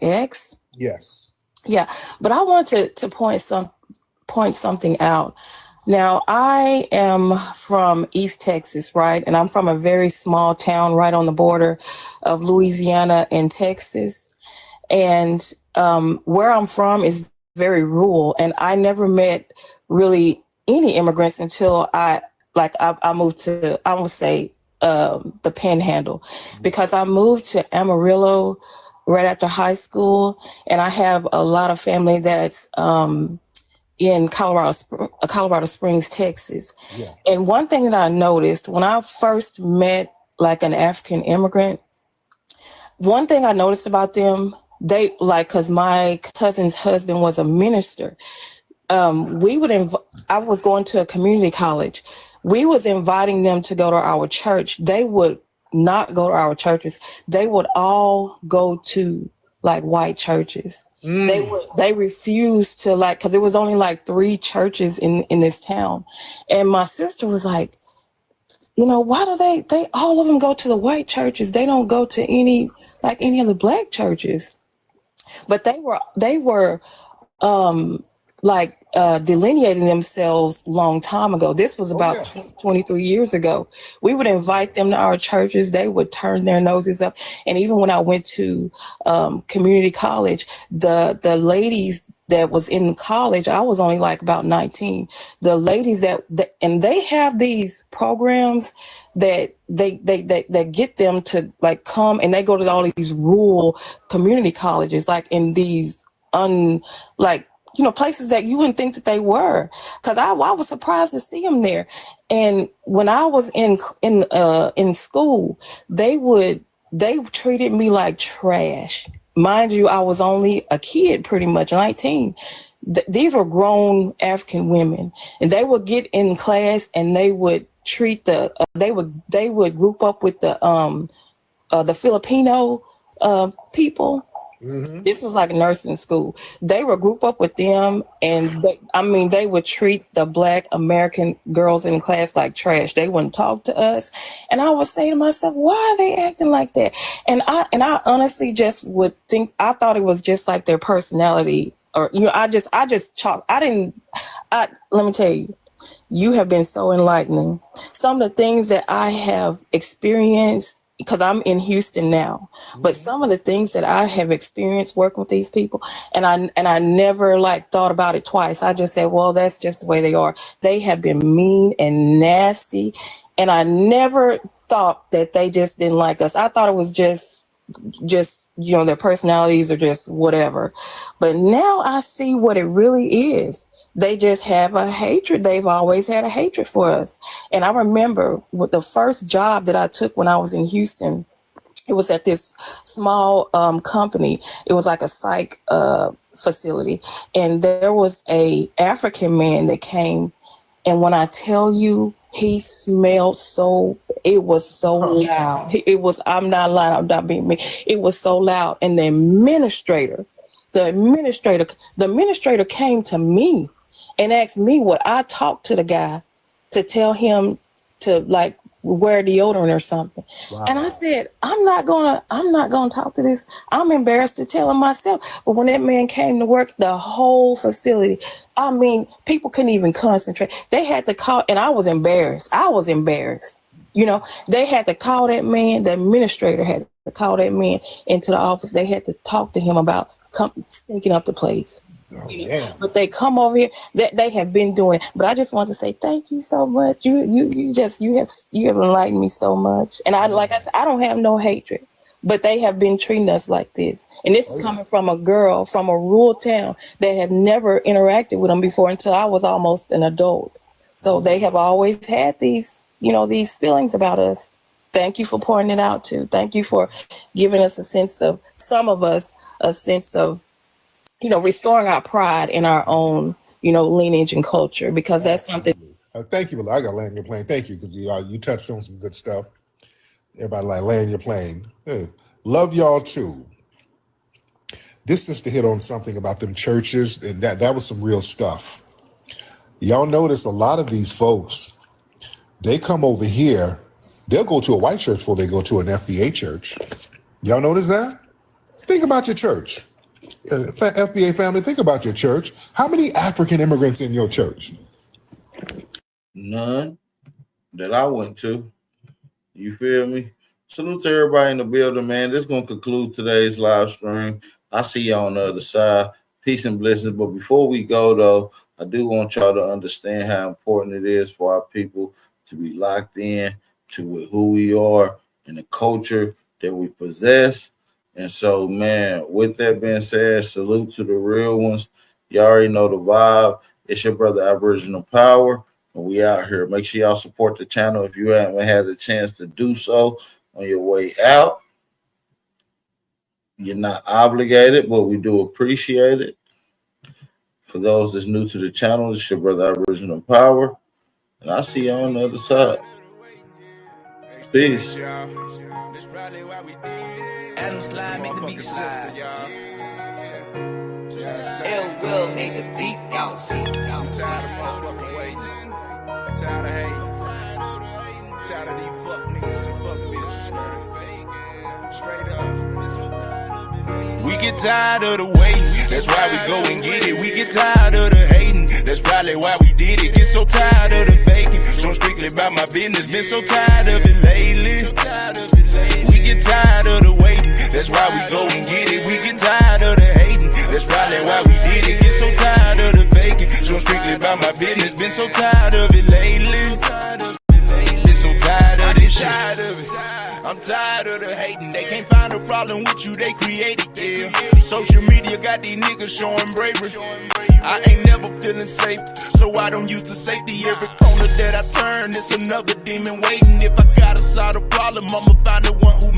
S20: X.
S2: Yes.
S20: Yeah, but I wanted to point something out. Now, I am from East Texas, right? And I'm from a very small town right on the border of Louisiana and Texas. And where I'm from is very rural. And I never met really any immigrants until I moved to, I would say, the Panhandle, because I moved to Amarillo right after high school. And I have a lot of family that's in Colorado Springs, Texas. Yeah. And one thing that I noticed when I first met like an African immigrant, one thing I noticed about them, they like, cause my cousin's husband was a minister. I was going to a community college. We was inviting them to go to our church. They would not go to our churches. They would all go to like white churches. They refused to like, cause there was only like 3 churches in this town. And my sister was like, you know, why do they all of them go to the white churches? They don't go to any of the black churches. But they were delineating themselves long time ago. This was about 23 years ago. We would invite them to our churches. They would turn their noses up. And even when I went to community college, the ladies that was in college, I was only like about 19. The ladies and they have these programs that they get them to like come, and they go to all these rural community colleges, like in these places that you wouldn't think that they were. Cause I was surprised to see them there. And when I was in school, they treated me like trash. Mind you, I was only a kid, pretty much 19. These were grown African women, and they would get in class and they would treat they would group up with the Filipino people. This was like nursing school. They would group up with them, and they would treat the Black American girls in class like trash. They wouldn't talk to us, and I would say to myself, "Why are they acting like that?" And I honestly just would think, I thought it was just like their personality, or let me tell you, you have been so enlightening. Some of the things that I have experienced, because I'm in Houston now, but some of the things that I have experienced working with these people, and I never thought about it twice. I just said, well, that's just the way they are. They have been mean and nasty, and I never thought that they just didn't like us. I thought it was just their personalities are just whatever. But now I see what it really is. They just have a hatred. They've always had a hatred for us. And I remember with the first job that I took when I was in Houston, it was at this small company. It was like a psych facility. And there was a African man that came. And when I tell you, he smelled it was so loud. I'm not lying, I'm not being mean. It was so loud. And the administrator came to me and asked me would I talk to the guy to tell him to wear deodorant or something. Wow. And I said, I'm not gonna talk to this. I'm embarrassed to tell him myself. But when that man came to work, the whole facility, people couldn't even concentrate. They had to call, and I was embarrassed. They had to call that man, the administrator had to call that man into the office. They had to talk to him about sneaking up the place. But they come over here, they have been doing it. But I just want to say thank you so much. You have enlightened me so much. And I said, I don't have no hatred, but they have been treating us like this. And this is coming from a girl from a rural town that have never interacted with them before until I was almost an adult. So they have always had these feelings about us. Thank you for pointing it out too. Thank you for giving us a sense of restoring our pride in our own, lineage and culture, because that's something.
S2: Thank you, I got land your plane. Thank you, because you touched on some good stuff. Everybody land your plane. Hey, love y'all too. This is to hit on something about them churches, and that was some real stuff. Y'all notice a lot of these folks, they come over here, they'll go to a white church before they go to an FBA church. Y'all notice that? Think about your church. FBA family, think about your church. How many African immigrants in your church?
S4: None that I went to. You feel me? Salute to everybody in the building, man. This is going to conclude today's live stream. I see y'all on the other side. Peace and blessings. But before we go, though, I do want y'all to understand how important it is for our people to be locked in to who we are and the culture that we possess. And so, man, with that being said, salute to the real ones. You already know the vibe. It's your brother Aboriginal Power, and we out here. Make sure y'all support the channel if you haven't had a chance to do so on your way out. You're not obligated, but we do appreciate it. For those that's new to the channel, it's your brother Aboriginal Power, and I'll see you on the other side. Peace.
S11: Adam slide, make the beat slide. Ill will make the beat out. I'm tired of motherfucking waiting. Tired of hating. Tired of these fuck niggas and fuck bitches, man. Straight up. We get tired of the waiting. That's why we go and get it. We get tired of the hating. That's probably why we did it. Get so tired of the faking. So I'm strictly about my business. Been so tired of it lately. We get tired of the waiting. That's why we go and get it. We get tired of the hating. That's probably why we did it. Get so tired of the faking. So I'm strictly about my business. Been so tired of it lately. Been so tired of this shit. I'm tired of the hating. They can't find a problem with you, they created, yeah. Social media got these niggas showing bravery. I ain't never feeling safe, so I don't use the safety. Every corner that I turn, it's another demon waiting. If I gotta solve a problem, I'ma find the one who